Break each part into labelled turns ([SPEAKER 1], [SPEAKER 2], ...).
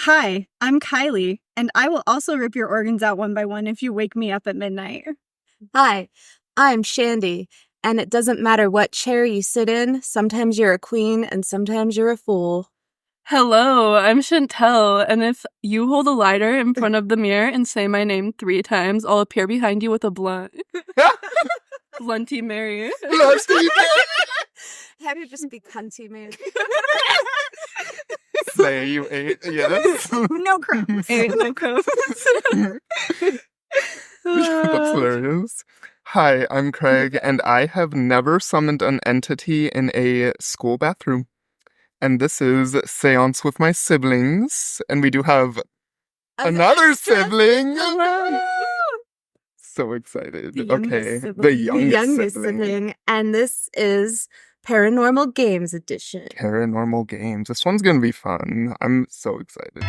[SPEAKER 1] Hi, I'm Kylee, and I will also rip your organs out one by one if you wake me up at midnight.
[SPEAKER 2] Hi, I'm Shandi, and it doesn't matter what chair you sit in, sometimes you're a queen and sometimes you're a fool.
[SPEAKER 3] Hello, I'm Chantel, and if you hold a lighter in front of the mirror and say my name 3 times, I'll appear behind you with a blunt. Blunty Mary.
[SPEAKER 4] Blunty Mary!
[SPEAKER 2] Have you just be cunty, man?
[SPEAKER 4] Say you ate, yes.
[SPEAKER 1] No crumbs.
[SPEAKER 3] No crumbs.
[SPEAKER 4] That's hilarious. Hi, I'm Craig, and I have never summoned an entity in a school bathroom. And this is Seance with my siblings, and we do have another sibling. So excited.
[SPEAKER 1] The youngest
[SPEAKER 4] Okay,
[SPEAKER 1] sibling.
[SPEAKER 4] the youngest sibling.
[SPEAKER 2] And this is Paranormal Games Edition.
[SPEAKER 4] Paranormal games. This one's gonna be fun. I'm so excited.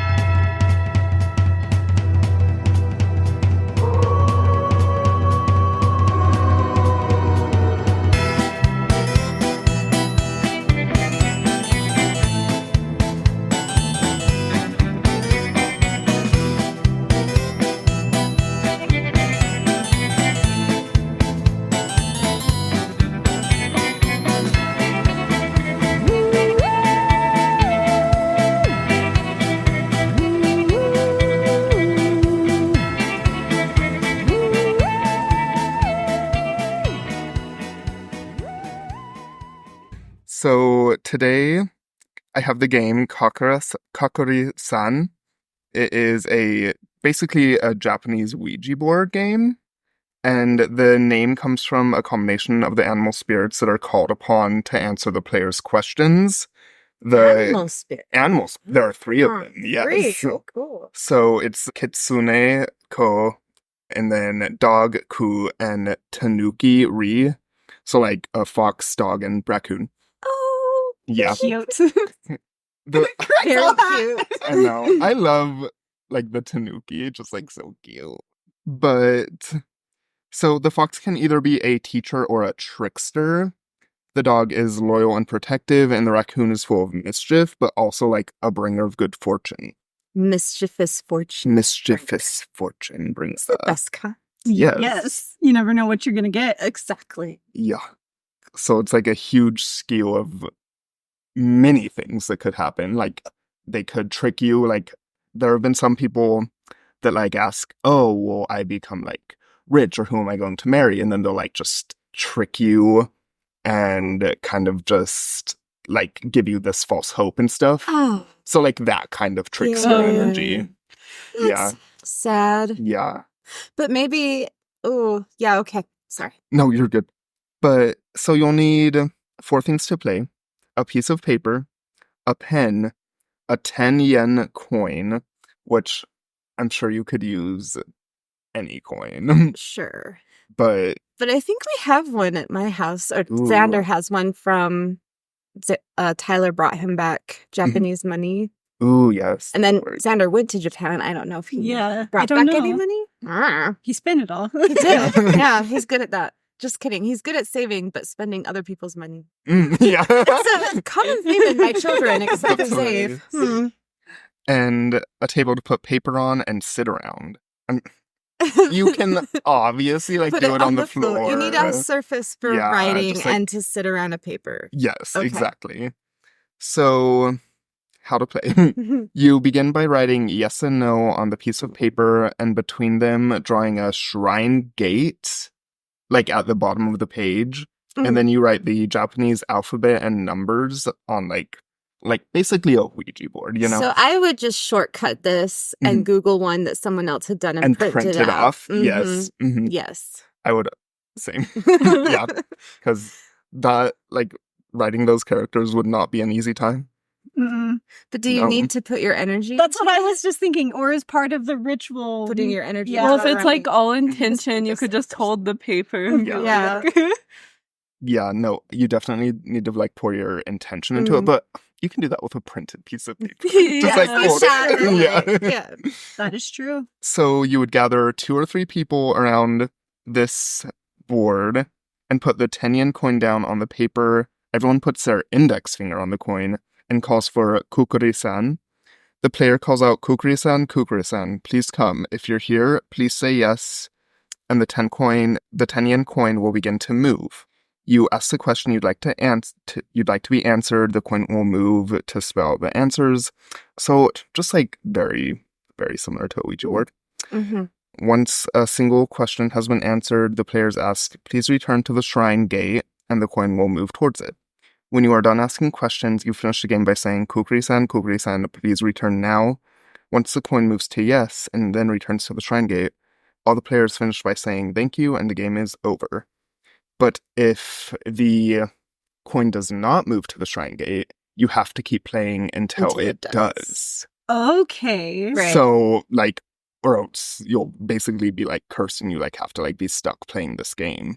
[SPEAKER 4] So today I have the game Kokkuri-San. It is basically a Japanese Ouija board game, and the name comes from a combination of the animal spirits that are called upon to answer the player's questions.
[SPEAKER 2] Animal spirit.
[SPEAKER 4] Animals. There are 3 of them. Yes.
[SPEAKER 2] 3. Oh, cool.
[SPEAKER 4] So it's Kitsune Ko, and then Dog Ku, and Tanuki Ri. So like a fox, dog, and raccoon.
[SPEAKER 2] Oh,
[SPEAKER 4] Yeah.
[SPEAKER 1] Cute.
[SPEAKER 2] very cute.
[SPEAKER 4] I know. I love like the Tanuki, just like so cute. But so the fox can either be a teacher or a trickster. The dog is loyal and protective, and the raccoon is full of mischief, but also like a bringer of good fortune.
[SPEAKER 2] Mischievous fortune.
[SPEAKER 4] Mischievous fortune brings the
[SPEAKER 2] Best kind.
[SPEAKER 4] Yes.
[SPEAKER 1] Yes. You never know what you're going to get.
[SPEAKER 2] Exactly.
[SPEAKER 4] Yeah. So it's like a huge scale of many things that could happen. Like they could trick you. Like there have been some people that like ask, oh, will I become like rich, or who am I going to marry? And then they'll like just trick you and kind of just like give you this false hope and stuff.
[SPEAKER 2] Oh.
[SPEAKER 4] So like that kind of trickster
[SPEAKER 2] Yeah.
[SPEAKER 4] energy.
[SPEAKER 2] That's
[SPEAKER 4] Yeah.
[SPEAKER 2] sad.
[SPEAKER 4] Yeah.
[SPEAKER 2] But maybe, oh, yeah, okay. Sorry.
[SPEAKER 4] No, you're good. But so you'll need 4 things to play: a piece of paper, a pen, a 10-yen coin, which I'm sure you could use any coin,
[SPEAKER 2] Sure.
[SPEAKER 4] but
[SPEAKER 2] But I think we have one at my house, or
[SPEAKER 4] Ooh.
[SPEAKER 2] Xander has one from, Tyler brought him back Japanese money.
[SPEAKER 4] ooh, yes.
[SPEAKER 2] And then
[SPEAKER 4] Word.
[SPEAKER 2] Xander went to Japan. I don't know if he
[SPEAKER 1] Yeah. I
[SPEAKER 2] brought
[SPEAKER 1] don't
[SPEAKER 2] back
[SPEAKER 1] know.
[SPEAKER 2] any money. Ah.
[SPEAKER 1] He spent it all.
[SPEAKER 2] He did. Yeah, he's good at that. Just kidding. He's good at saving, but spending other people's money.
[SPEAKER 4] Yeah.
[SPEAKER 2] It's a common theme in my children, except for
[SPEAKER 4] That's
[SPEAKER 2] save.
[SPEAKER 4] And a table to put paper on and sit around. You can obviously like
[SPEAKER 2] Put
[SPEAKER 4] do it on the floor.
[SPEAKER 2] You need a surface for
[SPEAKER 4] Yeah,
[SPEAKER 2] writing
[SPEAKER 4] just, like-
[SPEAKER 2] and to sit around a paper.
[SPEAKER 4] Yes,
[SPEAKER 2] Okay.
[SPEAKER 4] exactly. So, how to play. You begin by writing yes and no on the piece of paper, and between them drawing a shrine gate, like at the bottom of the page.
[SPEAKER 2] Mhm.
[SPEAKER 4] And then you write the Japanese alphabet and numbers on like basically a Ouija board, you know?
[SPEAKER 2] So I would just shortcut this and Google one that someone else had done and print it out.
[SPEAKER 4] off.
[SPEAKER 2] Mhm.
[SPEAKER 4] Yes. Mhm.
[SPEAKER 2] Yes.
[SPEAKER 4] I would, same. Yeah. Because that, like, writing those characters would not be an easy time.
[SPEAKER 1] Mm-mm.
[SPEAKER 2] But do you
[SPEAKER 4] No.
[SPEAKER 2] need to put your energy?
[SPEAKER 1] That's what I was just thinking. Or as part of the ritual.
[SPEAKER 2] Putting your energy.
[SPEAKER 1] Yeah.
[SPEAKER 3] Well,
[SPEAKER 2] into
[SPEAKER 3] if it's like
[SPEAKER 2] writing.
[SPEAKER 3] all intention, you could just hold the paper. And be
[SPEAKER 2] Yeah.
[SPEAKER 3] like,
[SPEAKER 4] Yeah, no, you definitely need to, like, pour your intention into it, but you can do that with a printed piece of paper. Just, like,
[SPEAKER 2] Yes,
[SPEAKER 4] hold
[SPEAKER 2] shatter
[SPEAKER 4] it. Yeah.
[SPEAKER 2] it. Yeah.
[SPEAKER 1] That is true.
[SPEAKER 4] So you would gather 2 or 3 people around this board and put the 10-yen coin down on the paper. Everyone puts their index finger on the coin and calls for Kokkuri-San. The player calls out, Kokkuri-San, Kokkuri-San, please come. If you're here, please say yes, and the 10 yen coin will begin to move. You ask the question you'd like to be answered. The coin will move to spell the answers. So just like very, very similar to a Ouija board.
[SPEAKER 2] Mm-hmm.
[SPEAKER 4] Once a single question has been answered, the players ask, please return to the shrine gate, and the coin will move towards it. When you are done asking questions, you finish the game by saying, Kokkuri-San, Kokkuri-San, please return now. Once the coin moves to yes, and then returns to the shrine gate, all the players finish by saying thank you, and the game is over. But if the coin does not move to the shrine gate, you have to keep playing until it does.
[SPEAKER 1] Okay.
[SPEAKER 2] Right.
[SPEAKER 4] So, like, or else you'll basically be, like, cursed and you, like, have to, like, be stuck playing this game.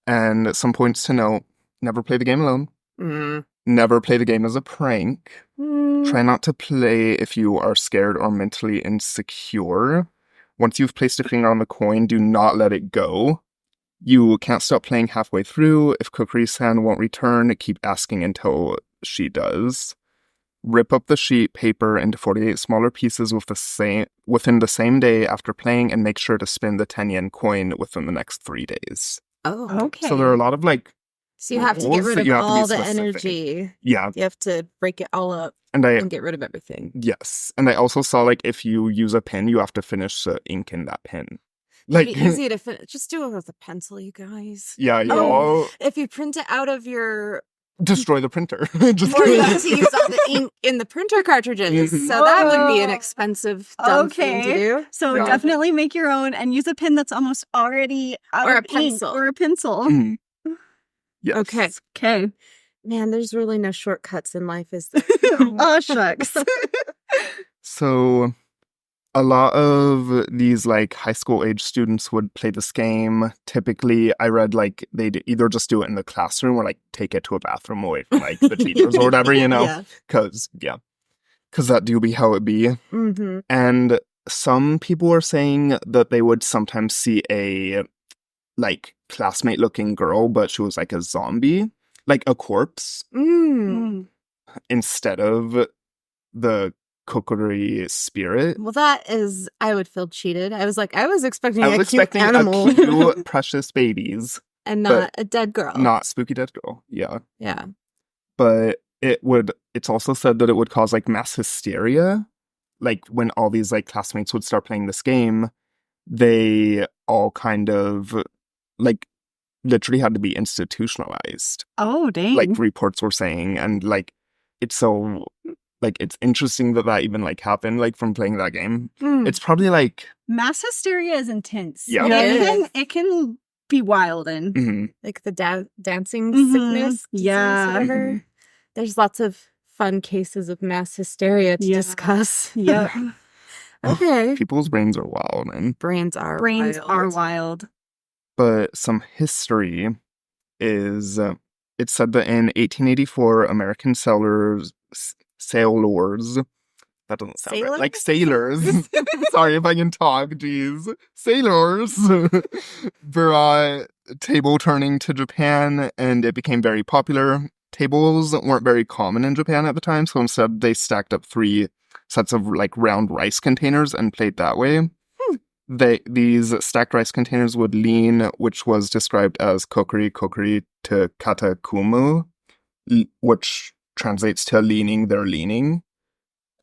[SPEAKER 4] And some points to note, never play the game alone.
[SPEAKER 2] Mm.
[SPEAKER 4] Never play the game as a prank.
[SPEAKER 2] Mm.
[SPEAKER 4] Try not to play if you are scared or mentally insecure. Once you've placed a finger on the coin, do not let it go. You can't stop playing halfway through. If Kokkuri-San won't return, keep asking until she does. Rip up the sheet paper into 48 smaller pieces within the same day after playing, and make sure to spin the 10 yen coin within the next 3 days.
[SPEAKER 2] Oh.
[SPEAKER 1] Okay.
[SPEAKER 4] So there are a lot of, like,
[SPEAKER 2] So you have to get
[SPEAKER 4] rules
[SPEAKER 2] rid
[SPEAKER 4] that
[SPEAKER 2] of
[SPEAKER 4] you have to be
[SPEAKER 2] all the
[SPEAKER 4] specific.
[SPEAKER 2] energy.
[SPEAKER 4] Yeah.
[SPEAKER 2] You have to break it all up
[SPEAKER 4] And
[SPEAKER 2] and get rid of everything.
[SPEAKER 4] yes. And I also saw, like, if you use a pen, you have to finish the ink in that pen. Like,
[SPEAKER 2] It'd be easy to finish. Just do it with a pencil, you guys.
[SPEAKER 4] yeah, you
[SPEAKER 2] Oh.
[SPEAKER 4] all
[SPEAKER 2] If you print it out of your...
[SPEAKER 4] destroy the printer. Just
[SPEAKER 2] Or you
[SPEAKER 4] kidding.
[SPEAKER 2] have to use all the ink in the printer cartridges.
[SPEAKER 4] Mhm.
[SPEAKER 2] So that would be an
[SPEAKER 1] Oh.
[SPEAKER 2] expensive, dumb thing to
[SPEAKER 1] Okay.
[SPEAKER 2] do.
[SPEAKER 1] So
[SPEAKER 4] Yeah.
[SPEAKER 1] definitely make your own and use a pen that's almost already out
[SPEAKER 2] Or
[SPEAKER 1] of
[SPEAKER 2] a pencil.
[SPEAKER 1] ink or a pencil.
[SPEAKER 4] Mhm. Yes.
[SPEAKER 2] Okay.
[SPEAKER 1] Okay.
[SPEAKER 2] Man, there's really no shortcuts in life, is there?
[SPEAKER 1] Oh, shucks.
[SPEAKER 4] So a lot of these, like, high school age students would play this game. Typically, I read, like, they'd either just do it in the classroom or, like, take it to a bathroom away from, like, the teachers or whatever, you know?
[SPEAKER 2] Yeah.
[SPEAKER 4] Because that do be how it be.
[SPEAKER 2] Mm-hmm.
[SPEAKER 4] And some people are saying that they would sometimes see a, like, classmate-looking girl, but she was, like, a zombie. Like, a corpse.
[SPEAKER 2] Mm.
[SPEAKER 4] Instead of the Kokkuri spirit.
[SPEAKER 2] Well, that is... I would feel cheated. I was expecting
[SPEAKER 4] I was
[SPEAKER 2] a cute
[SPEAKER 4] expecting
[SPEAKER 2] animal
[SPEAKER 4] a cute, precious babies,
[SPEAKER 2] and not a dead girl.
[SPEAKER 4] not spooky dead girl. Yeah.
[SPEAKER 2] Yeah.
[SPEAKER 4] But it's also said that it would cause, like, mass hysteria. Like, when all these, like, classmates would start playing this game, they all kind of, like, literally had to be institutionalized.
[SPEAKER 1] Oh, dang.
[SPEAKER 4] Like, reports were saying, and, like, it's so, like, it's interesting that even, like, happened, like, from playing that game.
[SPEAKER 2] Mm.
[SPEAKER 4] It's probably, like,
[SPEAKER 1] Mass hysteria is intense.
[SPEAKER 4] Yeah.
[SPEAKER 1] It can be wild and
[SPEAKER 4] mhm.
[SPEAKER 2] Like the dancing
[SPEAKER 1] Mhm.
[SPEAKER 2] sickness. disease,
[SPEAKER 1] Yeah.
[SPEAKER 2] whatever.
[SPEAKER 4] Mhm.
[SPEAKER 2] There's lots of fun cases of mass hysteria to
[SPEAKER 1] Yeah.
[SPEAKER 2] discuss.
[SPEAKER 1] Yep.
[SPEAKER 2] Okay.
[SPEAKER 4] People's brains are wild, man.
[SPEAKER 2] Brains are
[SPEAKER 1] Brains
[SPEAKER 2] wild.
[SPEAKER 1] are wild.
[SPEAKER 4] But some history is, it's said that in 1884, American sailors, that doesn't sound right, like sailors, sorry if I can talk, geez, sailors, brought table turning to Japan, and it became very popular. Tables weren't very common in Japan at the time, so instead they stacked up 3 sets of, like, round rice containers and played that way. These stacked rice containers would lean, which was described as kokuri to katakumu, which translates to leaning, they're leaning.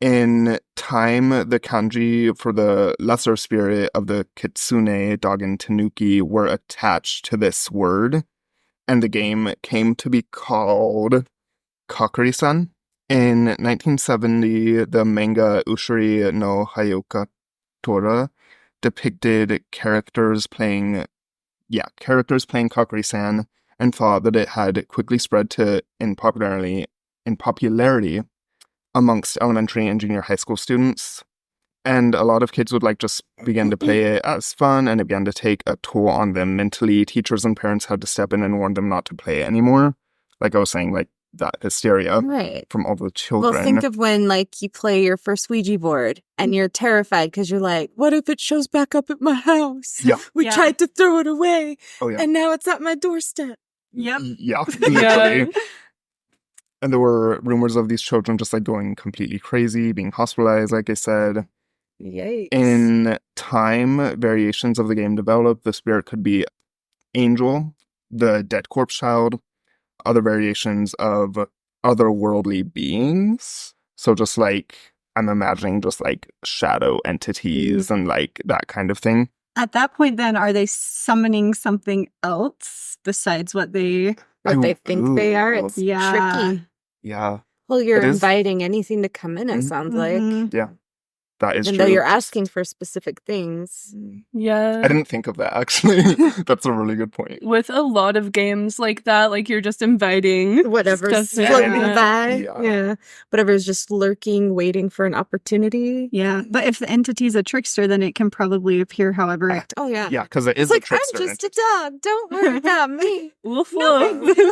[SPEAKER 4] In time, the kanji for the lesser spirit of the kitsune, dog, and tanuki were attached to this word, and the game came to be called Kokkuri-San. In 1970, the manga Ushiri no Hayoka Tora depicted characters playing Kokkuri-San, and thought that it had quickly spread in popularity amongst elementary and junior high school students. And a lot of kids would, like, just begin to play it as fun, and it began to take a toll on them mentally. Teachers and parents had to step in and warn them not to play it anymore. Like I was saying, like, that hysteria
[SPEAKER 2] Right.
[SPEAKER 4] from all the children.
[SPEAKER 2] Well, think of when, like, you play your first Ouija board and you're terrified because you're like, what if it shows back up at my house?
[SPEAKER 4] Yeah.
[SPEAKER 2] We
[SPEAKER 1] Yeah.
[SPEAKER 2] tried to throw it away
[SPEAKER 4] Oh, yeah.
[SPEAKER 2] and now it's at my doorstep.
[SPEAKER 1] Yep.
[SPEAKER 4] Yeah, literally. And there were rumors of these children just like going completely crazy, being hospitalized, like I said.
[SPEAKER 2] Yikes.
[SPEAKER 4] In time, variations of the game developed. The spirit could be Angel, the dead corpse child, other variations of otherworldly beings. So just like, I'm imagining just like shadow entities and like that kind of thing.
[SPEAKER 1] At that point, then, are they summoning something else besides what they...
[SPEAKER 2] What they think they are. It's
[SPEAKER 1] Yeah.
[SPEAKER 2] tricky.
[SPEAKER 4] Yeah,
[SPEAKER 2] Well, you're
[SPEAKER 4] It is.
[SPEAKER 2] inviting anything to come in, it
[SPEAKER 4] Mhm.
[SPEAKER 2] sounds like.
[SPEAKER 1] Mhm.
[SPEAKER 4] that is
[SPEAKER 2] Even
[SPEAKER 4] true.
[SPEAKER 2] though you're asking for specific things.
[SPEAKER 3] Yeah.
[SPEAKER 4] I didn't think of that, actually. That's a really good point.
[SPEAKER 3] With a lot of games like that, like you're just inviting
[SPEAKER 2] Whatever's
[SPEAKER 3] stuff in.
[SPEAKER 2] floating
[SPEAKER 4] Yeah.
[SPEAKER 2] by.
[SPEAKER 4] Yeah.
[SPEAKER 2] Yeah. Whatever's just lurking, waiting for an opportunity.
[SPEAKER 1] Yeah, but if the entity's a trickster, then it can probably appear however it...
[SPEAKER 2] Oh, yeah.
[SPEAKER 4] Yeah, because it is
[SPEAKER 2] It's like,
[SPEAKER 4] a trickster.
[SPEAKER 2] I'm just a dog. Don't worry about me.
[SPEAKER 3] Woof
[SPEAKER 1] No
[SPEAKER 3] woof.
[SPEAKER 1] big deal.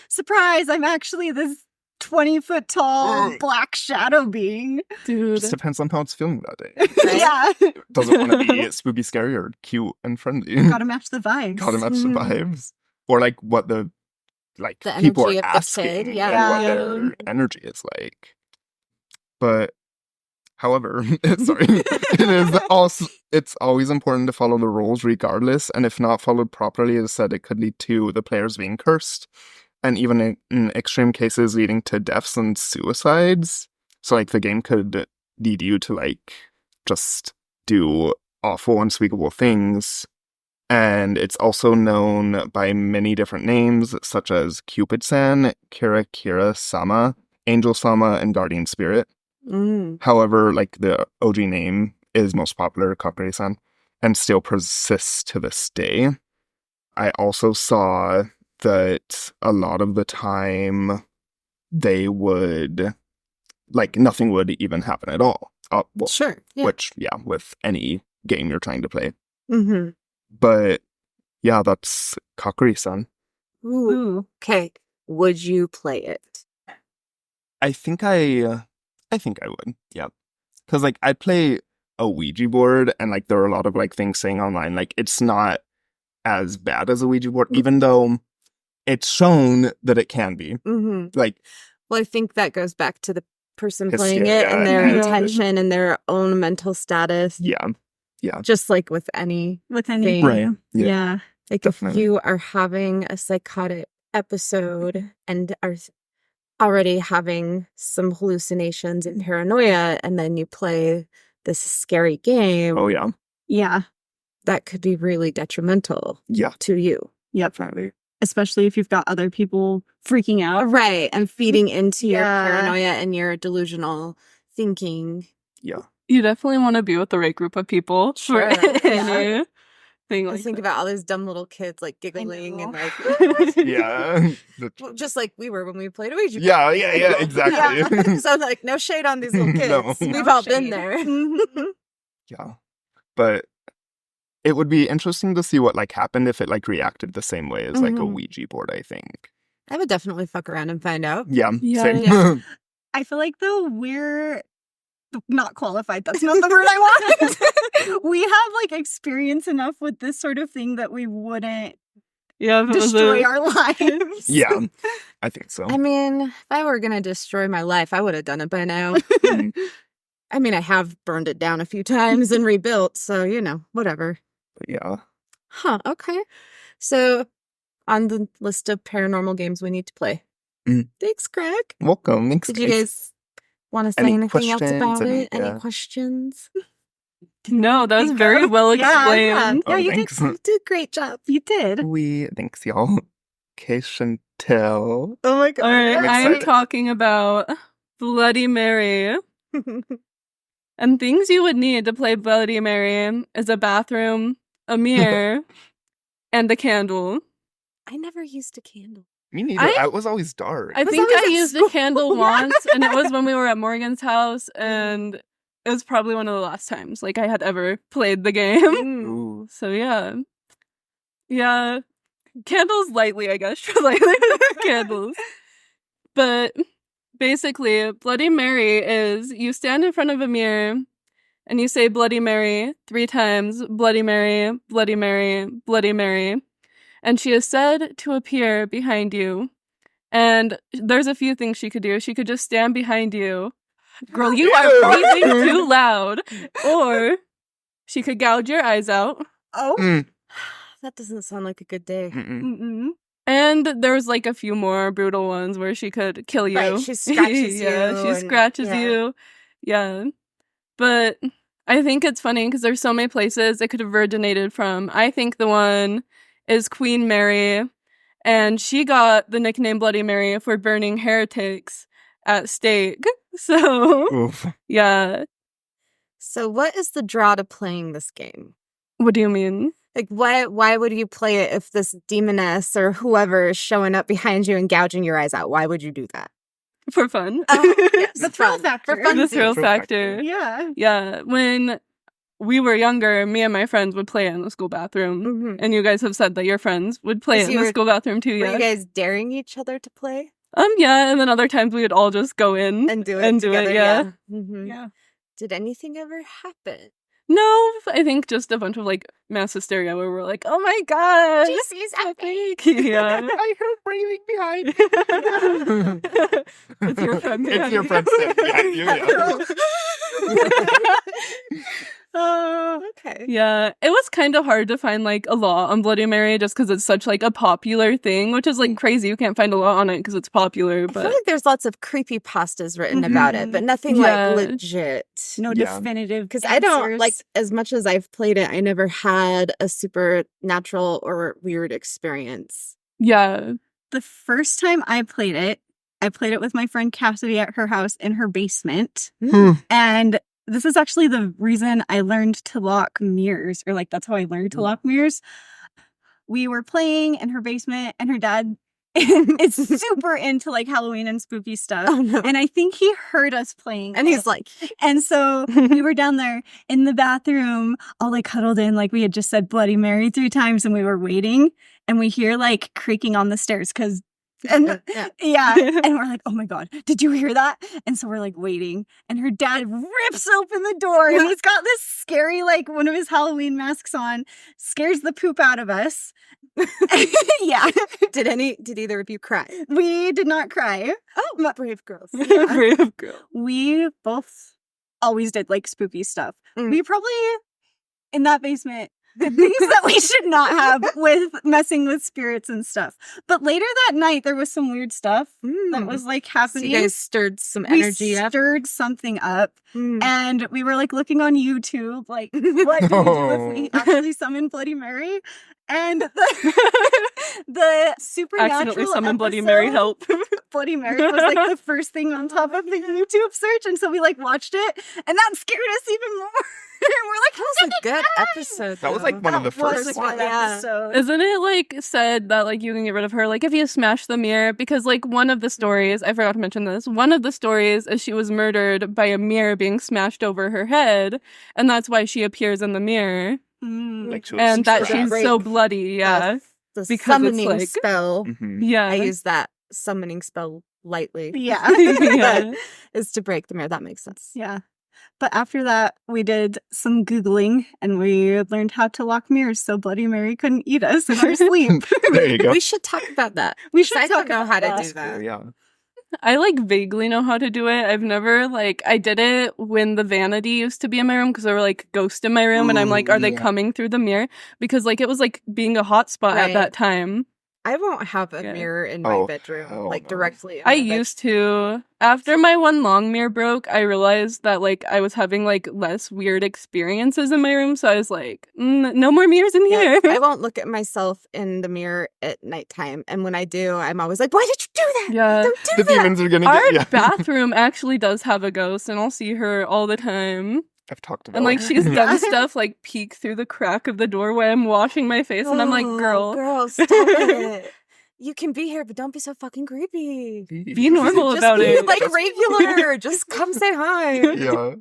[SPEAKER 1] Surprise, I'm actually this 20-foot tall black shadow being.
[SPEAKER 3] Dude.
[SPEAKER 4] just depends on how it's feeling that day.
[SPEAKER 2] Right?
[SPEAKER 1] Yeah.
[SPEAKER 4] Does it want to be spooky, scary, or cute and friendly?
[SPEAKER 1] Gotta match the vibes.
[SPEAKER 4] Gotta match the vibes. Or like what the
[SPEAKER 2] The
[SPEAKER 4] people
[SPEAKER 2] energy
[SPEAKER 4] are
[SPEAKER 2] of the
[SPEAKER 4] asking
[SPEAKER 2] kid,
[SPEAKER 4] and
[SPEAKER 2] yeah.
[SPEAKER 4] what
[SPEAKER 3] Yeah.
[SPEAKER 4] their energy is like. But however, sorry, it's always important to follow the rules regardless, and if not followed properly, as I said, it could lead to the players being cursed, and even in extreme cases leading to deaths and suicides. So like the game could lead you to like just do awful, unspeakable things. And it's also known by many different names, such as Cupid-san, Kira-Sama, Angel-sama, and Guardian Spirit.
[SPEAKER 2] Mm.
[SPEAKER 4] However, like the OG name is most popular, Kokkuri-San, and still persists to this day. I also saw that a lot of the time they would, like, nothing would even happen at all. Well,
[SPEAKER 2] Sure. Yeah.
[SPEAKER 4] which, yeah, with any game you're trying to play.
[SPEAKER 2] Mm-hmm.
[SPEAKER 4] But yeah, that's Kokkuri-San.
[SPEAKER 2] Ooh.
[SPEAKER 1] Ooh.
[SPEAKER 2] Okay. Would you play it?
[SPEAKER 4] I think I would. Yeah. Cuz like I play a Ouija board and like there are a lot of like things saying online like it's not as bad as a Ouija board even though it's shown that it can be.
[SPEAKER 2] Mm-hmm.
[SPEAKER 4] Like
[SPEAKER 2] Well, I think that goes back to the person
[SPEAKER 4] His
[SPEAKER 2] playing
[SPEAKER 4] scare,
[SPEAKER 2] it and
[SPEAKER 4] yeah.
[SPEAKER 2] their
[SPEAKER 3] Yeah.
[SPEAKER 2] intention and their own mental status.
[SPEAKER 4] yeah.
[SPEAKER 2] Just like with any,
[SPEAKER 1] With anything.
[SPEAKER 4] Right. Yeah.
[SPEAKER 1] Yeah.
[SPEAKER 2] like
[SPEAKER 4] Definitely.
[SPEAKER 2] if you are having a psychotic episode and are already having some hallucinations and paranoia, and then you play this scary game,
[SPEAKER 4] Oh yeah.
[SPEAKER 1] Yeah.
[SPEAKER 2] that could be really detrimental
[SPEAKER 4] Yeah.
[SPEAKER 2] to you.
[SPEAKER 1] Yep.
[SPEAKER 4] Definitely.
[SPEAKER 1] Especially if you've got other people freaking out.
[SPEAKER 2] Right. And feeding into your
[SPEAKER 1] Yeah.
[SPEAKER 2] paranoia and your delusional thinking.
[SPEAKER 4] Yeah.
[SPEAKER 3] You definitely want to be with the right group of people
[SPEAKER 2] Sure,
[SPEAKER 3] for
[SPEAKER 2] yeah.
[SPEAKER 3] anything
[SPEAKER 2] I
[SPEAKER 3] like
[SPEAKER 2] think
[SPEAKER 3] that.
[SPEAKER 2] about all those dumb little kids like giggling and
[SPEAKER 1] know.
[SPEAKER 2] like,
[SPEAKER 4] Yeah.
[SPEAKER 2] well, just like we were when we played Ouija.
[SPEAKER 4] yeah, exactly.
[SPEAKER 2] Yeah. So I'm like, no shade on these little kids.
[SPEAKER 4] No.
[SPEAKER 2] We've
[SPEAKER 1] No
[SPEAKER 2] all been
[SPEAKER 1] shade.
[SPEAKER 2] there.
[SPEAKER 4] Yeah. But it would be interesting to see what like happened if it like reacted the same way as like a
[SPEAKER 2] Mhm.
[SPEAKER 4] Ouija board, I think.
[SPEAKER 2] I would definitely fuck around and find out.
[SPEAKER 4] Yeah.
[SPEAKER 3] Yeah,
[SPEAKER 4] Same.
[SPEAKER 2] yeah.
[SPEAKER 1] I feel like though we're not qualified. That's not the word I want. We have like experience enough with this sort of thing that we wouldn't
[SPEAKER 3] Yeah, if it was
[SPEAKER 1] destroy
[SPEAKER 3] a,
[SPEAKER 1] our lives.
[SPEAKER 4] Yeah. I think so.
[SPEAKER 2] I mean, if I were going to destroy my life, I would have done it by now.
[SPEAKER 4] Mm.
[SPEAKER 2] I mean, I have burned it down a few times and rebuilt, so, you know, whatever.
[SPEAKER 4] But yeah.
[SPEAKER 2] Huh, okay. So, on the list of paranormal games we need to play.
[SPEAKER 4] Mm.
[SPEAKER 2] Thanks, Greg.
[SPEAKER 4] Welcome. Thanks,
[SPEAKER 2] Did you
[SPEAKER 4] guys.
[SPEAKER 2] guys want to say
[SPEAKER 4] Any
[SPEAKER 2] anything else
[SPEAKER 4] questions?
[SPEAKER 2] about it?
[SPEAKER 4] Yeah.
[SPEAKER 2] Any questions?
[SPEAKER 3] no, that was
[SPEAKER 1] Think
[SPEAKER 3] very
[SPEAKER 1] of-
[SPEAKER 3] well
[SPEAKER 1] Yeah,
[SPEAKER 3] explained.
[SPEAKER 4] Oh,
[SPEAKER 2] you
[SPEAKER 4] thanks.
[SPEAKER 2] did a great job.
[SPEAKER 1] You did.
[SPEAKER 4] Thanks, y'all. Okay, Chantel.
[SPEAKER 2] Oh my god.
[SPEAKER 3] All right,
[SPEAKER 4] I'm
[SPEAKER 3] I'm
[SPEAKER 4] excited.
[SPEAKER 3] talking about Bloody Mary. And things you would need to play Bloody Mary is a bathroom, a mirror, and a candle.
[SPEAKER 2] I never used a candle.
[SPEAKER 4] Me neither.
[SPEAKER 3] I-
[SPEAKER 4] It was always dark.
[SPEAKER 3] I
[SPEAKER 2] was
[SPEAKER 3] think
[SPEAKER 2] always
[SPEAKER 3] I
[SPEAKER 2] at
[SPEAKER 3] used
[SPEAKER 2] school.
[SPEAKER 3] a candle once, and it was when we were at Morgan's house, and it was probably one of the last times like I had ever played the game.
[SPEAKER 4] Ooh.
[SPEAKER 3] So yeah, candles lightly, I guess, lightly candles. But basically, Bloody Mary is you stand in front of a mirror and you say Bloody Mary 3 times, Bloody Mary, Bloody Mary, Bloody Mary, and she is said to appear behind you And there's a few things she could do. She could just stand behind you. Girl, you are breathing too loud. Or she could gouge your eyes out.
[SPEAKER 1] Oh.
[SPEAKER 2] That doesn't sound like a good day.
[SPEAKER 1] Mm-mm.
[SPEAKER 3] And there's like a few more brutal ones where she could kill you.
[SPEAKER 2] Right, she scratches
[SPEAKER 3] Yeah,
[SPEAKER 2] you
[SPEAKER 3] she
[SPEAKER 2] and-
[SPEAKER 3] scratches
[SPEAKER 2] yeah.
[SPEAKER 3] you. Yeah. But I think it's funny because there's so many places it could have originated from. I think the one is Queen Mary, and she got the nickname Bloody Mary for burning heretics at stake. So,
[SPEAKER 4] Oof.
[SPEAKER 3] yeah.
[SPEAKER 2] So what is the draw to playing this game?
[SPEAKER 3] What do you mean?
[SPEAKER 2] Like, why would you play it if this demoness or whoever is showing up behind you and gouging your eyes out? Why would you do that?
[SPEAKER 3] For fun.
[SPEAKER 1] The thrill
[SPEAKER 2] fun.
[SPEAKER 1] factor.
[SPEAKER 2] For fun.
[SPEAKER 3] The thrill
[SPEAKER 4] Thrill
[SPEAKER 3] factor.
[SPEAKER 1] Yeah.
[SPEAKER 3] Yeah. When we were younger, me and my friends would play it in the school bathroom.
[SPEAKER 2] Mhm.
[SPEAKER 3] And you guys have said that your friends would play
[SPEAKER 2] Yes,
[SPEAKER 3] it in
[SPEAKER 2] you
[SPEAKER 3] the
[SPEAKER 2] were-
[SPEAKER 3] school bathroom too,
[SPEAKER 2] Were
[SPEAKER 3] yeah.
[SPEAKER 2] you guys daring each other to play
[SPEAKER 3] Yeah, and then other times we would all just go in
[SPEAKER 2] and do it
[SPEAKER 3] and do
[SPEAKER 2] together?
[SPEAKER 3] it, yeah.
[SPEAKER 2] Mhm.
[SPEAKER 1] Yeah.
[SPEAKER 2] Did anything ever happen?
[SPEAKER 3] No, I think just a bunch of like mass hysteria where we're like, oh my god.
[SPEAKER 2] Jesus,
[SPEAKER 3] I think. Yeah.
[SPEAKER 4] I heard breathing behind.
[SPEAKER 3] It's your friend.
[SPEAKER 4] It's your friend sitting behind you. Yeah.
[SPEAKER 2] Okay.
[SPEAKER 3] Yeah, it was kind of hard to find like a law on Bloody Mary just because it's such like a popular thing, which is like crazy. You can't find a law on it because it's popular.
[SPEAKER 2] I feel
[SPEAKER 3] But
[SPEAKER 2] like there's lots of creepy pastas written about it, but nothing
[SPEAKER 3] Yeah.
[SPEAKER 2] like legit.
[SPEAKER 1] No
[SPEAKER 4] Yeah.
[SPEAKER 1] definitive.
[SPEAKER 2] Because I don't
[SPEAKER 1] answers.
[SPEAKER 2] like, as much as I've played it, I never had a supernatural or weird experience.
[SPEAKER 3] yeah,
[SPEAKER 1] The first time I played it with my friend Cassidy at her house in her basement. And this is actually the reason I learned to lock mirrors, or like that's how I learned to lock mirrors. We were playing in her basement, and her dad is super into like Halloween and spooky stuff.
[SPEAKER 2] Oh no.
[SPEAKER 1] And I think he heard us playing.
[SPEAKER 2] And he's like,
[SPEAKER 1] And so we were down there in the bathroom, all like huddled in, like we had just said Bloody Mary 3 times, and we were waiting, and we hear like creaking on the stairs because. And
[SPEAKER 2] yeah.
[SPEAKER 1] and we're like, oh my god, did you hear that? And so we're like waiting, and her dad rips open the door, and he's got this scary, like one of his Halloween masks on, scares the poop out of us. Yeah,
[SPEAKER 2] Did either of you cry?
[SPEAKER 1] we did not cry.
[SPEAKER 2] Oh, brave girls.
[SPEAKER 3] brave girl.
[SPEAKER 1] We both always did like spooky stuff.
[SPEAKER 2] Mm.
[SPEAKER 1] We probably in that basement did things that we should not have with messing with spirits and stuff. But later that night, there was some weird stuff that was like
[SPEAKER 2] So
[SPEAKER 1] happening.
[SPEAKER 2] you guys stirred some
[SPEAKER 1] we
[SPEAKER 2] energy up.
[SPEAKER 1] stirred something up,
[SPEAKER 2] Mm.
[SPEAKER 1] and we were like looking on YouTube, like what do we do if we actually summon Bloody Mary? And the supernatural
[SPEAKER 3] Accidentally summon Bloody
[SPEAKER 1] episode,
[SPEAKER 3] Mary help.
[SPEAKER 1] Bloody Mary was like the first thing on top of the YouTube search, and so we like watched it, and that scared us even more. We're like,
[SPEAKER 2] That was a good episode.
[SPEAKER 4] That was
[SPEAKER 2] though.
[SPEAKER 4] like one of the
[SPEAKER 1] that was
[SPEAKER 4] first
[SPEAKER 1] a
[SPEAKER 4] ones.
[SPEAKER 1] good episode.
[SPEAKER 3] Isn't it like said that like you can get rid of her like if you smash the mirror? Because like one of the stories, I forgot to mention this, one of the stories is she was murdered by a mirror being smashed over her head, and that's why she appears in the mirror.
[SPEAKER 1] Mm.
[SPEAKER 4] Like, she was
[SPEAKER 3] And that
[SPEAKER 4] strapped.
[SPEAKER 3] she's so bloody, yeah.
[SPEAKER 2] The
[SPEAKER 3] Because it's
[SPEAKER 2] summoning
[SPEAKER 3] like-
[SPEAKER 2] spell.
[SPEAKER 4] Mhm.
[SPEAKER 3] Yeah.
[SPEAKER 2] I use that summoning spell lightly.
[SPEAKER 1] Yeah.
[SPEAKER 3] Yeah.
[SPEAKER 2] Is to break the mirror. That makes sense.
[SPEAKER 1] Yeah. But after that, we did some Googling, and we learned how to lock mirrors so Bloody Mary couldn't eat us in our sleep.
[SPEAKER 4] There you go.
[SPEAKER 2] We should talk about that.
[SPEAKER 1] We
[SPEAKER 2] 'Cause
[SPEAKER 1] should
[SPEAKER 2] I don't
[SPEAKER 1] talk
[SPEAKER 2] know
[SPEAKER 1] about
[SPEAKER 2] how to
[SPEAKER 1] that.
[SPEAKER 2] do that.
[SPEAKER 4] Yeah.
[SPEAKER 3] I like vaguely know how to do it. I've never like I did it when the vanity used to be in my room because there were like ghosts in my room, and I'm like, are they
[SPEAKER 4] yeah.
[SPEAKER 3] coming through the mirror? Because like it was like being a hotspot
[SPEAKER 2] Right.
[SPEAKER 3] at that time.
[SPEAKER 2] I won't have a
[SPEAKER 3] Yeah.
[SPEAKER 2] mirror in my
[SPEAKER 4] Oh,
[SPEAKER 2] bedroom,
[SPEAKER 4] hell
[SPEAKER 2] like
[SPEAKER 4] no.
[SPEAKER 2] directly.
[SPEAKER 3] I used to. After my one long mirror broke, I realized that like I was having like less weird experiences in my room. So I was like, no more mirrors in here.
[SPEAKER 2] I won't look at myself in the mirror at nighttime, and when I do, I'm always like, "Why did you do that?
[SPEAKER 3] Yeah.
[SPEAKER 2] Don't do
[SPEAKER 4] The
[SPEAKER 2] that."
[SPEAKER 4] demons are gonna
[SPEAKER 3] Our
[SPEAKER 4] get. Yeah.
[SPEAKER 3] bathroom actually does have a ghost, and I'll see her all the time.
[SPEAKER 4] I've talked about.
[SPEAKER 3] And like
[SPEAKER 4] it.
[SPEAKER 3] she's done stuff like peek through the crack of the doorway I'm washing my face, and I'm like,
[SPEAKER 2] Oh,
[SPEAKER 3] girl,
[SPEAKER 2] stop it. You can be here, but don't be so fucking creepy.
[SPEAKER 3] be normal
[SPEAKER 2] Just
[SPEAKER 3] about
[SPEAKER 2] be
[SPEAKER 3] it.
[SPEAKER 2] like regular. Just come say hi.
[SPEAKER 4] Yeah.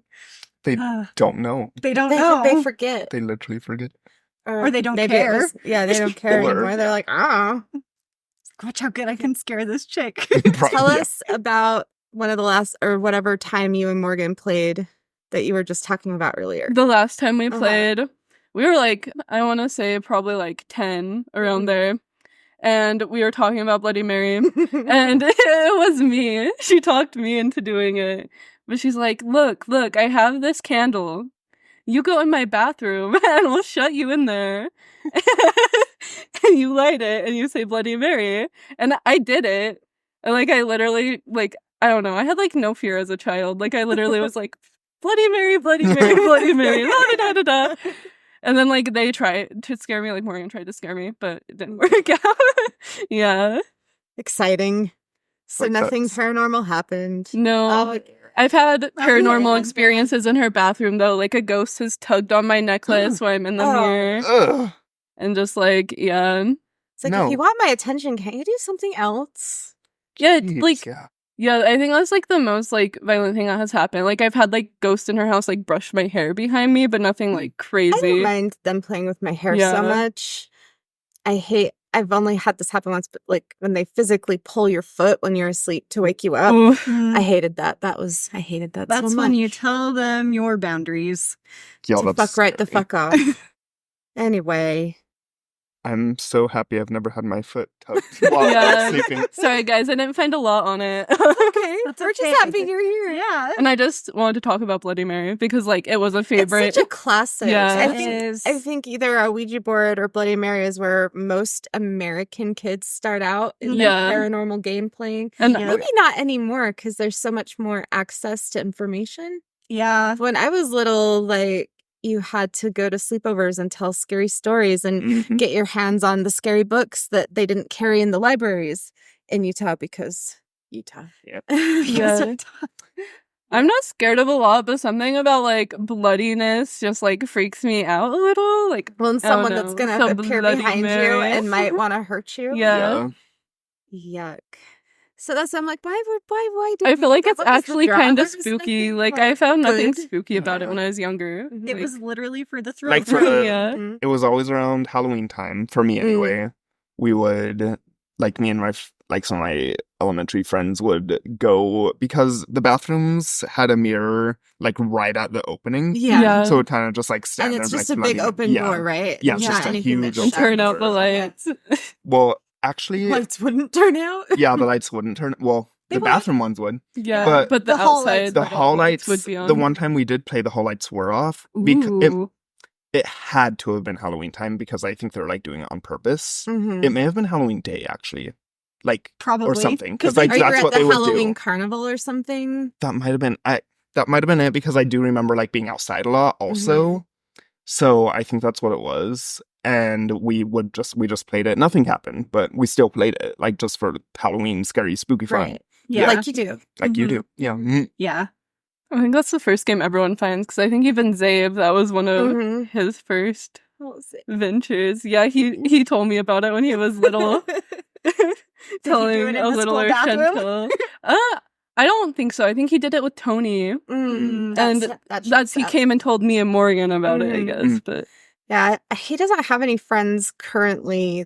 [SPEAKER 4] They don't know.
[SPEAKER 1] They don't
[SPEAKER 2] They,
[SPEAKER 1] know.
[SPEAKER 2] they forget.
[SPEAKER 4] They literally forget.
[SPEAKER 1] Or they don't
[SPEAKER 2] maybe it
[SPEAKER 1] care.
[SPEAKER 2] was- yeah, they don't care
[SPEAKER 4] Or-
[SPEAKER 2] anymore. They're like,
[SPEAKER 1] Watch how good I can scare this chick.
[SPEAKER 2] Tell
[SPEAKER 4] Yeah.
[SPEAKER 2] us about one of the last or whatever time you and Morgan played that you were just talking about earlier.
[SPEAKER 3] The last time we
[SPEAKER 2] Uh-huh.
[SPEAKER 3] played, we were like, I want to say probably like 10 around there. and we were talking about Bloody Mary, and it was me. She talked me into doing it. But she's like, look, I have this candle. You go in my bathroom and we'll shut you in there. And you light it and you say Bloody Mary. And I did it. And like, I literally, like, I don't know. I had like no fear as a child. Like, I literally was like, Bloody Mary, Bloody Mary, Bloody Mary, la da da da. And then like they tried to scare me, like Morgan tried to scare me, but it didn't work out. Yeah.
[SPEAKER 2] Exciting. So
[SPEAKER 4] Like
[SPEAKER 2] nothing
[SPEAKER 4] that's-
[SPEAKER 2] paranormal happened.
[SPEAKER 3] No.
[SPEAKER 2] Oh,
[SPEAKER 3] I've had paranormal
[SPEAKER 2] man.
[SPEAKER 3] experiences in her bathroom though. Like a ghost has tugged on my necklace while I'm in the
[SPEAKER 2] Oh.
[SPEAKER 3] mirror.
[SPEAKER 4] Ugh.
[SPEAKER 3] And just like, yeah.
[SPEAKER 2] it's like,
[SPEAKER 4] No.
[SPEAKER 2] if you want my attention, can't you do something else?
[SPEAKER 3] Yeah,
[SPEAKER 4] Jeez,
[SPEAKER 3] like
[SPEAKER 4] yeah.
[SPEAKER 3] yeah, I think that's like the most like violent thing that has happened. Like I've had like ghosts in her house like brush my hair behind me, but nothing like
[SPEAKER 2] I
[SPEAKER 3] crazy.
[SPEAKER 2] don't mind them playing with my hair
[SPEAKER 3] Yeah.
[SPEAKER 2] so much. I've only had this happen once, but like when they physically pull your foot when you're asleep to wake you up.
[SPEAKER 3] Ooh.
[SPEAKER 2] I hated that. I hated that so
[SPEAKER 1] That's
[SPEAKER 2] much.
[SPEAKER 1] when you tell them your boundaries.
[SPEAKER 4] Yeah,
[SPEAKER 2] to
[SPEAKER 4] that's
[SPEAKER 2] fuck right the
[SPEAKER 4] scary.
[SPEAKER 2] fuck off. Anyway,
[SPEAKER 4] I'm so happy I've never had my foot tugged while
[SPEAKER 3] Yeah.
[SPEAKER 4] I'm sleeping.
[SPEAKER 3] Sorry guys, I didn't find a lot on it.
[SPEAKER 2] okay,
[SPEAKER 1] That's
[SPEAKER 2] we're
[SPEAKER 1] okay.
[SPEAKER 2] just happy you're here.
[SPEAKER 1] Yeah.
[SPEAKER 3] And I just wanted to talk about Bloody Mary because like it was a favorite.
[SPEAKER 2] It's such a classic.
[SPEAKER 3] Yeah.
[SPEAKER 2] I think either a Ouija board or Bloody Mary is where most American kids start out in
[SPEAKER 3] Yeah.
[SPEAKER 2] the paranormal game playing.
[SPEAKER 3] And
[SPEAKER 1] Yeah.
[SPEAKER 2] Maybe not anymore because there's so much more access to information.
[SPEAKER 1] Yeah.
[SPEAKER 2] When I was little, like, you had to go to sleepovers and tell scary stories and
[SPEAKER 4] Mhm.
[SPEAKER 2] get your hands on the scary books that they didn't carry in the libraries in Utah because Utah.
[SPEAKER 4] Yep.
[SPEAKER 3] Yeah. I'm not scared of a lot, but something about like bloodiness just like freaks me out a little. Like
[SPEAKER 2] Well, and
[SPEAKER 3] I don't
[SPEAKER 2] someone that's
[SPEAKER 3] know,
[SPEAKER 2] going to
[SPEAKER 3] some
[SPEAKER 2] appear
[SPEAKER 3] Bloody
[SPEAKER 2] behind you
[SPEAKER 3] Mary.
[SPEAKER 2] and might want to hurt you.
[SPEAKER 3] Yeah.
[SPEAKER 2] Yuck. So that's I'm like, why do
[SPEAKER 3] I feel like
[SPEAKER 2] that?
[SPEAKER 3] it's
[SPEAKER 2] What was the
[SPEAKER 3] actually kind of
[SPEAKER 2] drugs?
[SPEAKER 3] spooky. Like I found nothing
[SPEAKER 2] Good.
[SPEAKER 3] spooky about it when I was younger.
[SPEAKER 2] Mhm.
[SPEAKER 1] It
[SPEAKER 3] Like,
[SPEAKER 1] was literally for the thrill.
[SPEAKER 4] Like for the-
[SPEAKER 3] yeah.
[SPEAKER 2] Mhm.
[SPEAKER 4] It was always around Halloween time for me anyway. We would like me and my some of my elementary friends would go because the bathrooms had a mirror like right at the opening.
[SPEAKER 2] Yeah.
[SPEAKER 3] Yeah.
[SPEAKER 4] So it kind of just like stand
[SPEAKER 2] And
[SPEAKER 4] there
[SPEAKER 2] it's
[SPEAKER 4] and,
[SPEAKER 2] just
[SPEAKER 4] like,
[SPEAKER 2] a big
[SPEAKER 4] bloody-
[SPEAKER 2] open
[SPEAKER 4] yeah.
[SPEAKER 2] door, right?
[SPEAKER 4] Yeah,
[SPEAKER 2] And
[SPEAKER 4] it's just a
[SPEAKER 2] anything
[SPEAKER 4] huge
[SPEAKER 2] that
[SPEAKER 3] And
[SPEAKER 4] open
[SPEAKER 3] turn out the
[SPEAKER 4] door.
[SPEAKER 3] lights.
[SPEAKER 4] Well, actually,
[SPEAKER 2] Lights wouldn't turn out.
[SPEAKER 4] yeah, the lights wouldn't turn. Well,
[SPEAKER 1] They
[SPEAKER 4] the
[SPEAKER 1] would.
[SPEAKER 4] bathroom ones would.
[SPEAKER 3] Yeah.
[SPEAKER 4] But-
[SPEAKER 3] But the
[SPEAKER 2] The hall lights
[SPEAKER 3] outside
[SPEAKER 4] The
[SPEAKER 2] But
[SPEAKER 4] hall lights
[SPEAKER 3] would be on.
[SPEAKER 4] The one time we did play, the hall lights were off. Because
[SPEAKER 3] Ooh.
[SPEAKER 4] it had to have been Halloween time because I think they're like doing it on purpose.
[SPEAKER 2] Mhm.
[SPEAKER 4] It may have been Halloween day actually, like
[SPEAKER 1] Probably.
[SPEAKER 4] or something. Because
[SPEAKER 2] Are
[SPEAKER 4] like
[SPEAKER 2] you
[SPEAKER 4] that's
[SPEAKER 2] at
[SPEAKER 4] what
[SPEAKER 2] the
[SPEAKER 4] they would
[SPEAKER 2] Halloween
[SPEAKER 4] do.
[SPEAKER 2] carnival or something?
[SPEAKER 4] That might have been it because I do remember like being outside a lot also. So I think that's what it was. And we just played it. Nothing happened, but we still played it like just for Halloween scary spooky fun.
[SPEAKER 2] Right.
[SPEAKER 1] Yeah.
[SPEAKER 2] Like you do.
[SPEAKER 4] Like you
[SPEAKER 1] Mhm.
[SPEAKER 4] do. Yeah. Mhm.
[SPEAKER 1] Yeah.
[SPEAKER 3] I think that's the first game everyone finds because I think even Zabe, that was one of
[SPEAKER 2] Mhm.
[SPEAKER 3] his first
[SPEAKER 2] What was it?
[SPEAKER 3] ventures. Yeah, he told me about it when he was little.
[SPEAKER 1] Did he do
[SPEAKER 3] Telling
[SPEAKER 1] it in
[SPEAKER 3] a
[SPEAKER 1] the
[SPEAKER 3] little
[SPEAKER 1] school bathroom?
[SPEAKER 3] Chantel. I don't think so. I think he did it with Tony.
[SPEAKER 2] Mm,
[SPEAKER 3] And
[SPEAKER 2] that's
[SPEAKER 3] He came and told me and Morgan about it, I
[SPEAKER 2] Mhm.
[SPEAKER 3] guess. But
[SPEAKER 2] Yeah, he doesn't have any friends currently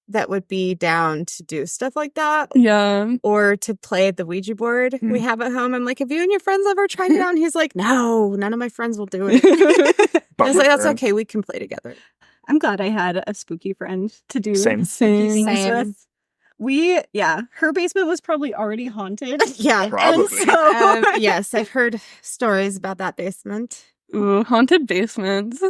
[SPEAKER 2] that would be down to do stuff like that
[SPEAKER 3] yeah.
[SPEAKER 2] or to play the Ouija board we have at home. I'm like, have you and your friends ever tried it out? And he's like, no, none of my friends will do it. I was like, that's
[SPEAKER 4] we're-
[SPEAKER 2] okay. We can play together.
[SPEAKER 1] I'm glad I had a spooky friend to do
[SPEAKER 4] Same.
[SPEAKER 1] spooky things
[SPEAKER 2] Same.
[SPEAKER 1] with. Her basement was probably already haunted.
[SPEAKER 2] Yeah.
[SPEAKER 4] Probably.
[SPEAKER 1] And so,
[SPEAKER 2] Yes, I've heard stories about that basement.
[SPEAKER 3] Ooh, haunted basements.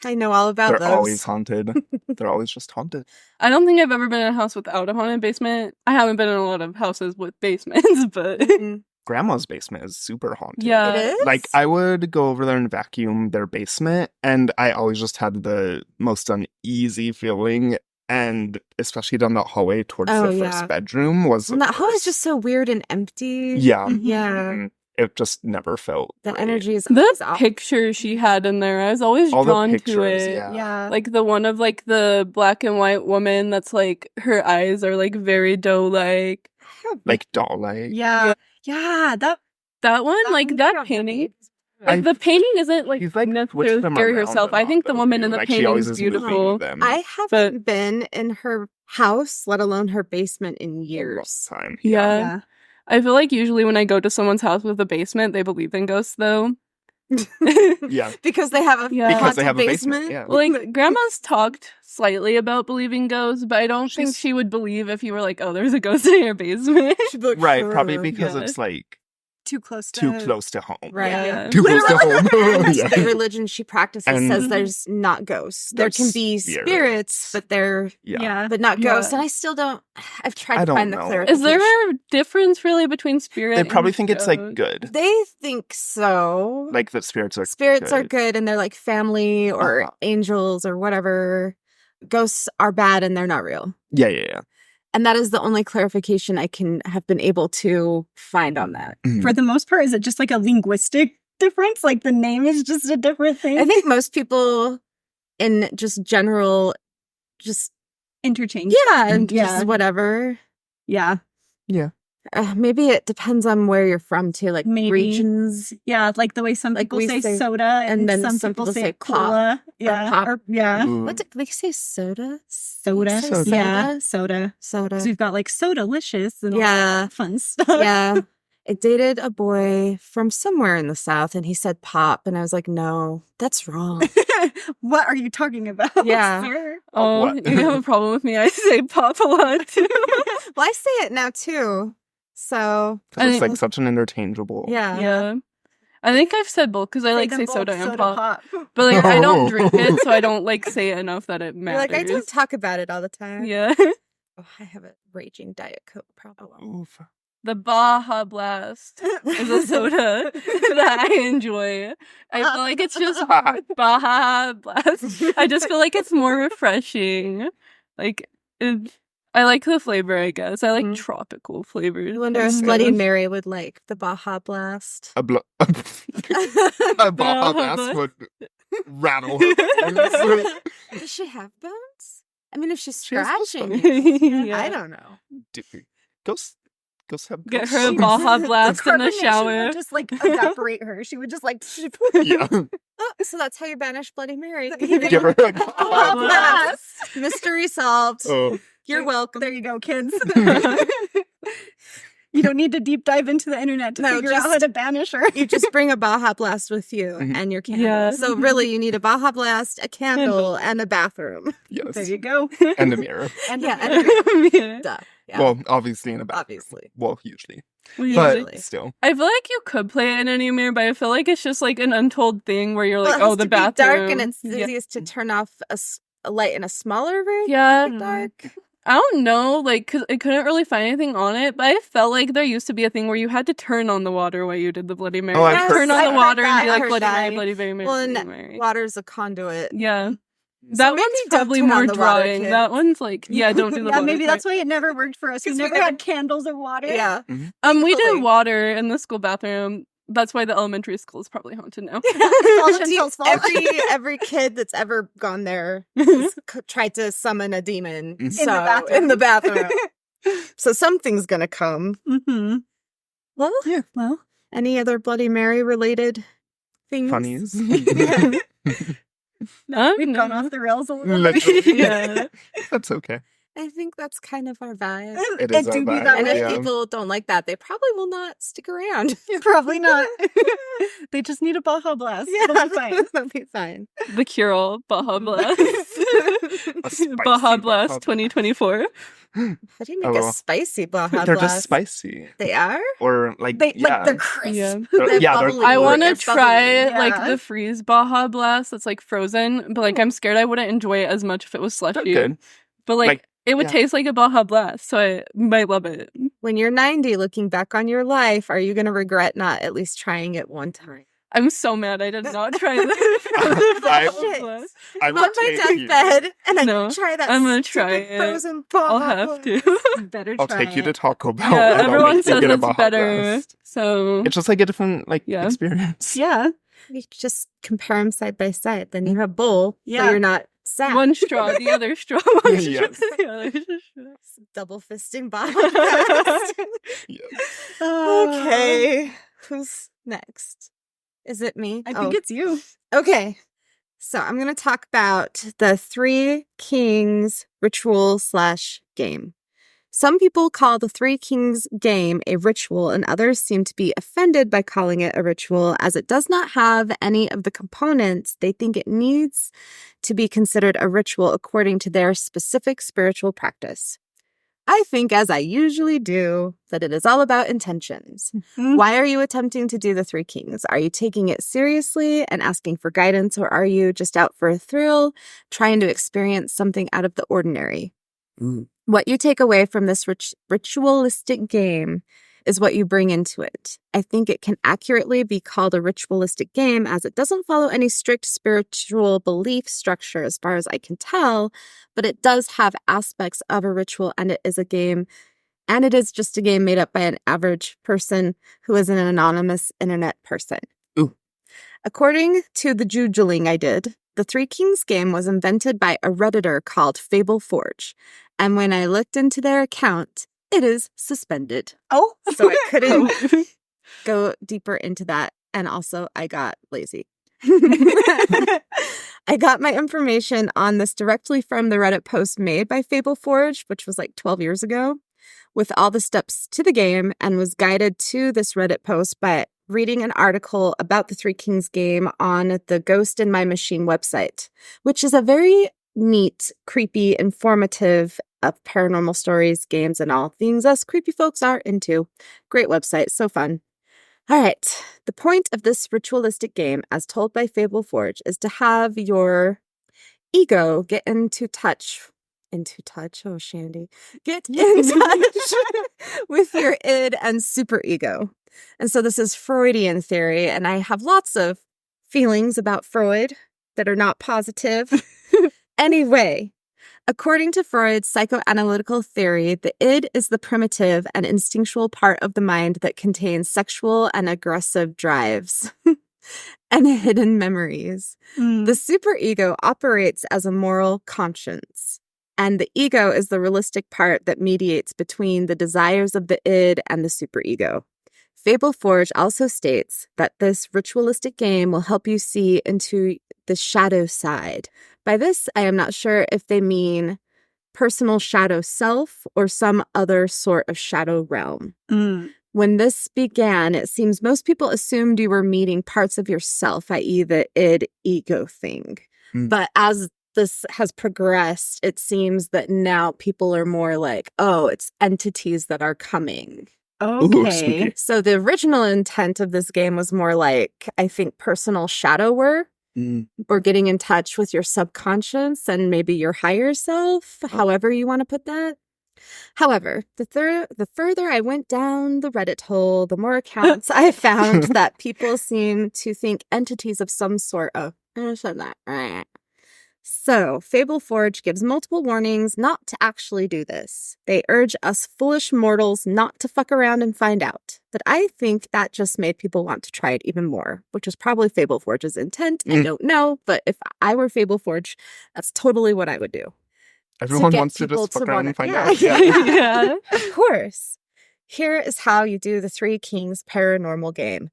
[SPEAKER 2] I know all about
[SPEAKER 4] They're
[SPEAKER 2] those.
[SPEAKER 4] always haunted. They're always just haunted.
[SPEAKER 3] I don't think I've ever been in a house without a haunted basement. I haven't been in a lot of houses with basements, but
[SPEAKER 2] Mhm.
[SPEAKER 4] Grandma's basement is super haunted.
[SPEAKER 3] yeah.
[SPEAKER 2] It is?
[SPEAKER 4] Like I would go over there and vacuum their basement, and I always just had the most uneasy feeling. And especially down that hallway towards
[SPEAKER 2] Oh,
[SPEAKER 4] the
[SPEAKER 2] yeah.
[SPEAKER 4] first bedroom was
[SPEAKER 2] Well, that hall is just so weird and empty.
[SPEAKER 4] yeah.
[SPEAKER 2] Yeah.
[SPEAKER 4] And it just never felt
[SPEAKER 2] The
[SPEAKER 4] right.
[SPEAKER 2] energy is
[SPEAKER 3] The
[SPEAKER 2] always off.
[SPEAKER 3] picture she had in there, I was always
[SPEAKER 4] All the
[SPEAKER 3] drawn to
[SPEAKER 4] pictures,
[SPEAKER 3] it.
[SPEAKER 4] yeah.
[SPEAKER 1] yeah.
[SPEAKER 3] Like the one of like the black and white woman that's like her eyes are like very doe-like.
[SPEAKER 4] Like doll-like.
[SPEAKER 1] Yeah. Yeah.
[SPEAKER 3] That one, like that
[SPEAKER 2] don't
[SPEAKER 3] painting.
[SPEAKER 4] I-
[SPEAKER 3] Like the painting isn't like
[SPEAKER 4] He's like switched
[SPEAKER 3] necessarily
[SPEAKER 4] them
[SPEAKER 3] scary
[SPEAKER 4] around
[SPEAKER 3] herself.
[SPEAKER 4] a
[SPEAKER 3] I
[SPEAKER 4] lot,
[SPEAKER 3] think the
[SPEAKER 4] though,
[SPEAKER 3] woman
[SPEAKER 4] too.
[SPEAKER 3] in the
[SPEAKER 4] Like, she
[SPEAKER 3] painting
[SPEAKER 4] always
[SPEAKER 3] is
[SPEAKER 4] is moving
[SPEAKER 3] beautiful.
[SPEAKER 4] them
[SPEAKER 2] I haven't been in her house, let alone her basement, in
[SPEAKER 4] a long
[SPEAKER 2] years.
[SPEAKER 4] time.
[SPEAKER 3] Yeah.
[SPEAKER 1] Yeah.
[SPEAKER 3] I feel like usually when I go to someone's house with a basement, they believe in ghosts though.
[SPEAKER 4] Yeah.
[SPEAKER 2] Because they have a
[SPEAKER 3] Yeah.
[SPEAKER 4] Because they
[SPEAKER 2] haunted
[SPEAKER 4] have a basement. Yeah.
[SPEAKER 3] Like, grandma's talked slightly about believing ghosts, but I don't think
[SPEAKER 4] She's-
[SPEAKER 3] she would believe if you were like, oh, there's a ghost in your basement.
[SPEAKER 2] She'd be like,
[SPEAKER 4] Right,
[SPEAKER 2] "Sure."
[SPEAKER 4] probably because
[SPEAKER 3] Yeah.
[SPEAKER 4] it's like
[SPEAKER 1] Too close to
[SPEAKER 4] too close to home.
[SPEAKER 2] Right.
[SPEAKER 3] Yeah.
[SPEAKER 4] Too close to home.
[SPEAKER 2] And
[SPEAKER 4] Yeah.
[SPEAKER 2] the religion she practices
[SPEAKER 4] And-
[SPEAKER 2] says there's not ghosts. There
[SPEAKER 4] There's
[SPEAKER 2] can be spirits, but they're
[SPEAKER 4] Yeah.
[SPEAKER 2] but not
[SPEAKER 3] Yeah.
[SPEAKER 2] ghosts. And I still don't. I've tried
[SPEAKER 4] I
[SPEAKER 2] to
[SPEAKER 4] don't
[SPEAKER 2] find the
[SPEAKER 4] know.
[SPEAKER 2] clarification.
[SPEAKER 3] Is there a difference really between spirit
[SPEAKER 4] They
[SPEAKER 3] and
[SPEAKER 4] probably think it's like
[SPEAKER 3] ghost?
[SPEAKER 4] good.
[SPEAKER 2] They think so.
[SPEAKER 4] Like that spirits are
[SPEAKER 2] Spirits are good, and they're like family or
[SPEAKER 4] Uh-huh.
[SPEAKER 2] angels or whatever. Ghosts are bad, and they're not real.
[SPEAKER 4] Yeah.
[SPEAKER 2] And that is the only clarification I can have been able to find on that.
[SPEAKER 4] Mhm.
[SPEAKER 1] For the most part, is it just like a linguistic difference? Like the name is just a different thing?
[SPEAKER 2] I think most people in just general, just
[SPEAKER 1] interchange.
[SPEAKER 2] and
[SPEAKER 1] Yeah.
[SPEAKER 2] just whatever.
[SPEAKER 1] Yeah.
[SPEAKER 2] Maybe it depends on where you're from too, like
[SPEAKER 1] Maybe.
[SPEAKER 2] regions.
[SPEAKER 1] Yeah. Like the way some
[SPEAKER 2] Like
[SPEAKER 1] people
[SPEAKER 2] we
[SPEAKER 1] say
[SPEAKER 2] say-
[SPEAKER 1] soda
[SPEAKER 2] and
[SPEAKER 1] and
[SPEAKER 2] then
[SPEAKER 1] some
[SPEAKER 2] some
[SPEAKER 1] people
[SPEAKER 2] people
[SPEAKER 1] say
[SPEAKER 2] say pop
[SPEAKER 1] cola. Yeah.
[SPEAKER 2] pop.
[SPEAKER 1] Yeah.
[SPEAKER 4] Ooh.
[SPEAKER 2] What did they say? Soda?
[SPEAKER 1] Soda.
[SPEAKER 2] Soda.
[SPEAKER 1] Yeah. Soda.
[SPEAKER 2] Soda.
[SPEAKER 1] So we've got like Soda-licious and all
[SPEAKER 2] Yeah.
[SPEAKER 1] that fun stuff.
[SPEAKER 2] Yeah. I dated a boy from somewhere in the South, and he said pop, and I was like, no, that's wrong.
[SPEAKER 1] What are you talking about?
[SPEAKER 2] Yeah.
[SPEAKER 1] Sir?
[SPEAKER 3] Oh,
[SPEAKER 4] What?
[SPEAKER 3] you have a problem with me. I say pop a lot too.
[SPEAKER 2] Well, I say it now too. So
[SPEAKER 4] 'Cause it's
[SPEAKER 3] I-
[SPEAKER 4] like such an interchangeable.
[SPEAKER 2] yeah.
[SPEAKER 3] Yeah. I think I've said both because I like
[SPEAKER 1] them
[SPEAKER 3] say
[SPEAKER 1] both,
[SPEAKER 3] soda and
[SPEAKER 1] soda
[SPEAKER 3] pop. But like I don't drink it, so I don't like say it enough that it
[SPEAKER 2] You're
[SPEAKER 3] matters.
[SPEAKER 2] like, I don't talk about it all the time.
[SPEAKER 3] Yeah.
[SPEAKER 2] Oh, I have a raging Diet Coke problem.
[SPEAKER 4] Oof.
[SPEAKER 3] The Baja Blast is a soda that I enjoy. I feel like it's just Baja Blast. I just feel like it's more refreshing. Like, I like the flavor, I guess. I like
[SPEAKER 2] Mhm.
[SPEAKER 3] tropical flavors.
[SPEAKER 2] I wonder if
[SPEAKER 3] and
[SPEAKER 2] Bloody
[SPEAKER 3] stuff.
[SPEAKER 2] Mary would like the Baja Blast.
[SPEAKER 4] A Baja
[SPEAKER 3] Baja
[SPEAKER 4] Blast
[SPEAKER 3] Blast.
[SPEAKER 4] would rattle her bones.
[SPEAKER 2] Does she have bones? I mean, if she's
[SPEAKER 4] She has bones.
[SPEAKER 2] scratching you,
[SPEAKER 3] Yeah.
[SPEAKER 2] I don't know.
[SPEAKER 4] Dude, Ghosts have
[SPEAKER 3] Get
[SPEAKER 4] ghosts.
[SPEAKER 3] her a Baja Blast in the
[SPEAKER 1] carbonation
[SPEAKER 3] shower.
[SPEAKER 1] would just like evaporate her. She would just like
[SPEAKER 4] Yeah.
[SPEAKER 2] Oh, so that's how you banish Bloody Mary.
[SPEAKER 4] Give her a
[SPEAKER 1] Baja Blast.
[SPEAKER 2] Mystery solved.
[SPEAKER 4] Oh.
[SPEAKER 2] You're welcome.
[SPEAKER 1] There you go, kids. You don't need to deep dive into the internet to
[SPEAKER 2] No,
[SPEAKER 1] figure out how
[SPEAKER 2] just-
[SPEAKER 1] to banish her.
[SPEAKER 2] You just bring a Baja Blast with you
[SPEAKER 4] Mhm.
[SPEAKER 2] and your candle.
[SPEAKER 3] Yeah.
[SPEAKER 2] So really, you need a Baja Blast, a candle, and a bathroom.
[SPEAKER 4] Yes.
[SPEAKER 1] There you go.
[SPEAKER 4] And a mirror.
[SPEAKER 1] And
[SPEAKER 2] Yeah,
[SPEAKER 1] a-
[SPEAKER 2] and
[SPEAKER 3] Yeah.
[SPEAKER 2] Duh. Yeah.
[SPEAKER 4] Well, obviously in a bathroom.
[SPEAKER 2] Obviously.
[SPEAKER 4] Well, usually.
[SPEAKER 3] Usually.
[SPEAKER 4] But still.
[SPEAKER 3] I feel like you could play it in any mirror, but I feel like it's just like an untold thing where you're like,
[SPEAKER 2] Well, it has
[SPEAKER 3] oh, the
[SPEAKER 2] to
[SPEAKER 3] bathroom.
[SPEAKER 2] be dark, and it's
[SPEAKER 3] Yeah.
[SPEAKER 2] easiest to turn off a light in a smaller room.
[SPEAKER 3] Yeah.
[SPEAKER 2] Dark.
[SPEAKER 3] I don't know, like, because I couldn't really find anything on it, but I felt like there used to be a thing where you had to turn on the water while you did the Bloody Mary.
[SPEAKER 4] Oh, I've
[SPEAKER 3] Like,
[SPEAKER 4] heard
[SPEAKER 3] turn on
[SPEAKER 2] that.
[SPEAKER 3] the
[SPEAKER 2] I've
[SPEAKER 3] water
[SPEAKER 2] heard
[SPEAKER 3] and be
[SPEAKER 2] that.
[SPEAKER 3] like,
[SPEAKER 2] I've
[SPEAKER 3] Bloody
[SPEAKER 2] heard
[SPEAKER 3] Mary,
[SPEAKER 2] that.
[SPEAKER 3] Bloody Mary,
[SPEAKER 2] Well,
[SPEAKER 3] Bloody
[SPEAKER 2] and
[SPEAKER 3] Mary.
[SPEAKER 2] water's a conduit.
[SPEAKER 3] Yeah.
[SPEAKER 2] So
[SPEAKER 3] That
[SPEAKER 2] maybe
[SPEAKER 3] one's
[SPEAKER 2] don't
[SPEAKER 3] probably
[SPEAKER 2] turn on
[SPEAKER 3] more
[SPEAKER 2] the water,
[SPEAKER 3] drawing.
[SPEAKER 2] kid.
[SPEAKER 3] That one's like, yeah, don't do the
[SPEAKER 1] yeah,
[SPEAKER 3] water.
[SPEAKER 1] maybe
[SPEAKER 3] part.
[SPEAKER 1] that's why it never worked for us. We
[SPEAKER 2] 'Cause we
[SPEAKER 1] never
[SPEAKER 2] never-
[SPEAKER 1] had candles or water.
[SPEAKER 2] Yeah.
[SPEAKER 3] We
[SPEAKER 2] Totally.
[SPEAKER 3] did water in the school bathroom. That's why the elementary school is probably haunted now.
[SPEAKER 1] all
[SPEAKER 2] Do you-
[SPEAKER 1] Chantel's fault.
[SPEAKER 2] every kid that's ever gone there has tried to summon a demon.
[SPEAKER 4] In the
[SPEAKER 2] So,
[SPEAKER 1] bathroom.
[SPEAKER 2] in the bathroom. So something's gonna come.
[SPEAKER 1] Mm-hmm.
[SPEAKER 2] Well,
[SPEAKER 4] Yeah.
[SPEAKER 1] Well,
[SPEAKER 2] any other Bloody Mary related things?
[SPEAKER 4] Funnies.
[SPEAKER 3] No,
[SPEAKER 1] we've gone off the rails a little
[SPEAKER 4] Literally.
[SPEAKER 1] bit.
[SPEAKER 3] Yeah.
[SPEAKER 4] That's okay.
[SPEAKER 2] I think that's kind of our vibe.
[SPEAKER 4] It is our
[SPEAKER 1] do be
[SPEAKER 4] vibe,
[SPEAKER 1] that
[SPEAKER 2] And
[SPEAKER 1] way.
[SPEAKER 2] if
[SPEAKER 4] yeah.
[SPEAKER 2] people don't like that, they probably will not stick around.
[SPEAKER 1] Probably not. They just need a Baja Blast. It'll be fine.
[SPEAKER 2] They'll be fine.
[SPEAKER 3] The Cure-All Baja Blast.
[SPEAKER 4] spicy
[SPEAKER 3] Baja Blast
[SPEAKER 4] Baja
[SPEAKER 3] 2024.
[SPEAKER 2] How do you
[SPEAKER 4] Oh,
[SPEAKER 2] make
[SPEAKER 4] well.
[SPEAKER 2] a spicy Baja
[SPEAKER 4] They're
[SPEAKER 2] Blast?
[SPEAKER 4] just spicy.
[SPEAKER 2] They are?
[SPEAKER 4] Or like,
[SPEAKER 1] They
[SPEAKER 4] yeah.
[SPEAKER 1] like they're crisp.
[SPEAKER 3] Yeah.
[SPEAKER 2] They're
[SPEAKER 4] Yeah, they're
[SPEAKER 2] bubbly.
[SPEAKER 3] I want
[SPEAKER 2] They're
[SPEAKER 3] to try
[SPEAKER 2] bubbly.
[SPEAKER 3] like
[SPEAKER 1] Yeah.
[SPEAKER 3] the freeze Baja Blast that's like frozen, but like I'm scared I wouldn't enjoy it as much if it was
[SPEAKER 4] They're
[SPEAKER 3] slushy.
[SPEAKER 4] good.
[SPEAKER 3] But like,
[SPEAKER 4] Like,
[SPEAKER 3] it would
[SPEAKER 4] yeah.
[SPEAKER 3] taste like a Baja Blast, so I might love it.
[SPEAKER 2] When you're 90, looking back on your life, are you going to regret not at least trying it one time?
[SPEAKER 3] I'm so mad I did not try the
[SPEAKER 4] I-
[SPEAKER 3] Baja Blast.
[SPEAKER 4] I
[SPEAKER 2] On
[SPEAKER 4] will
[SPEAKER 2] my
[SPEAKER 4] take you.
[SPEAKER 2] deathbed, and I
[SPEAKER 3] No,
[SPEAKER 2] try that
[SPEAKER 3] I'm gonna
[SPEAKER 2] stupid
[SPEAKER 3] try it.
[SPEAKER 2] frozen Baja
[SPEAKER 3] I'll have
[SPEAKER 2] Blast.
[SPEAKER 3] to.
[SPEAKER 1] Better
[SPEAKER 4] I'll
[SPEAKER 1] try
[SPEAKER 4] take you to
[SPEAKER 1] it.
[SPEAKER 4] Taco Bell.
[SPEAKER 3] Yeah,
[SPEAKER 4] and I'll
[SPEAKER 3] everyone
[SPEAKER 4] make you
[SPEAKER 3] says
[SPEAKER 4] get a
[SPEAKER 3] it's
[SPEAKER 4] Baja
[SPEAKER 3] better.
[SPEAKER 4] Blast.
[SPEAKER 3] So
[SPEAKER 4] It's just like a different
[SPEAKER 3] Yeah.
[SPEAKER 4] experience.
[SPEAKER 1] Yeah.
[SPEAKER 2] You just compare them side by side. Then you have bowl,
[SPEAKER 1] Yeah.
[SPEAKER 2] so you're not sad.
[SPEAKER 3] one straw, the other straw, one straw,
[SPEAKER 4] Yes.
[SPEAKER 3] the other straw.
[SPEAKER 2] Double fisting Baja Blast.
[SPEAKER 4] Yes.
[SPEAKER 2] Okay. Who's next? Is it me?
[SPEAKER 1] I think it's you.
[SPEAKER 2] Okay. So I'm going to talk about the Three Kings ritual / game. Some people call the Three Kings game a ritual, and others seem to be offended by calling it a ritual as it does not have any of the components they think it needs to be considered a ritual according to their specific spiritual practice. I think, as I usually do, that it is all about intentions. Why are you attempting to do the Three Kings? Are you taking it seriously and asking for guidance, or are you just out for a thrill, trying to experience something out of the ordinary? What you take away from this ritualistic game is what you bring into it. I think it can accurately be called a ritualistic game as it doesn't follow any strict spiritual belief structure as far as I can tell, but it does have aspects of a ritual, and it is a game, and it is just a game made up by an average person who is an anonymous internet person.
[SPEAKER 5] Ooh.
[SPEAKER 2] According to the Googling I did, the Three Kings game was invented by a Redditor called Fable Forge, and when I looked into their account, it is suspended.
[SPEAKER 1] Oh,
[SPEAKER 2] So I couldn't go deeper into that. And also, I got lazy. I got my information on this directly from the Reddit post made by Fable Forge, which was like 12 years ago, with all the steps to the game, and was guided to this Reddit post by reading an article about the Three Kings game on the Ghost in My Machine website, which is a very neat, creepy, informative of paranormal stories, games, and all things us creepy folks are into. Great website, so fun. All right, the point of this ritualistic game, as told by Fable Forge, is to have your ego get into touch, oh Shandi, get in touch with your id and superego. And so this is Freudian theory, and I have lots of feelings about Freud that are not positive. Anyway, according to Freud's psychoanalytical theory, the id is the primitive and instinctual part of the mind that contains sexual and aggressive drives and hidden memories. The superego operates as a moral conscience, and the ego is the realistic part that mediates between the desires of the id and the superego. Fable Forge also states that this ritualistic game will help you see into the shadow side. By this, I am not sure if they mean personal shadow self or some other sort of shadow realm. When this began, it seems most people assumed you were meeting parts of yourself, i.e. the id-ego thing. But as this has progressed, it seems that now people are more like, oh, it's entities that are coming.
[SPEAKER 1] okay.
[SPEAKER 2] So the original intent of this game was more like, I think, personal shadow work. Or getting in touch with your subconscious and maybe your higher self, however you want to put that. However, the further I went down the Reddit hole, the more accounts I found that people seem to think entities of some sort of... So, Fable Forge gives multiple warnings not to actually do this. They urge us foolish mortals not to fuck around and find out. But I think that just made people want to try it even more, which is probably Fable Forge's intent. I don't know, but if I were Fable Forge, that's totally what I would do.
[SPEAKER 4] Everyone
[SPEAKER 2] get
[SPEAKER 4] wants to
[SPEAKER 2] people
[SPEAKER 4] just fuck
[SPEAKER 2] to
[SPEAKER 4] around
[SPEAKER 2] wanna-
[SPEAKER 4] and find
[SPEAKER 2] yeah.
[SPEAKER 4] out.
[SPEAKER 3] Yeah.
[SPEAKER 2] Of course. Here is how you do the Three Kings paranormal game.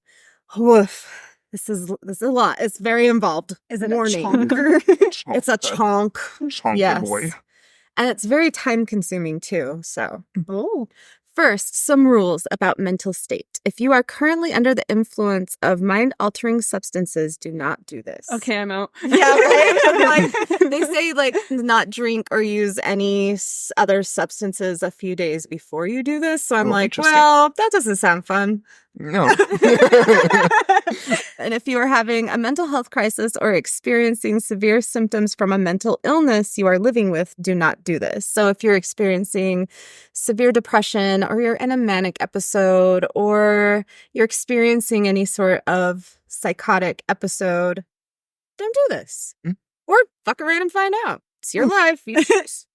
[SPEAKER 2] Woof. This is a lot. It's very involved.
[SPEAKER 1] Is it
[SPEAKER 2] Warning.
[SPEAKER 1] a chonker?
[SPEAKER 2] It's a chonk.
[SPEAKER 4] Chonky
[SPEAKER 2] Yes.
[SPEAKER 4] boy.
[SPEAKER 2] And it's very time consuming too. So,
[SPEAKER 1] Oh.
[SPEAKER 2] first, some rules about mental state. If you are currently under the influence of mind altering substances, do not do this.
[SPEAKER 3] Okay, I'm out.
[SPEAKER 2] Yeah, right? They say not drink or use any other substances a few days before you do this. So I'm
[SPEAKER 4] Oh,
[SPEAKER 2] like,
[SPEAKER 4] interesting.
[SPEAKER 2] well, that doesn't sound fun.
[SPEAKER 4] No.
[SPEAKER 2] And if you are having a mental health crisis or experiencing severe symptoms from a mental illness you are living with, do not do this. So if you're experiencing severe depression, or you're in a manic episode, or you're experiencing any sort of psychotic episode, don't do this. Or fuck around and find out. It's your life. You choose.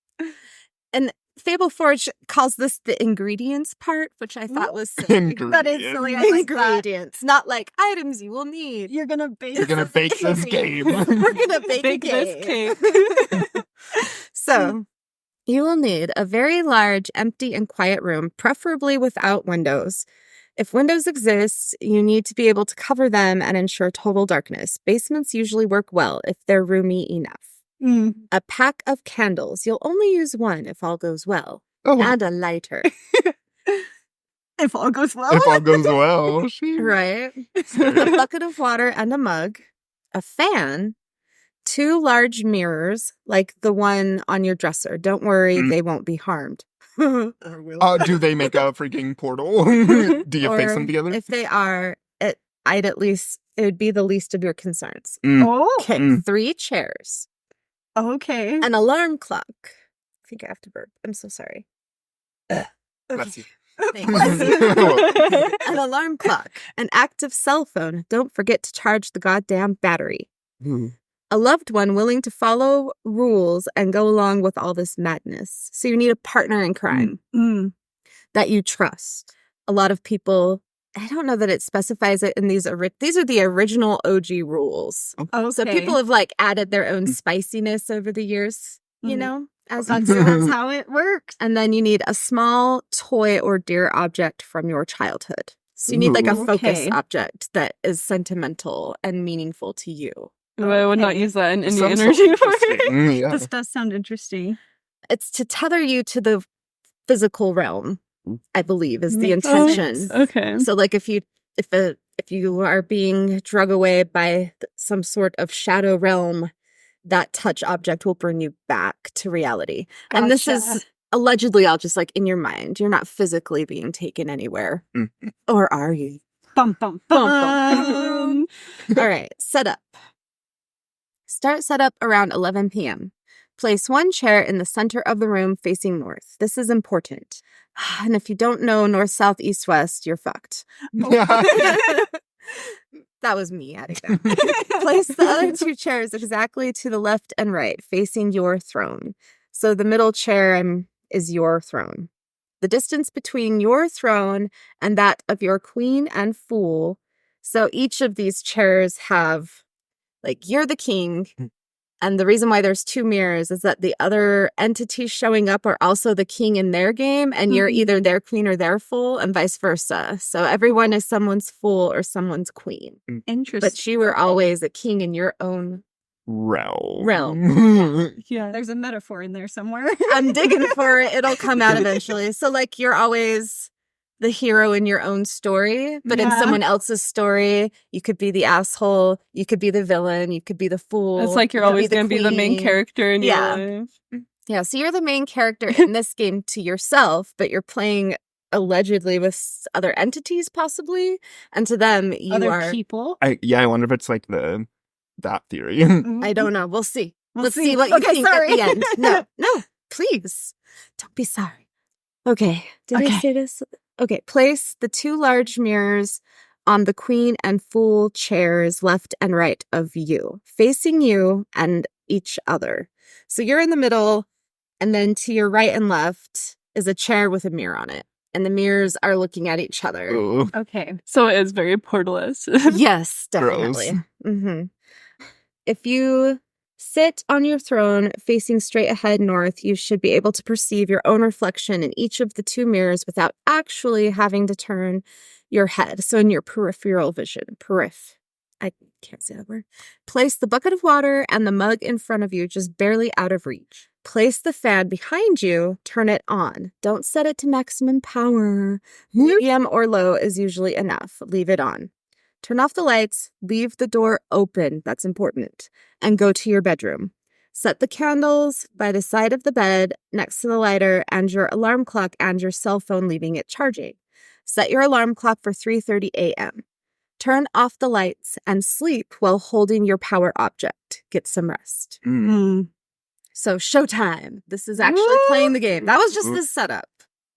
[SPEAKER 2] And Fable Forge calls this the ingredients part, which I thought was silly.
[SPEAKER 1] That is silly. I like that.
[SPEAKER 2] Ingredients, not like items you will need.
[SPEAKER 1] You're gonna bake.
[SPEAKER 4] You're gonna bake this game.
[SPEAKER 2] We're gonna bake a
[SPEAKER 3] Bake this
[SPEAKER 2] game.
[SPEAKER 3] cake.
[SPEAKER 2] So, you will need a very large, empty, and quiet room, preferably without windows. If windows exist, you need to be able to cover them and ensure total darkness. Basements usually work well if they're roomy enough. A pack of candles. You'll only use one if all goes well.
[SPEAKER 4] Oh,
[SPEAKER 2] and a lighter.
[SPEAKER 1] If all goes well.
[SPEAKER 4] if all goes well. She...
[SPEAKER 2] Right. A bucket of water and a mug, a fan, 2 large mirrors, like the one on your dresser. Don't worry, they won't be harmed.
[SPEAKER 4] Do they make a freaking portal? Do you fix them together?
[SPEAKER 2] If they are, it would be the least of your concerns.
[SPEAKER 1] Oh,
[SPEAKER 2] Okay, 3 chairs,
[SPEAKER 1] okay.
[SPEAKER 2] an alarm clock. I think I have to burp. I'm so sorry.
[SPEAKER 4] Bless you.
[SPEAKER 2] Thanks. An alarm clock, an active cell phone. Don't forget to charge the goddamn battery. A loved one willing to follow rules and go along with all this madness. So you need a partner in crime that you trust. A lot of people, I don't know that it specifies it in these are the original OG rules.
[SPEAKER 1] Okay.
[SPEAKER 2] So people have like added their own spiciness over the years, you know, as
[SPEAKER 1] That's
[SPEAKER 2] you
[SPEAKER 1] that's how it works.
[SPEAKER 2] And then you need a small toy or dear object from your childhood. So you need like a
[SPEAKER 1] Ooh,
[SPEAKER 2] focus
[SPEAKER 1] okay.
[SPEAKER 2] object that is sentimental and meaningful to you.
[SPEAKER 3] I would not
[SPEAKER 1] Okay.
[SPEAKER 3] use that in any
[SPEAKER 4] Sounds so
[SPEAKER 3] energy.
[SPEAKER 4] interesting. Yeah.
[SPEAKER 1] This does sound interesting.
[SPEAKER 2] It's to tether you to the physical realm, I believe, is the
[SPEAKER 1] Makes
[SPEAKER 2] intention.
[SPEAKER 1] sense.
[SPEAKER 3] Okay.
[SPEAKER 2] So like if you are being drug away by some sort of shadow realm, that touch object will bring you back to reality. And this
[SPEAKER 1] Gotcha.
[SPEAKER 2] is allegedly all just like in your mind. You're not physically being taken anywhere. Or are you?
[SPEAKER 1] Bum, bum, bum.
[SPEAKER 2] All right, setup. Start setup around 11 p.m. Place 1 chair in the center of the room facing north. This is important. And if you don't know north, south, east, west, you're fucked. That was me adding that. Place the other 2 chairs exactly to the left and right, facing your throne. So the middle chair is your throne. The distance between your throne and that of your queen and fool. So each of these chairs have, like, you're the king. And the reason why there's 2 mirrors is that the other entities showing up are also the king in their game, and you're either their queen or their fool, and vice versa. So everyone is someone's fool or someone's queen.
[SPEAKER 1] Interesting.
[SPEAKER 2] But you were always a king in your own.
[SPEAKER 4] Realm.
[SPEAKER 1] Yeah, there's a metaphor in there somewhere.
[SPEAKER 2] I'm digging for it. It'll come out eventually. So, like, you're always the hero in your own story, but in
[SPEAKER 1] Yeah.
[SPEAKER 2] someone else's story, you could be the asshole, you could be the villain, you could be the fool.
[SPEAKER 3] It's like you're
[SPEAKER 2] you could
[SPEAKER 3] always
[SPEAKER 2] the
[SPEAKER 3] going to be the main
[SPEAKER 2] queen.
[SPEAKER 3] character in
[SPEAKER 2] Yeah.
[SPEAKER 3] your life.
[SPEAKER 2] Yeah, so you're the main character in this game to yourself, but you're playing allegedly with other entities, possibly, and to them, you
[SPEAKER 1] Other
[SPEAKER 2] are.
[SPEAKER 1] people.
[SPEAKER 4] I wonder if it's like that theory.
[SPEAKER 2] I don't know. We'll see.
[SPEAKER 1] We'll
[SPEAKER 2] Let's
[SPEAKER 1] see.
[SPEAKER 2] see what you
[SPEAKER 1] Okay,
[SPEAKER 2] think
[SPEAKER 1] sorry.
[SPEAKER 2] at the end. No, please. Don't be sorry. Okay. Did I
[SPEAKER 1] Okay.
[SPEAKER 2] say this? Okay. Place the 2 large mirrors on the queen and fool chairs left and right of you, facing you and each other. So you're in the middle, and then to your right and left is a chair with a mirror on it. And the mirrors are looking at each other.
[SPEAKER 4] Ooh.
[SPEAKER 1] Okay.
[SPEAKER 3] So it is very portalist.
[SPEAKER 2] Yes, definitely.
[SPEAKER 4] Gross.
[SPEAKER 2] If you sit on your throne facing straight ahead north, you should be able to perceive your own reflection in each of the 2 mirrors without actually having to turn your head. So in your peripheral vision. I can't say that word. Place the bucket of water and the mug in front of you, just barely out of reach. Place the fan behind you, turn it on. Don't set it to maximum power. Medium or low is usually enough. Leave it on. Turn off the lights, leave the door open, that's important, and go to your bedroom. Set the candles by the side of the bed, next to the lighter, and your alarm clock and your cell phone, leaving it charging. Set your alarm clock for 3:30 a.m. Turn off the lights and sleep while holding your power object. Get some rest. So, showtime. This is actually playing the game. That was just the setup.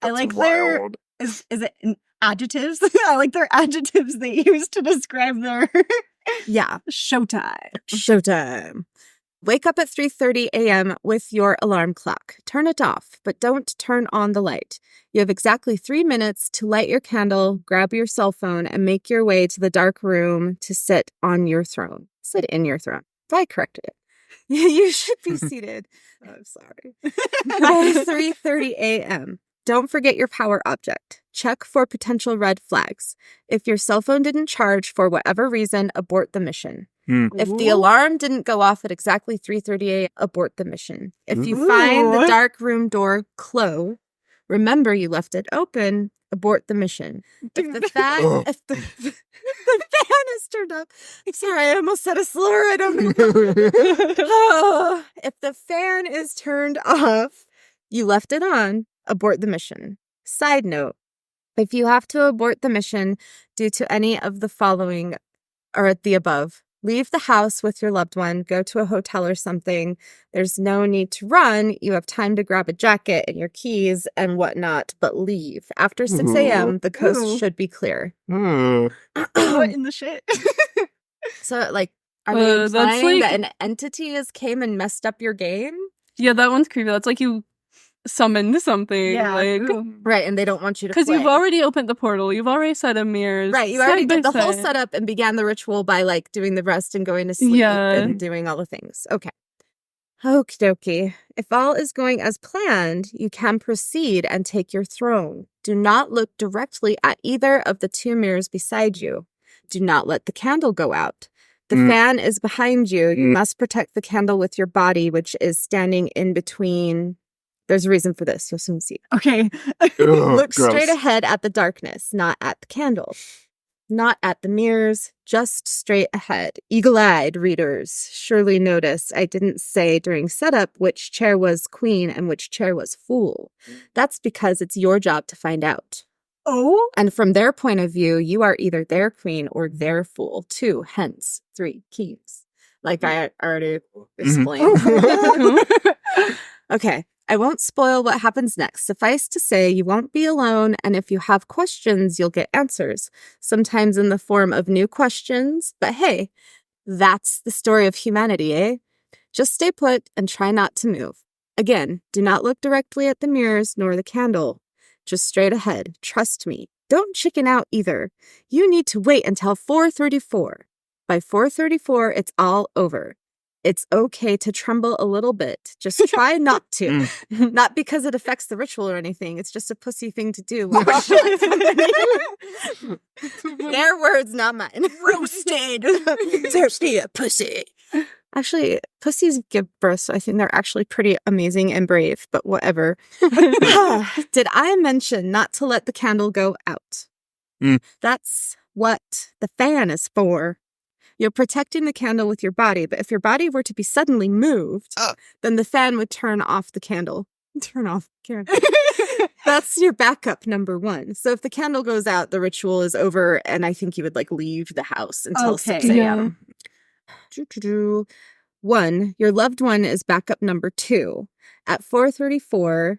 [SPEAKER 1] I
[SPEAKER 4] That's
[SPEAKER 1] like their
[SPEAKER 4] wild.
[SPEAKER 1] is it adjectives? I like their adjectives they use to describe their
[SPEAKER 2] Yeah.
[SPEAKER 1] showtime.
[SPEAKER 2] Showtime. Wake up at 3:30 a.m. with your alarm clock. Turn it off, but don't turn on the light. You have exactly 3 minutes to light your candle, grab your cell phone, and make your way to the dark room to sit on your throne. Sit in your throne. I corrected it. You should be seated. I'm sorry. By 3:30 a.m. Don't forget your power object. Check for potential red flags. If your cell phone didn't charge for whatever reason, abort the mission. If the alarm didn't go off at exactly 3:30 a.m., abort the mission. If you find the dark room door closed, Remember, you left it open. Abort the mission. If the fan,
[SPEAKER 4] Oh.
[SPEAKER 2] if the fan is turned off, sorry, I almost said a slur. I don't know. Oh, if the fan is turned off, you left it on. Abort the mission. Side note: if you have to abort the mission due to any of the following or the above, leave the house with your loved one, go to a hotel or something. There's no need to run. You have time to grab a jacket and your keys and whatnot, but leave. After 6 a.m., the coast
[SPEAKER 1] Ooh.
[SPEAKER 2] should be clear.
[SPEAKER 4] Hmm.
[SPEAKER 1] What in the shit?
[SPEAKER 2] So, like, are you
[SPEAKER 3] That's
[SPEAKER 2] implying
[SPEAKER 3] like-
[SPEAKER 2] that an entity has came and messed up your game?
[SPEAKER 3] Yeah, that one's creepy. That's like you summoned something.
[SPEAKER 1] Yeah.
[SPEAKER 3] Like,
[SPEAKER 1] Ooh.
[SPEAKER 2] Right, and they don't want you to
[SPEAKER 3] because
[SPEAKER 2] play.
[SPEAKER 3] you've already opened the portal. You've already set a mirrors.
[SPEAKER 2] Right, you already
[SPEAKER 3] side by
[SPEAKER 2] did the whole
[SPEAKER 3] side.
[SPEAKER 2] setup and began the ritual by, like, doing the rest and going to sleep
[SPEAKER 3] Yeah.
[SPEAKER 2] and doing all the things. Okay. Okie dokie. If all is going as planned, you can proceed and take your throne. Do not look directly at either of the 2 mirrors beside you. Do not let the candle go out. The fan is behind you. You must protect the candle with your body, which is standing in between. There's a reason for this. You'll soon see.
[SPEAKER 1] Okay.
[SPEAKER 4] Ugh,
[SPEAKER 2] Look
[SPEAKER 4] gross.
[SPEAKER 2] straight ahead at the darkness, not at the candle. Not at the mirrors, just straight ahead. Eagle-eyed readers surely notice I didn't say during setup which chair was queen and which chair was fool. That's because it's your job to find out.
[SPEAKER 1] Oh?
[SPEAKER 2] And from their point of view, you are either their queen or their fool, too. Hence, 3 keys. Like I already explained. Okay. I won't spoil what happens next. Suffice to say, you won't be alone, and if you have questions, you'll get answers, sometimes in the form of new questions. But hey, that's the story of humanity, eh? Just stay put and try not to move. Again, do not look directly at the mirrors nor the candle. Just straight ahead. Trust me. Don't chicken out either. You need to wait until 4:34. By 4:34, it's all over. It's okay to tremble a little bit. Just try not to. Not because it affects the ritual or anything. It's just a pussy thing to do. Their words, not mine.
[SPEAKER 1] Roasted.
[SPEAKER 2] Thirsty a pussy. Actually, pussies give birth, so I think they're actually pretty amazing and brave, but whatever. Did I mention not to let the candle go out? That's what the fan is for. You're protecting the candle with your body, but if your body were to be suddenly moved, then the fan would turn off the candle. Turn off the candle. That's your backup number 1. So if the candle goes out, the ritual is over, and I think you would like leave the house until 6 a.m.
[SPEAKER 3] Yeah.
[SPEAKER 2] 1, your loved one is backup number 2. At 4:34,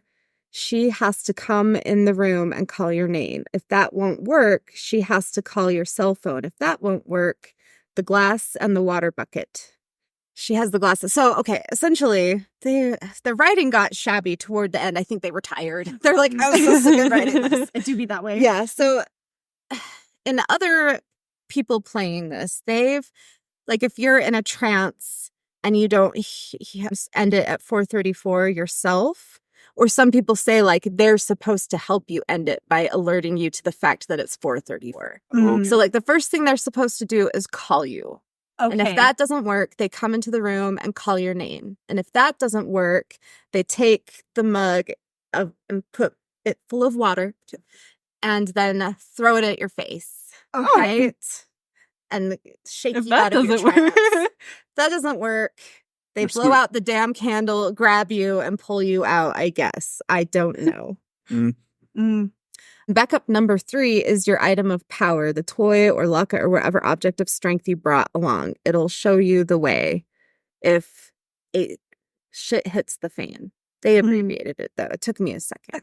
[SPEAKER 2] she has to come in the room and call your name. If that won't work, she has to call your cell phone. If that won't work, the glass and the water bucket. She has the glasses. So, okay, essentially, the writing got shabby toward the end. I think they were tired. They're like, I was so sick of writing this.
[SPEAKER 1] It do be that way.
[SPEAKER 2] Yeah, so in other people playing this, they've, like, if you're in a trance and you don't end it at 4:34 yourself, or some people say, like, they're supposed to help you end it by alerting you to the fact that it's 4:34.
[SPEAKER 1] Mm.
[SPEAKER 2] So, like, the first thing they're supposed to do is call you.
[SPEAKER 1] Okay.
[SPEAKER 2] And if that doesn't work, they come into the room and call your name. And if that doesn't work, they take the mug and put it full of water and then throw it at your face.
[SPEAKER 1] Okay.
[SPEAKER 2] Right? And shake
[SPEAKER 3] If
[SPEAKER 2] you
[SPEAKER 3] that
[SPEAKER 2] out of your
[SPEAKER 3] doesn't work.
[SPEAKER 2] trance. That doesn't work. They
[SPEAKER 4] You're
[SPEAKER 2] blow
[SPEAKER 4] sweet.
[SPEAKER 2] out the damn candle, grab you, and pull you out, I guess. I don't know.
[SPEAKER 1] Mm.
[SPEAKER 2] Backup number 3 is your item of power, the toy or locket or whatever object of strength you brought along. It'll show you the way if shit hits the fan. They abbreviated it, though. It took me a second.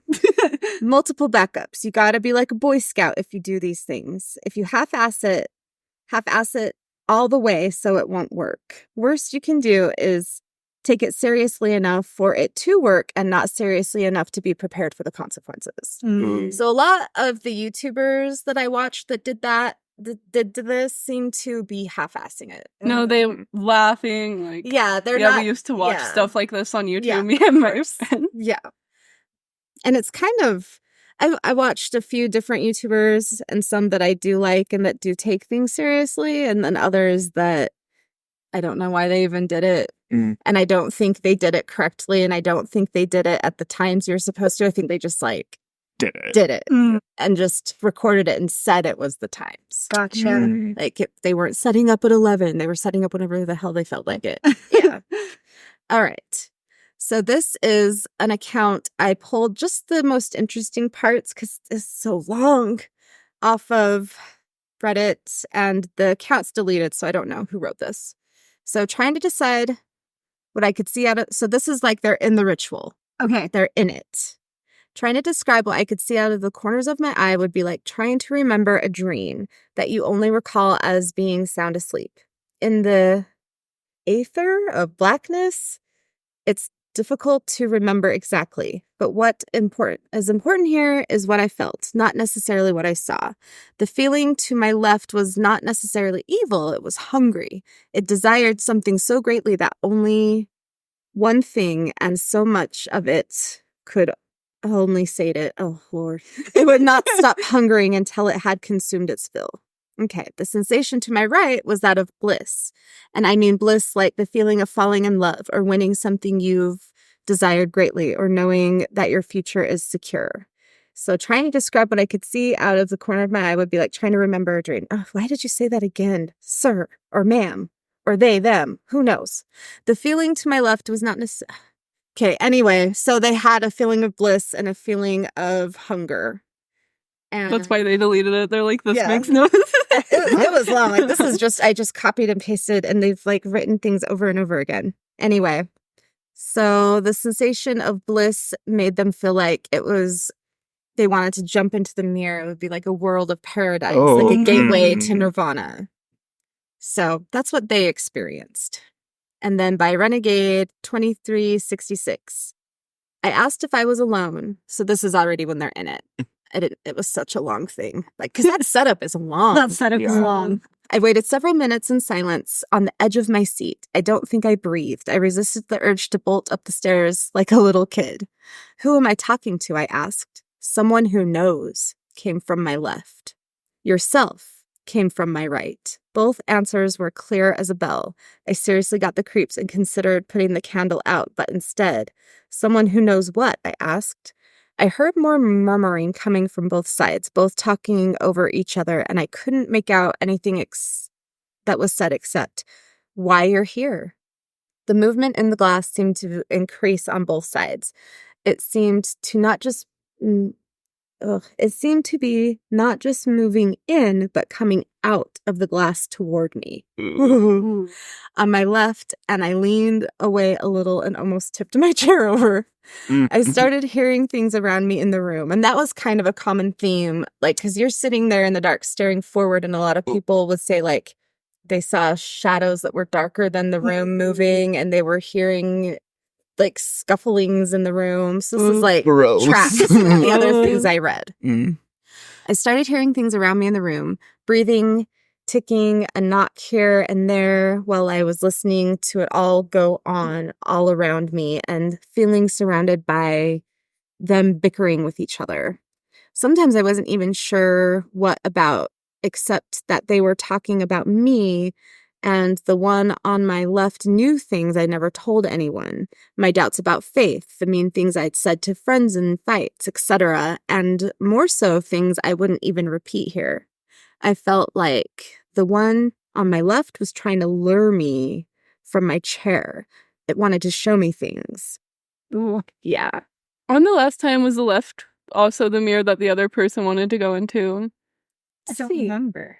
[SPEAKER 2] Multiple backups. You got to be like a Boy Scout if you do these things. If you half-ass it all the way so it won't work. Worst you can do is take it seriously enough for it to work and not seriously enough to be prepared for the consequences.
[SPEAKER 1] Mm.
[SPEAKER 2] So a lot of the YouTubers that I watched that did this seem to be half-assing it.
[SPEAKER 3] No, they laughing. Like,
[SPEAKER 2] Yeah, they're
[SPEAKER 3] yeah,
[SPEAKER 2] not.
[SPEAKER 3] we used to watch
[SPEAKER 2] yeah.
[SPEAKER 3] stuff like this on YouTube,
[SPEAKER 2] Yeah.
[SPEAKER 3] me and my friend.
[SPEAKER 2] Yeah. And it's kind of, I watched a few different YouTubers and some that I do like and that do take things seriously, and then others that I don't know why they even did it.
[SPEAKER 4] Mm.
[SPEAKER 2] And I don't think they did it correctly. And I don't think they did it at the times you're supposed to. I think they just like
[SPEAKER 4] Did it.
[SPEAKER 2] did it
[SPEAKER 1] Mm,
[SPEAKER 2] and just recorded it and said it was the times.
[SPEAKER 1] gotcha.
[SPEAKER 4] Mm.
[SPEAKER 2] Like they weren't setting up at 11. They were setting up whenever the hell they felt like it. Yeah. All right. So this is an account I pulled just the most interesting parts because it's so long off of Reddit and the account's deleted, so I don't know who wrote this. So trying to decide what I could see out of... So this is like they're in the ritual.
[SPEAKER 1] Okay.
[SPEAKER 2] They're in it. Trying to describe what I could see out of the corners of my eye would be like trying to remember a dream that you only recall as being sound asleep. In the aether of blackness, it's difficult to remember exactly. But what is important here is what I felt, not necessarily what I saw. The feeling to my left was not necessarily evil. It was hungry. It desired something so greatly that only one thing and so much of it could only sate it. Oh, Lord. It would not stop hungering until it had consumed its fill. Okay, the sensation to my right was that of bliss. And I mean bliss like the feeling of falling in love or winning something you've desired greatly or knowing that your future is secure. So trying to describe what I could see out of the corner of my eye would be like trying to remember a dream. Oh, why did you say that again? Sir or ma'am or they, them, who knows? The feeling to my left was not necessarily... Okay, anyway, so they had a feeling of bliss and a feeling of hunger. And
[SPEAKER 3] That's why they deleted it. They're like, this
[SPEAKER 2] Yeah.
[SPEAKER 3] makes no
[SPEAKER 2] it was long. Like, this is just, I just copied and pasted and they've like written things over and over again. Anyway, so the sensation of bliss made them feel like it was, they wanted to jump into the mirror. It would be like a world of paradise, like a gateway to nirvana. So that's what they experienced. And then by Renegade 2366, I asked if I was alone. So this is already when they're in it. It was such a long thing. Like, because that setup is long.
[SPEAKER 1] That setup is
[SPEAKER 4] Yeah.
[SPEAKER 1] long.
[SPEAKER 2] I waited several minutes in silence on the edge of my seat. I don't think I breathed. I resisted the urge to bolt up the stairs like a little kid. Who am I talking to? I asked. Someone who knows came from my left. Yourself came from my right. Both answers were clear as a bell. I seriously got the creeps and considered putting the candle out, but instead, someone who knows what? I asked. I heard more murmuring coming from both sides, both talking over each other, and I couldn't make out anything that was said except, why you're here. The movement in the glass seemed to increase on both sides. It seemed to be not just moving in, but coming out of the glass toward me.
[SPEAKER 4] Ooh.
[SPEAKER 2] On my left, and I leaned away a little and almost tipped my chair over. I started hearing things around me in the room, and that was kind of a common theme, like, because you're sitting there in the dark staring forward, and a lot of people would say, like, they saw shadows that were darker than the room moving, and they were hearing, like, scufflings in the room. So this is, like,
[SPEAKER 4] Gross.
[SPEAKER 2] tracks the other things I read.
[SPEAKER 4] Mm.
[SPEAKER 2] I started hearing things around me in the room, breathing, ticking, a knock here and there while I was listening to it all go on all around me and feeling surrounded by them bickering with each other. Sometimes I wasn't even sure what about, except that they were talking about me, and the one on my left knew things I never told anyone. My doubts about faith, the mean things I'd said to friends in fights, etc., and more so things I wouldn't even repeat here. I felt like the one on my left was trying to lure me from my chair. It wanted to show me things.
[SPEAKER 3] Ooh.
[SPEAKER 2] Yeah.
[SPEAKER 3] On the last time, was the left also the mirror that the other person wanted to go into?
[SPEAKER 1] I don't
[SPEAKER 2] See.
[SPEAKER 1] remember.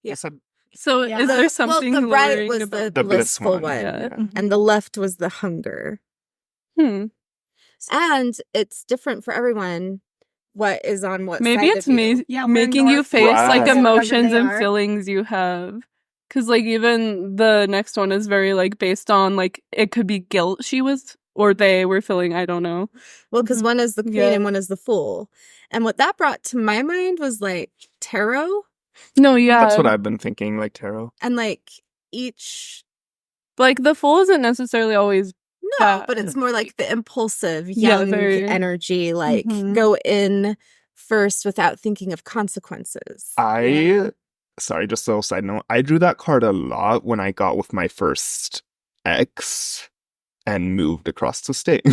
[SPEAKER 2] Yeah.
[SPEAKER 4] It's a-
[SPEAKER 3] So
[SPEAKER 1] Yeah.
[SPEAKER 3] is there something
[SPEAKER 2] well, the right
[SPEAKER 3] luring
[SPEAKER 2] was
[SPEAKER 3] about...
[SPEAKER 2] the
[SPEAKER 4] The bliss
[SPEAKER 2] blissful
[SPEAKER 4] one,
[SPEAKER 2] one,
[SPEAKER 3] yeah.
[SPEAKER 2] and the left was the hunger. And it's different for everyone what is on what
[SPEAKER 3] Maybe
[SPEAKER 2] side
[SPEAKER 3] it's
[SPEAKER 2] of you.
[SPEAKER 1] Yeah, we're
[SPEAKER 3] making you
[SPEAKER 1] north,
[SPEAKER 3] face
[SPEAKER 4] south,
[SPEAKER 3] like
[SPEAKER 4] whatever
[SPEAKER 3] emotions
[SPEAKER 1] they
[SPEAKER 3] and
[SPEAKER 1] are.
[SPEAKER 3] feelings you have. Because like even the next one is very like based on like it could be guilt she was or they were feeling. I don't know.
[SPEAKER 2] Well, because one is the queen
[SPEAKER 3] Yeah.
[SPEAKER 2] and one is the fool. And what that brought to my mind was like tarot
[SPEAKER 3] No, yeah.
[SPEAKER 4] That's what I've been thinking, like tarot.
[SPEAKER 2] and like each...
[SPEAKER 3] Like the fool isn't necessarily always
[SPEAKER 2] No, but it's more like the impulsive,
[SPEAKER 3] Yeah,
[SPEAKER 2] young
[SPEAKER 3] very-
[SPEAKER 2] energy, like
[SPEAKER 1] Mhm.
[SPEAKER 2] go in first without thinking of consequences.
[SPEAKER 4] I sorry, just a little side note. I drew that card a lot when I got with my first ex and moved across the state.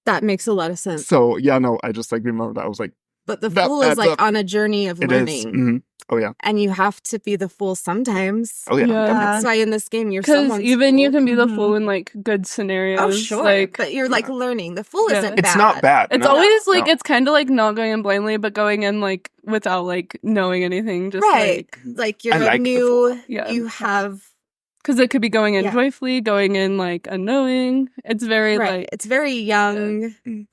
[SPEAKER 2] That makes a lot of sense.
[SPEAKER 4] So, yeah, no, I just, like, remember that. I was like,
[SPEAKER 2] But the
[SPEAKER 4] that
[SPEAKER 2] fool is
[SPEAKER 4] adds
[SPEAKER 2] like
[SPEAKER 4] up.
[SPEAKER 2] on a journey of
[SPEAKER 4] It is.
[SPEAKER 2] learning.
[SPEAKER 4] Mhm. Oh, yeah.
[SPEAKER 2] And you have to be the fool sometimes.
[SPEAKER 4] Oh, yeah.
[SPEAKER 3] Yeah.
[SPEAKER 2] That's why in this game you're
[SPEAKER 3] Because
[SPEAKER 2] someone's
[SPEAKER 3] even
[SPEAKER 2] fool.
[SPEAKER 3] you can be the
[SPEAKER 1] Mhm.
[SPEAKER 3] fool in like good scenarios.
[SPEAKER 2] Oh, sure.
[SPEAKER 3] Like,
[SPEAKER 2] but you're like learning. The fool
[SPEAKER 3] Yeah.
[SPEAKER 2] isn't bad.
[SPEAKER 4] It's not bad.
[SPEAKER 3] it's
[SPEAKER 4] no.
[SPEAKER 3] always like
[SPEAKER 4] No.
[SPEAKER 3] it's kind of like not going in blindly, but going in like without like knowing anything. Just
[SPEAKER 2] Right.
[SPEAKER 3] like
[SPEAKER 2] Like you're
[SPEAKER 4] I like the
[SPEAKER 2] new.
[SPEAKER 3] Yeah.
[SPEAKER 2] You have.
[SPEAKER 3] because it could be going in
[SPEAKER 2] Yeah.
[SPEAKER 3] joyfully, going in like unknowing. It's very
[SPEAKER 2] Right.
[SPEAKER 3] like
[SPEAKER 2] It's very young
[SPEAKER 4] Mm.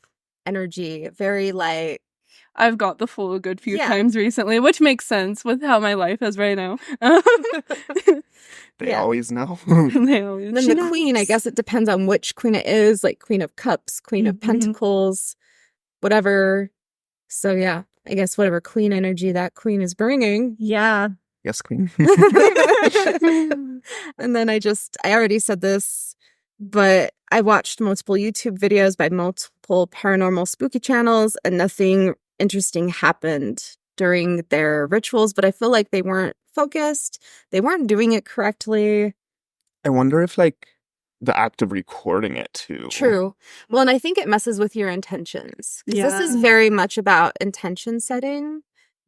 [SPEAKER 2] energy. Very like.
[SPEAKER 3] I've got the fool a good few
[SPEAKER 2] Yeah.
[SPEAKER 3] times recently, which makes sense with how my life is right now.
[SPEAKER 4] They
[SPEAKER 2] Yeah.
[SPEAKER 4] always know.
[SPEAKER 3] They always
[SPEAKER 2] And then
[SPEAKER 1] She
[SPEAKER 2] the queen, I
[SPEAKER 1] knows.
[SPEAKER 2] guess it depends on which queen it is, like Queen of Cups, Queen of
[SPEAKER 1] Mhm.
[SPEAKER 2] Pentacles, whatever. So yeah, I guess whatever queen energy that queen is bringing.
[SPEAKER 1] Yeah.
[SPEAKER 4] Yes, queen.
[SPEAKER 2] And then I already said this, but I watched multiple YouTube videos by multiple paranormal spooky channels and nothing interesting happened during their rituals, but I feel like they weren't focused. They weren't doing it correctly.
[SPEAKER 4] I wonder if, like, the act of recording it, too.
[SPEAKER 2] True. Well, and I think it messes with your intentions. 'Cause this is
[SPEAKER 1] Yeah.
[SPEAKER 2] very much about intention setting.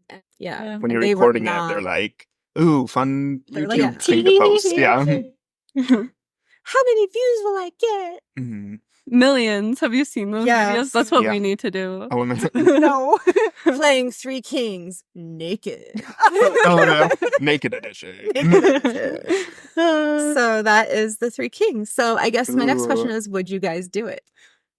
[SPEAKER 2] Yeah.
[SPEAKER 3] Yeah.
[SPEAKER 4] When you're
[SPEAKER 2] They were
[SPEAKER 4] recording it,
[SPEAKER 2] not.
[SPEAKER 4] they're like, ooh, fun
[SPEAKER 1] They're
[SPEAKER 4] YouTube
[SPEAKER 1] like,
[SPEAKER 4] thing to post. Yeah.
[SPEAKER 2] How many views will I get?
[SPEAKER 4] Mhm.
[SPEAKER 3] millions. Have you seen those
[SPEAKER 1] Yes.
[SPEAKER 3] videos? That's what
[SPEAKER 4] Yeah.
[SPEAKER 3] we need to do.
[SPEAKER 4] Oh, and
[SPEAKER 1] No.
[SPEAKER 2] Playing Three Kings naked.
[SPEAKER 4] oh, no. Naked edition.
[SPEAKER 2] So that is the Three Kings. So I guess my next question
[SPEAKER 4] Ooh.
[SPEAKER 2] is, would you guys do it?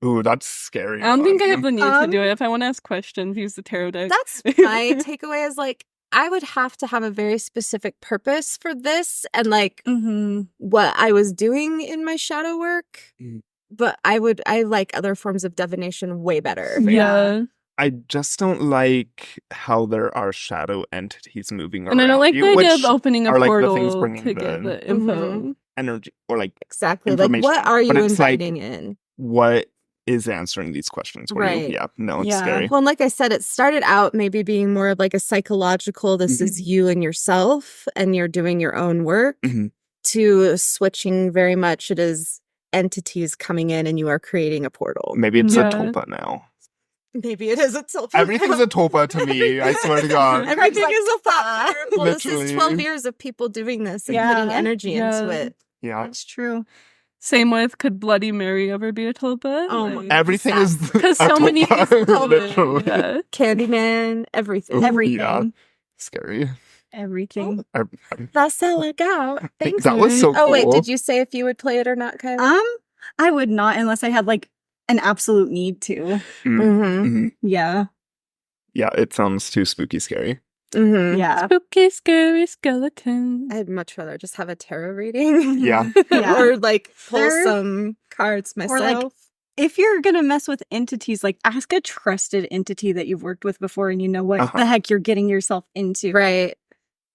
[SPEAKER 4] Ooh, that's scary.
[SPEAKER 3] I don't think I have
[SPEAKER 4] one.
[SPEAKER 3] the need to do it. If I want to ask questions, use the tarot deck.
[SPEAKER 2] That's my takeaway is like, I would have to have a very specific purpose for this and like
[SPEAKER 1] Mm-hmm.
[SPEAKER 2] what I was doing in my shadow work.
[SPEAKER 4] Mm.
[SPEAKER 2] But I like other forms of divination way better.
[SPEAKER 3] Yeah.
[SPEAKER 4] I just don't like how there are shadow entities moving around.
[SPEAKER 3] And I don't like
[SPEAKER 4] you,
[SPEAKER 3] the idea
[SPEAKER 4] which
[SPEAKER 3] of opening a
[SPEAKER 4] are, like, the
[SPEAKER 3] portal
[SPEAKER 4] things bringing
[SPEAKER 3] to get
[SPEAKER 4] the-
[SPEAKER 3] the info.
[SPEAKER 4] energy or like
[SPEAKER 2] Exactly. Like,
[SPEAKER 4] Information.
[SPEAKER 2] what are you
[SPEAKER 4] But it's like-
[SPEAKER 2] inviting in?
[SPEAKER 4] what is answering these questions for
[SPEAKER 2] Right.
[SPEAKER 4] you? Yeah, no, it's
[SPEAKER 1] Yeah.
[SPEAKER 4] scary.
[SPEAKER 2] Well, and like I said, it started out maybe being more of like a psychological, this is you and yourself, and you're doing your own work,
[SPEAKER 4] Mhm.
[SPEAKER 2] to switching very much it is entities coming in and you are creating a portal.
[SPEAKER 4] Maybe it's
[SPEAKER 3] Yeah.
[SPEAKER 4] a tulpa now.
[SPEAKER 2] Maybe it is a tulpa.
[SPEAKER 4] Everything's a tulpa to me. I swear to God.
[SPEAKER 2] Everything
[SPEAKER 1] Like,
[SPEAKER 2] is a thought. Well, this is
[SPEAKER 4] Literally.
[SPEAKER 2] 12 years of people doing this and
[SPEAKER 1] Yeah.
[SPEAKER 2] putting energy into
[SPEAKER 3] Yeah.
[SPEAKER 2] it.
[SPEAKER 4] Yeah,
[SPEAKER 1] That's true.
[SPEAKER 3] Same with, could Bloody Mary ever be a tulpa?
[SPEAKER 2] Oh my
[SPEAKER 3] Like,
[SPEAKER 4] everything is
[SPEAKER 3] because
[SPEAKER 4] a
[SPEAKER 3] so many
[SPEAKER 4] tulpa,
[SPEAKER 3] people told it.
[SPEAKER 4] literally.
[SPEAKER 3] Yeah.
[SPEAKER 2] Candyman, everything.
[SPEAKER 4] Ooh,
[SPEAKER 1] Everything.
[SPEAKER 4] yeah. Scary.
[SPEAKER 1] Everything.
[SPEAKER 2] That's all I got. Thanks.
[SPEAKER 4] That was so cool.
[SPEAKER 2] Oh, wait, did you say if you would play it or not, Kylie?
[SPEAKER 1] I would not unless I had like an absolute need to.
[SPEAKER 2] Mm-hmm.
[SPEAKER 4] Mhm.
[SPEAKER 1] Yeah.
[SPEAKER 4] Yeah, it sounds too spooky scary.
[SPEAKER 2] Mm-hmm.
[SPEAKER 1] Yeah.
[SPEAKER 3] Spooky, scary skeleton.
[SPEAKER 2] I'd much rather just have a tarot reading.
[SPEAKER 4] Yeah.
[SPEAKER 1] Yeah.
[SPEAKER 2] Or like pull
[SPEAKER 1] There-
[SPEAKER 2] some cards myself.
[SPEAKER 1] Or, like, if you're gonna mess with entities, like ask a trusted entity that you've worked with before and you know what
[SPEAKER 4] Uh-huh.
[SPEAKER 1] the heck you're getting yourself into.
[SPEAKER 2] right.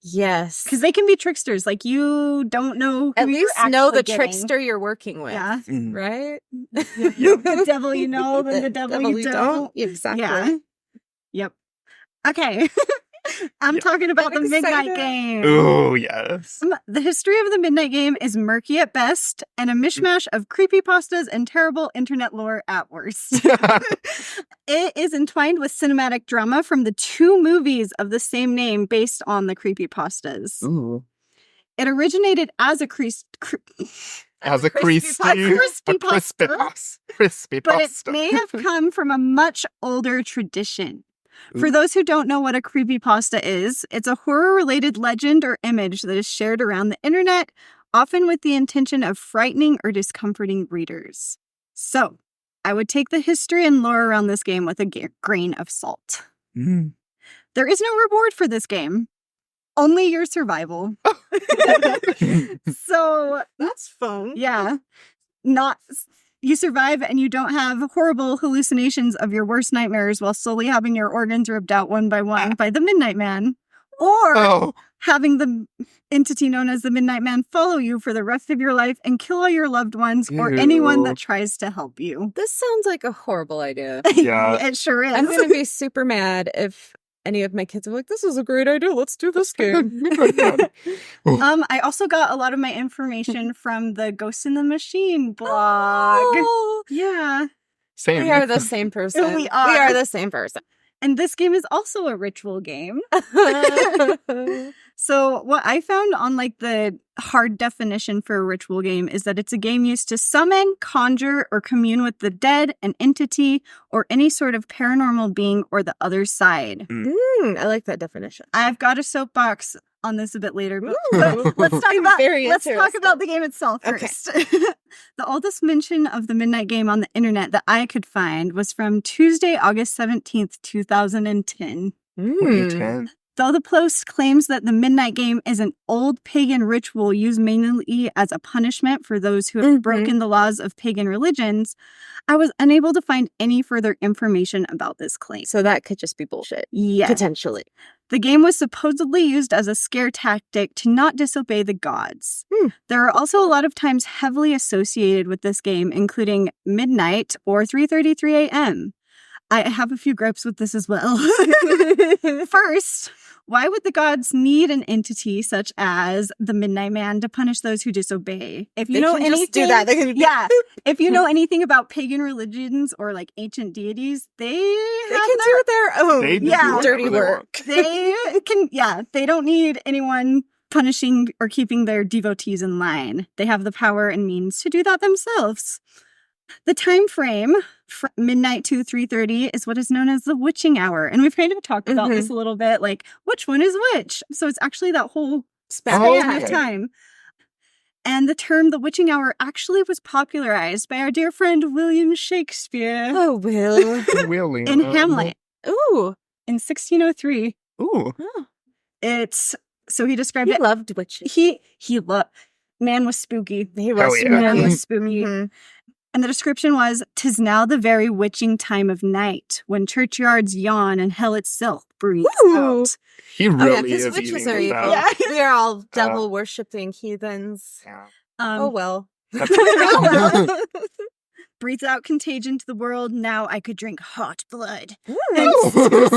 [SPEAKER 2] Yes.
[SPEAKER 1] Because they can be tricksters. Like you don't know who
[SPEAKER 2] at
[SPEAKER 1] you're
[SPEAKER 2] least know
[SPEAKER 1] actually
[SPEAKER 2] the
[SPEAKER 1] getting.
[SPEAKER 2] trickster you're working with.
[SPEAKER 1] Yeah.
[SPEAKER 4] Mhm.
[SPEAKER 2] Right?
[SPEAKER 1] The devil you know, then the devil you don't.
[SPEAKER 2] Exactly.
[SPEAKER 1] Yeah. Yep. Okay. I'm
[SPEAKER 4] Yeah.
[SPEAKER 1] talking about
[SPEAKER 2] I'm
[SPEAKER 1] the Midnight
[SPEAKER 2] excited.
[SPEAKER 1] Game.
[SPEAKER 4] Oh, yes.
[SPEAKER 1] The history of the Midnight Game is murky at best and a mishmash of creepypastas and terrible internet lore at worst. It is entwined with cinematic drama from the 2 movies of the same name based on the creepypastas.
[SPEAKER 4] Ooh.
[SPEAKER 1] It originated as a
[SPEAKER 4] As a crispy
[SPEAKER 1] crispy
[SPEAKER 4] crispy
[SPEAKER 1] pasta.
[SPEAKER 4] pasta. Crispy
[SPEAKER 1] but it
[SPEAKER 4] pasta.
[SPEAKER 1] may have come from a much older tradition. For
[SPEAKER 4] Ooh.
[SPEAKER 1] those who don't know what a creepypasta is, it's a horror-related legend or image that is shared around the internet, often with the intention of frightening or discomforting readers. So, I would take the history and lore around this game with a grain of salt.
[SPEAKER 4] Mm.
[SPEAKER 1] There is no reward for this game, only your survival. So,
[SPEAKER 2] That's fun.
[SPEAKER 1] yeah, you survive and you don't have horrible hallucinations of your worst nightmares while slowly having your organs ripped out one by one by the Midnight Man, or
[SPEAKER 4] Oh,
[SPEAKER 1] having the entity known as the Midnight Man follow you for the rest of your life and kill all your loved ones or anyone
[SPEAKER 4] Ew.
[SPEAKER 1] that tries to help you.
[SPEAKER 2] This sounds like a horrible idea.
[SPEAKER 4] Yeah.
[SPEAKER 1] It sure is.
[SPEAKER 2] I'm going to be super mad if any of my kids are like, this is a great idea. Let's do this game.
[SPEAKER 1] I also got a lot of my information from the Ghost in the Machine blog.
[SPEAKER 2] Oh,
[SPEAKER 1] Yeah.
[SPEAKER 4] Same.
[SPEAKER 2] we are the same person.
[SPEAKER 1] We are.
[SPEAKER 2] We are the same person.
[SPEAKER 1] And this game is also a ritual game. So what I found on like the hard definition for a ritual game is that it's a game used to summon, conjure, or commune with the dead, an entity, or any sort of paranormal being or the other side.
[SPEAKER 2] I like that definition.
[SPEAKER 1] I've got a soapbox on this a bit later, but
[SPEAKER 2] Ooh.
[SPEAKER 1] let's talk about
[SPEAKER 2] Very
[SPEAKER 1] let's talk
[SPEAKER 2] interested.
[SPEAKER 1] about the game itself
[SPEAKER 2] Okay.
[SPEAKER 1] first. The oldest mention of the Midnight Game on the internet that I could find was from Tuesday, August 17th, 2010.
[SPEAKER 4] 2010.
[SPEAKER 1] Though the post claims that the Midnight Game is an old pagan ritual used mainly as a punishment for those who have broken the laws of pagan religions, I was unable to find any further information about this claim.
[SPEAKER 2] So that could just be bullshit.
[SPEAKER 1] Yes.
[SPEAKER 2] Potentially.
[SPEAKER 1] The game was supposedly used as a scare tactic to not disobey the gods. There are also a lot of times heavily associated with this game, including midnight or 3:33 a.m. I have a few gripes with this as well. First, why would the gods need an entity such as the Midnight Man to punish those who disobey? If you
[SPEAKER 2] They
[SPEAKER 1] know
[SPEAKER 2] can
[SPEAKER 1] anything,
[SPEAKER 2] just do that. They can,
[SPEAKER 1] yeah. If you know anything about pagan religions or like ancient deities, they
[SPEAKER 2] They
[SPEAKER 1] have
[SPEAKER 2] can do their own
[SPEAKER 4] They do
[SPEAKER 1] Yeah.
[SPEAKER 4] whatever
[SPEAKER 2] dirty
[SPEAKER 4] they
[SPEAKER 2] work.
[SPEAKER 1] they can, yeah, they don't need anyone punishing or keeping their devotees in line. They have the power and means to do that themselves. The time frame, midnight to 3:30, is what is known as the witching hour. And we've kind of talked about this a little bit, like, which one is which? So it's actually that whole span
[SPEAKER 4] Okay.
[SPEAKER 1] of time. And the term the witching hour actually was popularized by our dear friend William Shakespeare
[SPEAKER 2] Oh, Will.
[SPEAKER 4] Really?
[SPEAKER 1] in Hamlet
[SPEAKER 2] Ooh.
[SPEAKER 1] in 1603.
[SPEAKER 4] Ooh.
[SPEAKER 1] So he described
[SPEAKER 2] He
[SPEAKER 1] it.
[SPEAKER 2] loved witches.
[SPEAKER 1] He loved. Man was spooky.
[SPEAKER 2] He
[SPEAKER 4] Hell
[SPEAKER 2] was
[SPEAKER 4] yeah.
[SPEAKER 1] Man
[SPEAKER 2] spooky.
[SPEAKER 1] was spooky.
[SPEAKER 2] Mhm.
[SPEAKER 1] And the description was, "'Tis now the very witching time of night, when churchyards yawn and hell itself breathes
[SPEAKER 2] Ooh.
[SPEAKER 1] out."
[SPEAKER 4] He
[SPEAKER 2] Oh, yeah,
[SPEAKER 4] really
[SPEAKER 2] because
[SPEAKER 4] is
[SPEAKER 2] witches
[SPEAKER 4] eating
[SPEAKER 2] are
[SPEAKER 4] this
[SPEAKER 2] evil.
[SPEAKER 4] up.
[SPEAKER 1] Yeah.
[SPEAKER 2] We are all devil worshipping heathens.
[SPEAKER 4] Yeah.
[SPEAKER 2] Oh, well.
[SPEAKER 1] Breathes out contagion to the world. Now I could drink hot blood.
[SPEAKER 2] Ooh.
[SPEAKER 1] And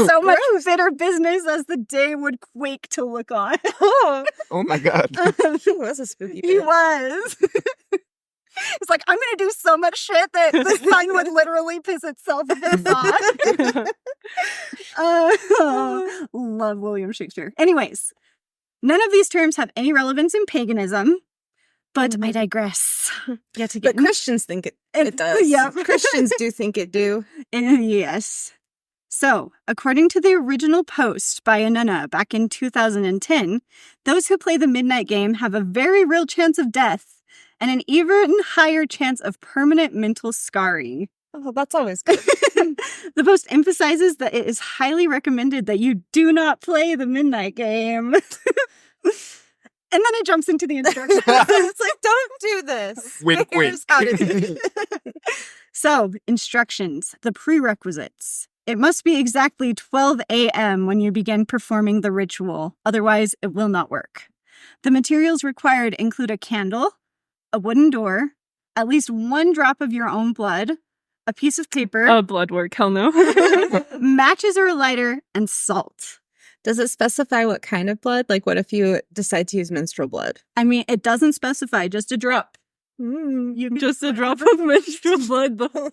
[SPEAKER 1] so much bitter business as the day would quake to look on.
[SPEAKER 4] Oh my god.
[SPEAKER 2] He was a spooky
[SPEAKER 1] He
[SPEAKER 2] bitch.
[SPEAKER 1] was. It's like, I'm going to do so much shit that the sun would literally piss itself if it's on. Love William Shakespeare. Anyways, none of these terms have any relevance in paganism, but I digress. Yet again.
[SPEAKER 2] But Christians think it does.
[SPEAKER 1] Yeah.
[SPEAKER 2] Christians do think it do.
[SPEAKER 1] Yes. So, according to the original post by Anuna back in 2010, those who play the Midnight Game have a very real chance of death and an even higher chance of permanent mental scarring.
[SPEAKER 2] Oh, that's always good.
[SPEAKER 1] The post emphasizes that it is highly recommended that you do not play the Midnight Game. And then it jumps into the instructions.
[SPEAKER 2] It's like, don't do this.
[SPEAKER 4] Wink,
[SPEAKER 2] Here's
[SPEAKER 4] wink.
[SPEAKER 2] how to do it.
[SPEAKER 1] So, instructions, the prerequisites. It must be exactly 12 a.m. when you begin performing the ritual. Otherwise, it will not work. The materials required include a candle, a wooden door, at least one drop of your own blood, a piece of paper,
[SPEAKER 3] Blood work, hell no.
[SPEAKER 1] matches or a lighter, and salt.
[SPEAKER 2] Does it specify what kind of blood? Like, what if you decide to use menstrual blood?
[SPEAKER 1] I mean, it doesn't specify, just a drop.
[SPEAKER 3] You just a drop of menstrual blood, though.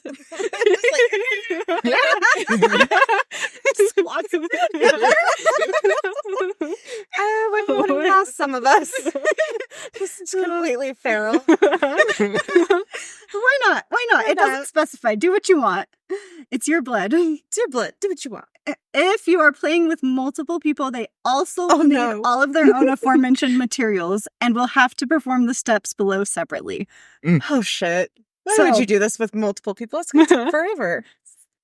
[SPEAKER 2] I wouldn't pass some of us. This is completely feral.
[SPEAKER 1] Why not? Why not? It doesn't specify. Do what you want. It's your blood.
[SPEAKER 2] It's your blood. Do what you want.
[SPEAKER 1] If you are playing with multiple people, they also
[SPEAKER 2] Oh,
[SPEAKER 1] need
[SPEAKER 2] no.
[SPEAKER 1] all of their own aforementioned materials and will have to perform the steps below separately.
[SPEAKER 2] Oh, shit. Why
[SPEAKER 1] So-
[SPEAKER 2] would you do this with multiple people? It's going to take forever.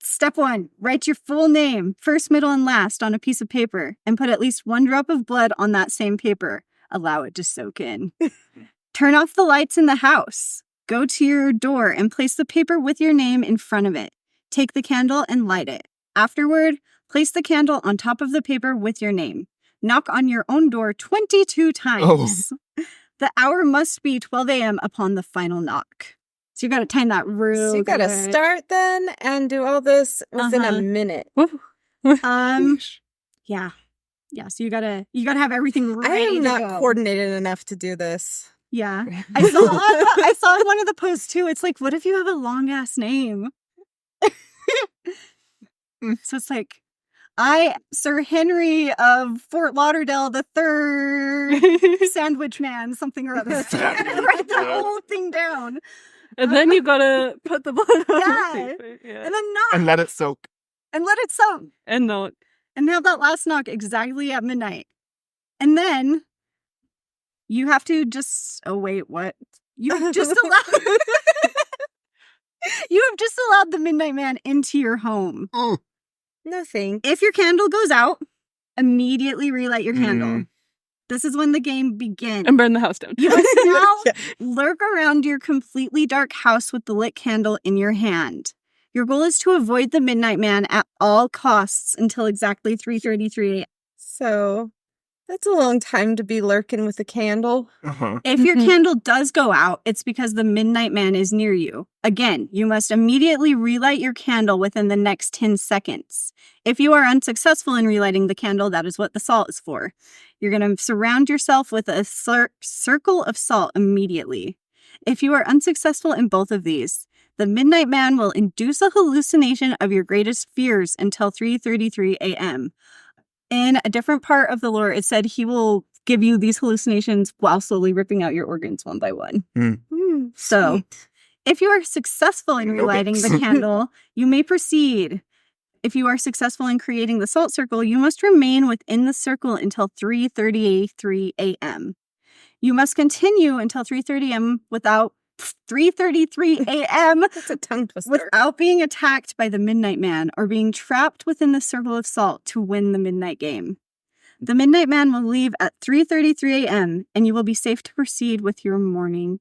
[SPEAKER 1] Step 1, write your full name, first, middle, and last on a piece of paper and put at least one drop of blood on that same paper. Allow it to soak in. Turn off the lights in the house. Go to your door and place the paper with your name in front of it. Take the candle and light it. Afterward, place the candle on top of the paper with your name. Knock on your own door 22 times. The hour must be 12 a.m. upon the final knock. So you got to time that real
[SPEAKER 2] So you got to
[SPEAKER 1] good.
[SPEAKER 2] start then and do all this within
[SPEAKER 1] Uh-huh.
[SPEAKER 2] a minute.
[SPEAKER 1] Yeah. Yeah. So you gotta have everything
[SPEAKER 2] I
[SPEAKER 1] ready
[SPEAKER 2] am
[SPEAKER 1] to
[SPEAKER 2] not
[SPEAKER 1] go.
[SPEAKER 2] coordinated enough to do this.
[SPEAKER 1] Yeah. I saw in one of the posts too. It's like, what if you have a long ass name? So it's like, Sir Henry of Fort Lauderdale the Third, Sandwich Man, something or other. Write the whole thing down.
[SPEAKER 3] And then you gotta put the blood on
[SPEAKER 1] Yeah.
[SPEAKER 3] the paper. Yeah.
[SPEAKER 1] And then knock.
[SPEAKER 4] And let it soak.
[SPEAKER 1] And let it soak.
[SPEAKER 3] And no.
[SPEAKER 1] And have that last knock exactly at midnight. And then you have to just, oh wait, what? You have just allowed the Midnight Man into your home.
[SPEAKER 2] No thanks.
[SPEAKER 1] If your candle goes out, immediately relight your candle.
[SPEAKER 4] Mhm.
[SPEAKER 1] This is when the game begins.
[SPEAKER 3] And burn the house down.
[SPEAKER 1] You must now lurk around your completely dark house with the lit candle in your hand. Your goal is to avoid the Midnight Man at all costs until exactly 3:33 a.m.
[SPEAKER 2] So that's a long time to be lurking with a candle.
[SPEAKER 4] Uh-huh.
[SPEAKER 1] If your candle does go out, it's because the Midnight Man is near you. Again, you must immediately relight your candle within the next 10 seconds. If you are unsuccessful in relighting the candle, that is what the salt is for. You're going to surround yourself with a circle of salt immediately. If you are unsuccessful in both of these, the Midnight Man will induce a hallucination of your greatest fears until 3:33 a.m. In a different part of the lore, it said he will give you these hallucinations while slowly ripping out your organs one by one. So,
[SPEAKER 2] Sweet.
[SPEAKER 1] if you are successful in
[SPEAKER 4] No
[SPEAKER 1] relighting the
[SPEAKER 4] thanks.
[SPEAKER 1] candle, you may proceed. If you are successful in creating the salt circle, you must remain within the circle until 3:33 a.m. You must continue until 3:30 a.m. without 3:33 a.m.
[SPEAKER 2] That's a tongue twister.
[SPEAKER 1] without being attacked by the Midnight Man or being trapped within the circle of salt to win the midnight game. The Midnight Man will leave at 3:33 a.m. and you will be safe to proceed with your morning.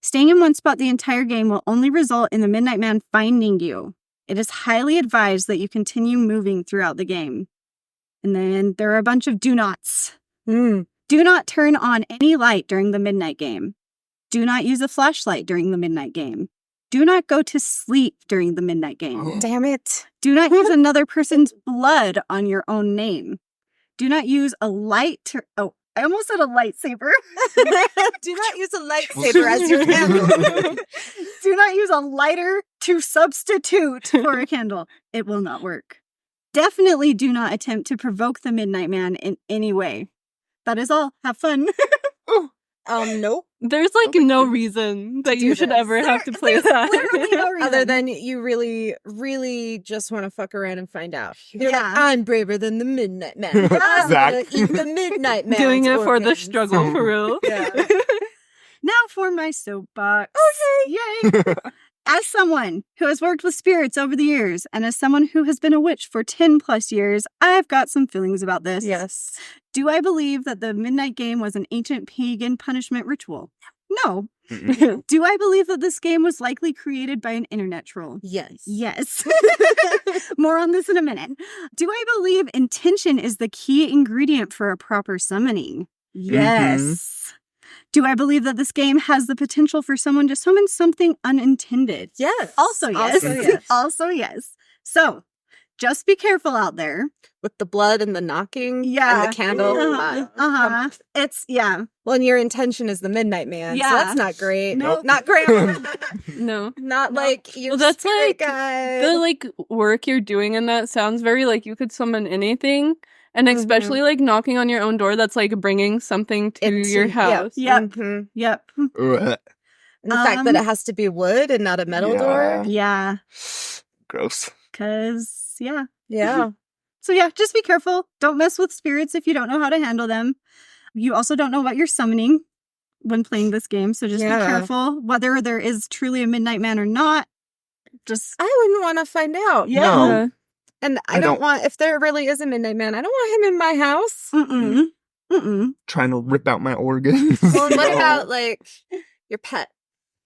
[SPEAKER 1] Staying in one spot the entire game will only result in the Midnight Man finding you. It is highly advised that you continue moving throughout the game. And then there are a bunch of do nots. Do not turn on any light during the midnight game. Do not use a flashlight during the midnight game. Do not go to sleep during the midnight game.
[SPEAKER 2] Damn it.
[SPEAKER 1] Do not use another person's blood on your own name. Do not use a I almost said a lightsaber.
[SPEAKER 2] Do not use a lightsaber as your candle.
[SPEAKER 1] Do not use a lighter to substitute for a candle. It will not work. Definitely do not attempt to provoke the Midnight Man in any way. That is all. Have fun.
[SPEAKER 2] Nope.
[SPEAKER 3] There's no reason that you should
[SPEAKER 2] this.
[SPEAKER 3] ever have to play that.
[SPEAKER 1] Literally no reason.
[SPEAKER 2] Other than you really, really just want to fuck around and find out. You're
[SPEAKER 1] Yeah.
[SPEAKER 2] like, I'm braver than the Midnight Man. I'm
[SPEAKER 4] Zach.
[SPEAKER 2] gonna eat the Midnight Man.
[SPEAKER 3] Doing it for the struggle, for real.
[SPEAKER 2] Yeah.
[SPEAKER 1] Now for my soapbox. Okay. Yay. As someone who has worked with spirits over the years, and as someone who has been a witch for 10 plus years, I've got some feelings about this.
[SPEAKER 2] Yes.
[SPEAKER 1] Do I believe that the midnight game was an ancient pagan punishment ritual? No. Do I believe that this game was likely created by an internet troll?
[SPEAKER 2] Yes.
[SPEAKER 1] Yes. More on this in a minute. Do I believe intention is the key ingredient for a proper summoning? Yes. Do I believe that this game has the potential for someone to summon something unintended?
[SPEAKER 2] Yes.
[SPEAKER 1] Also yes.
[SPEAKER 2] Also yes.
[SPEAKER 1] Also yes. So, just be careful out there.
[SPEAKER 2] With the blood and the knocking
[SPEAKER 1] Yeah.
[SPEAKER 2] and the candle.
[SPEAKER 1] It's, yeah.
[SPEAKER 2] Well, and your intention is the Midnight Man.
[SPEAKER 1] Yeah.
[SPEAKER 2] So that's not great.
[SPEAKER 1] Nope.
[SPEAKER 2] Not great.
[SPEAKER 3] No.
[SPEAKER 2] Not like you.
[SPEAKER 3] Well, that's
[SPEAKER 2] spirit
[SPEAKER 3] like
[SPEAKER 2] guide.
[SPEAKER 3] the work you're doing in that sounds very like you could summon anything. And especially knocking on your own door, that's bringing something to your house.
[SPEAKER 1] Yep.
[SPEAKER 2] Mhm.
[SPEAKER 1] Yep.
[SPEAKER 2] And the fact that it has to be wood and not a metal door.
[SPEAKER 1] Yeah.
[SPEAKER 4] Gross.
[SPEAKER 1] Because, yeah.
[SPEAKER 2] Yeah.
[SPEAKER 1] So, yeah, just be careful. Don't mess with spirits if you don't know how to handle them. You also don't know what you're summoning when playing this game. So, just be careful. Whether there is truly a Midnight Man or not, just.
[SPEAKER 2] I wouldn't want to find out.
[SPEAKER 1] Yeah.
[SPEAKER 4] No.
[SPEAKER 2] And I don't want, if there really is a Midnight Man, I don't want him in my house.
[SPEAKER 4] Trying to rip out my organs.
[SPEAKER 2] Well, what about your pet?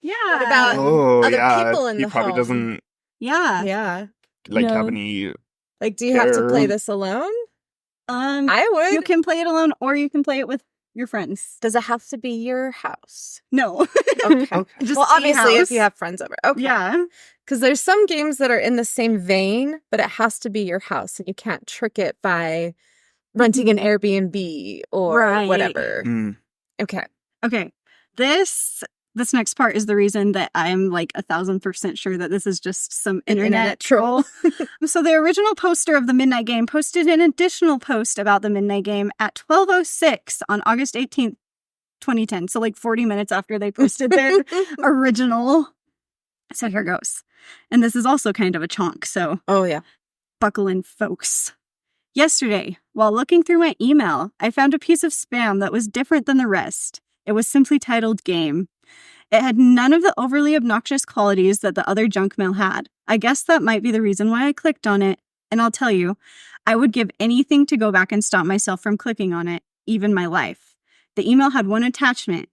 [SPEAKER 1] Yeah.
[SPEAKER 2] What about other people in
[SPEAKER 4] he
[SPEAKER 2] the
[SPEAKER 4] probably
[SPEAKER 2] home?
[SPEAKER 4] doesn't
[SPEAKER 1] Yeah.
[SPEAKER 2] Yeah.
[SPEAKER 4] have any.
[SPEAKER 2] Do you have to play
[SPEAKER 4] care.
[SPEAKER 2] this alone?
[SPEAKER 1] I
[SPEAKER 2] would.
[SPEAKER 1] You can play it alone or you can play it with your friends.
[SPEAKER 2] Does it have to be your house?
[SPEAKER 1] No.
[SPEAKER 2] Okay.
[SPEAKER 1] Just
[SPEAKER 2] Well,
[SPEAKER 1] a
[SPEAKER 2] obviously, if
[SPEAKER 1] house.
[SPEAKER 2] you have friends over. Okay.
[SPEAKER 1] Yeah.
[SPEAKER 2] Because there's some games that are in the same vein, but it has to be your house, and you can't trick it by renting an Airbnb or
[SPEAKER 1] Right.
[SPEAKER 2] whatever.
[SPEAKER 4] Mm.
[SPEAKER 2] Okay.
[SPEAKER 1] Okay. This next part is the reason that I'm like 1,000% sure that this is just some internet troll. So the original poster of the Midnight Game posted an additional post about the Midnight Game at 12:06 on August 18th, 2010. So like 40 minutes after they posted their original. So here goes. And this is also kind of a chonk, so
[SPEAKER 2] Oh, yeah.
[SPEAKER 1] buckle in, folks. Yesterday, while looking through my email, I found a piece of spam that was different than the rest. It was simply titled Game. It had none of the overly obnoxious qualities that the other junk mail had. I guess that might be the reason why I clicked on it. And I'll tell you, I would give anything to go back and stop myself from clicking on it, even my life. The email had one attachment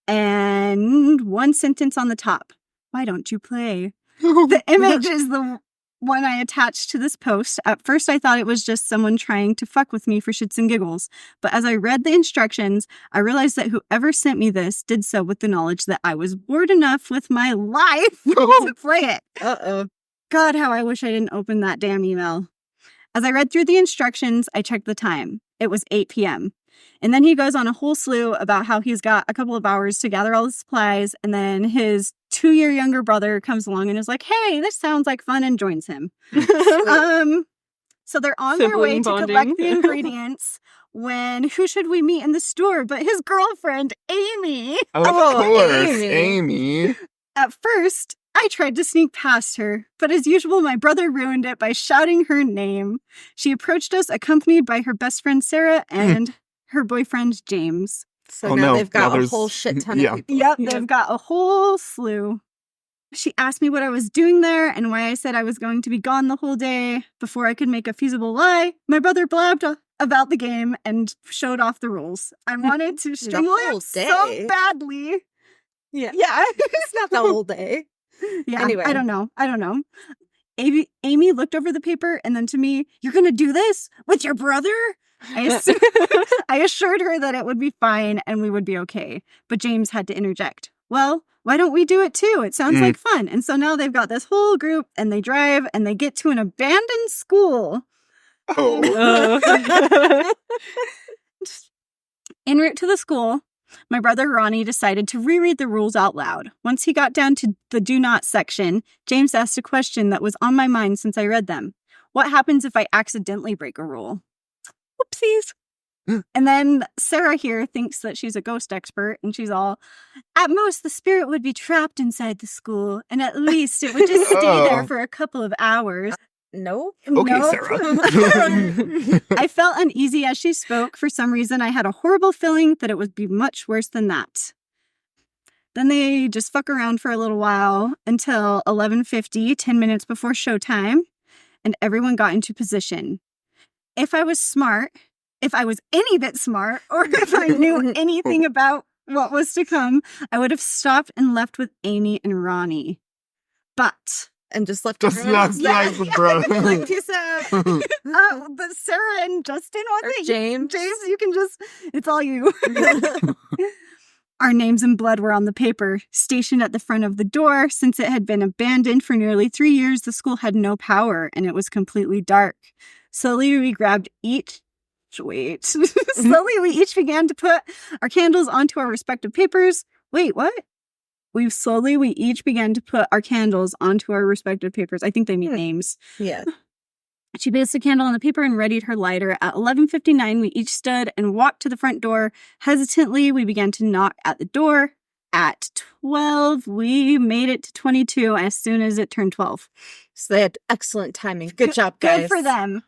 [SPEAKER 1] and one sentence on the top. Why don't you play? The image is the one I attached to this post. At first, I thought it was just someone trying to fuck with me for shits and giggles. But as I read the instructions, I realized that whoever sent me this did so with the knowledge that I was bored enough with my life to play it.
[SPEAKER 2] Uh-oh.
[SPEAKER 1] God, how I wish I didn't open that damn email. As I read through the instructions, I checked the time. It was 8 p.m. And then he goes on a whole slew about how he's got a couple of hours to gather all the supplies, and then his 2-year younger brother comes along and is like, hey, this sounds like fun, and joins him. So they're on their way
[SPEAKER 3] Sibling
[SPEAKER 1] to
[SPEAKER 3] bonding.
[SPEAKER 1] collect the ingredients when who should we meet in the store but his girlfriend, Amy.
[SPEAKER 4] Of
[SPEAKER 2] Oh,
[SPEAKER 4] course,
[SPEAKER 2] Amy.
[SPEAKER 4] Amy.
[SPEAKER 1] At first, I tried to sneak past her, but as usual, my brother ruined it by shouting her name. She approached us accompanied by her best friend, Sarah, and her boyfriend, James.
[SPEAKER 2] So
[SPEAKER 4] Oh,
[SPEAKER 2] now
[SPEAKER 4] no.
[SPEAKER 2] they've got
[SPEAKER 4] Now
[SPEAKER 2] a
[SPEAKER 4] there's-
[SPEAKER 2] whole shit ton
[SPEAKER 4] yeah.
[SPEAKER 2] of people.
[SPEAKER 1] Yep,
[SPEAKER 3] Yeah.
[SPEAKER 1] they've got a whole slew. She asked me what I was doing there and why I said I was going to be gone the whole day. Before I could make a feasible lie, my brother blabbed about the game and showed off the rules. I wanted to strangle
[SPEAKER 2] whole
[SPEAKER 1] him so
[SPEAKER 2] day?
[SPEAKER 1] badly.
[SPEAKER 2] Yeah.
[SPEAKER 1] Yeah.
[SPEAKER 2] It's not the whole day.
[SPEAKER 1] Yeah,
[SPEAKER 2] Anyway.
[SPEAKER 1] I don't know. Amy looked over the paper and then to me, you're going to do this with your brother? I assured her that it would be fine and we would be okay. But James had to interject. Well, why don't we do it too? It sounds like fun. And so now they've got this whole group and they drive and they get to an abandoned school.
[SPEAKER 4] Oh.
[SPEAKER 1] En route to the school, my brother Ronnie decided to reread the rules out loud. Once he got down to the do not section, James asked a question that was on my mind since I read them. What happens if I accidentally break a rule? Whoopsies. And then Sarah here thinks that she's a ghost expert, and she's all, at most, the spirit would be trapped inside the school, and at least it would just stay there
[SPEAKER 4] Oh.
[SPEAKER 1] for a couple of hours.
[SPEAKER 2] No.
[SPEAKER 4] Okay,
[SPEAKER 1] Nope.
[SPEAKER 4] Sarah.
[SPEAKER 1] I felt uneasy as she spoke. For some reason, I had a horrible feeling that it would be much worse than that. Then they just fuck around for a little while until 11:50, 10 minutes before showtime, and everyone got into position. If I was any bit smart, or if I knew anything about what was to come, I would have stopped and left with Amy and Ronnie. But
[SPEAKER 2] And just left
[SPEAKER 4] Just
[SPEAKER 2] everyone else.
[SPEAKER 4] left, like, bro.
[SPEAKER 2] Like, peace out.
[SPEAKER 1] but Sarah and Justin,
[SPEAKER 2] Or James.
[SPEAKER 1] James, you can just, it's all you. Our names in blood were on the paper, stationed at the front of the door. Since it had been abandoned for nearly 3 years, the school had no power and it was completely dark. Slowly we each began to put our candles onto our respective papers. Wait, what? We each began to put our candles onto our respective papers. I think they mean names.
[SPEAKER 2] Yeah.
[SPEAKER 1] She placed a candle on the paper and readied her lighter. At 11:59, we each stood and walked to the front door. Hesitantly, we began to knock at the door. At 12, we made it to 22 as soon as it turned 12.
[SPEAKER 2] So they had excellent timing. Good job, guys.
[SPEAKER 1] Good for them.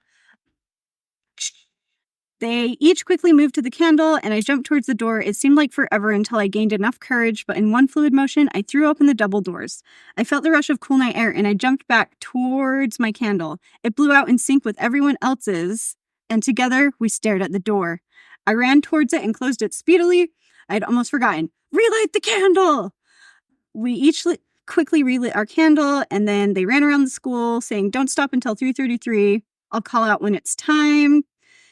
[SPEAKER 1] They each quickly moved to the candle, and I jumped towards the door. It seemed like forever until I gained enough courage, but in one fluid motion, I threw open the double doors. I felt the rush of cool night air, and I jumped back towards my candle. It blew out in sync with everyone else's, and together, we stared at the door. I ran towards it and closed it speedily. I had almost forgotten. Relight the candle! We each quickly relit our candle, and then they ran around the school, saying, don't stop until 3:33. I'll call out when it's time.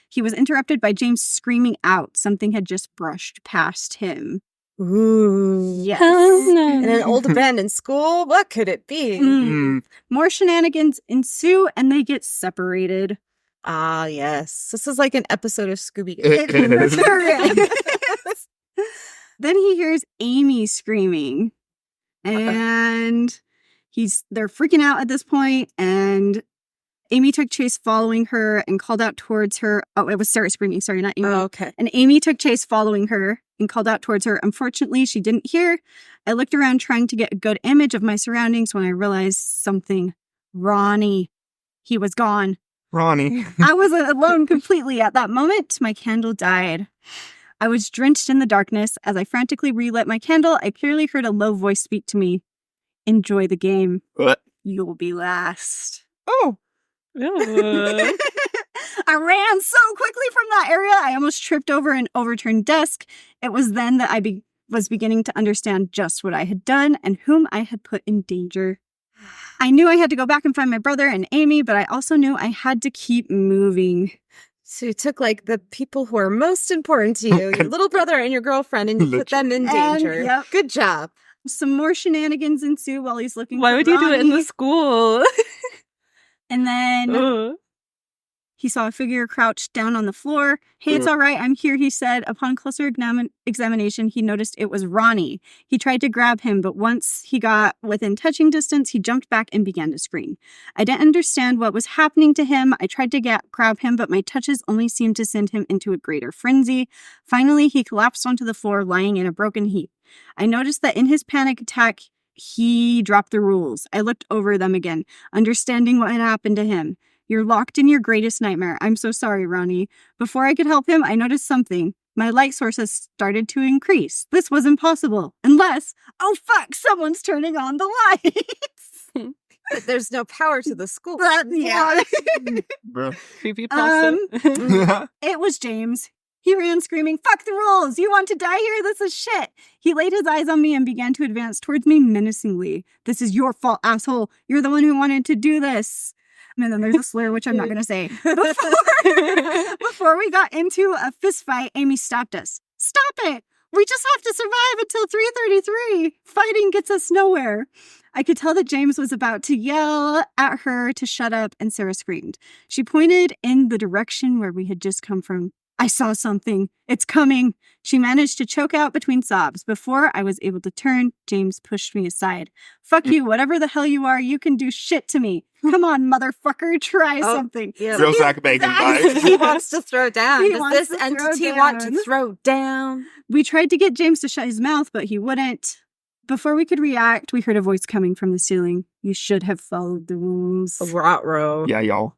[SPEAKER 1] He was interrupted by James screaming out. Something had just brushed past him.
[SPEAKER 2] Ooh.
[SPEAKER 1] Yes.
[SPEAKER 2] In an old abandoned school? What could it be?
[SPEAKER 1] Mm. More shenanigans ensue, and they get separated.
[SPEAKER 2] Ah, yes. This is like an episode of Scooby-Doo.
[SPEAKER 4] It is.
[SPEAKER 1] Correct. Then he hears Amy screaming. And they're freaking out at this point, and Amy took chase following her and called out towards her. Oh, it was Sarah screaming. Sorry, not Amy.
[SPEAKER 2] Oh, okay.
[SPEAKER 1] And Amy took chase following her and called out towards her. Unfortunately, she didn't hear. I looked around trying to get a good image of my surroundings when I realized something. Ronnie. He was gone.
[SPEAKER 4] Ronnie.
[SPEAKER 1] I was alone completely at that moment. My candle died. I was drenched in the darkness. As I frantically relit my candle, I clearly heard a low voice speak to me. Enjoy the game.
[SPEAKER 4] What?
[SPEAKER 1] You'll be last.
[SPEAKER 2] Oh.
[SPEAKER 3] Ew.
[SPEAKER 1] I ran so quickly from that area, I almost tripped over an overturned desk. It was then that I was beginning to understand just what I had done and whom I had put in danger. I knew I had to go back and find my brother and Amy, but I also knew I had to keep moving.
[SPEAKER 2] So you took like the people who are most important to you, your little brother and your girlfriend, and you put them in danger.
[SPEAKER 1] Yep.
[SPEAKER 2] Good job.
[SPEAKER 1] Some more shenanigans ensue while he's looking
[SPEAKER 3] Why
[SPEAKER 1] for
[SPEAKER 3] would you do it in the
[SPEAKER 1] Ronnie.
[SPEAKER 3] school?
[SPEAKER 1] And then
[SPEAKER 3] Ugh.
[SPEAKER 1] he saw a figure crouched down on the floor. Hey, it's all right. I'm here, he said. Upon closer examination, he noticed it was Ronnie. He tried to grab him, but once he got within touching distance, he jumped back and began to scream. I didn't understand what was happening to him. I tried to grab him, but my touches only seemed to send him into a greater frenzy. Finally, he collapsed onto the floor, lying in a broken heap. I noticed that in his panic attack, he dropped the rules. I looked over them again, understanding what had happened to him. You're locked in your greatest nightmare. I'm so sorry, Ronnie. Before I could help him, I noticed something. My light sources started to increase. This was impossible. Unless, oh fuck, someone's turning on the lights.
[SPEAKER 2] But there's no power to the school.
[SPEAKER 1] Yeah.
[SPEAKER 4] Bruh.
[SPEAKER 3] Creepypasta.
[SPEAKER 1] It was James. He ran screaming, fuck the rules! You want to die here? This is shit! He laid his eyes on me and began to advance towards me menacingly. This is your fault, asshole! You're the one who wanted to do this! And then there's a slur, which I'm not going to say. Before we got into a fist fight, Amy stopped us. Stop it! We just have to survive until 3:33. Fighting gets us nowhere. I could tell that James was about to yell at her to shut up, and Sarah screamed. She pointed in the direction where we had just come from. I saw something. It's coming. She managed to choke out between sobs. Before I was able to turn, James pushed me aside. Fuck you, whatever the hell you are, you can do shit to me. Come on, motherfucker, try something.
[SPEAKER 2] Yeah.
[SPEAKER 4] Real Zach Bacon vibes.
[SPEAKER 2] He wants to throw down.
[SPEAKER 1] He
[SPEAKER 2] Does
[SPEAKER 1] wants
[SPEAKER 2] this
[SPEAKER 1] to throw
[SPEAKER 2] entity want
[SPEAKER 1] down.
[SPEAKER 2] to throw down?
[SPEAKER 1] We tried to get James to shut his mouth, but he wouldn't. Before we could react, we heard a voice coming from the ceiling. You should have followed the rules.
[SPEAKER 2] Rot-row.
[SPEAKER 4] Yeah, y'all.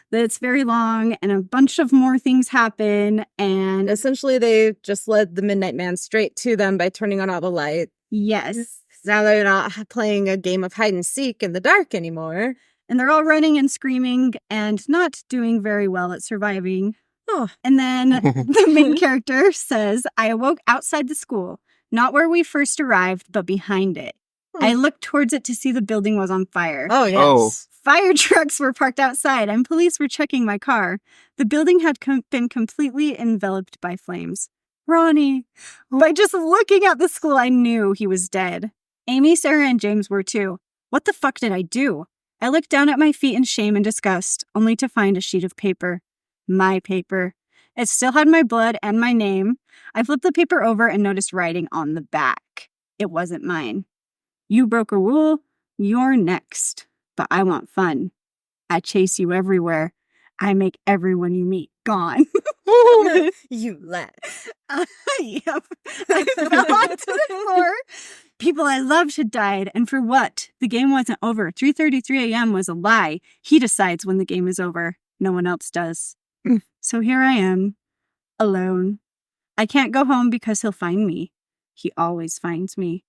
[SPEAKER 1] It's very long, and a bunch of more things happen, and
[SPEAKER 2] Essentially, they just led the Midnight Man straight to them by turning on all the lights.
[SPEAKER 1] yes.
[SPEAKER 2] Now they're not playing a game of hide and seek in the dark anymore.
[SPEAKER 1] And they're all running and screaming and not doing very well at surviving.
[SPEAKER 2] Oh.
[SPEAKER 1] And then the main character says, I awoke outside the school, not where we first arrived, but behind it. I looked towards it to see the building was on fire.
[SPEAKER 2] Oh, yes.
[SPEAKER 4] Oh.
[SPEAKER 1] Fire trucks were parked outside and police were checking my car. The building had been completely enveloped by flames. Ronnie. By just looking at the school, I knew he was dead. Amy, Sarah, and James were too. What the fuck did I do? I looked down at my feet in shame and disgust, only to find a sheet of paper. My paper. It still had my blood and my name. I flipped the paper over and noticed writing on the back. It wasn't mine. You broke a rule. You're next. But I want fun. I chase you everywhere. I make everyone you meet gone.
[SPEAKER 2] You let.
[SPEAKER 1] Yep. I fell onto the floor. People I loved had died, and for what? The game wasn't over. 3:33 a.m. was a lie. He decides when the game is over. No one else does. So here I am, alone. I can't go home because he'll find me. He always finds me.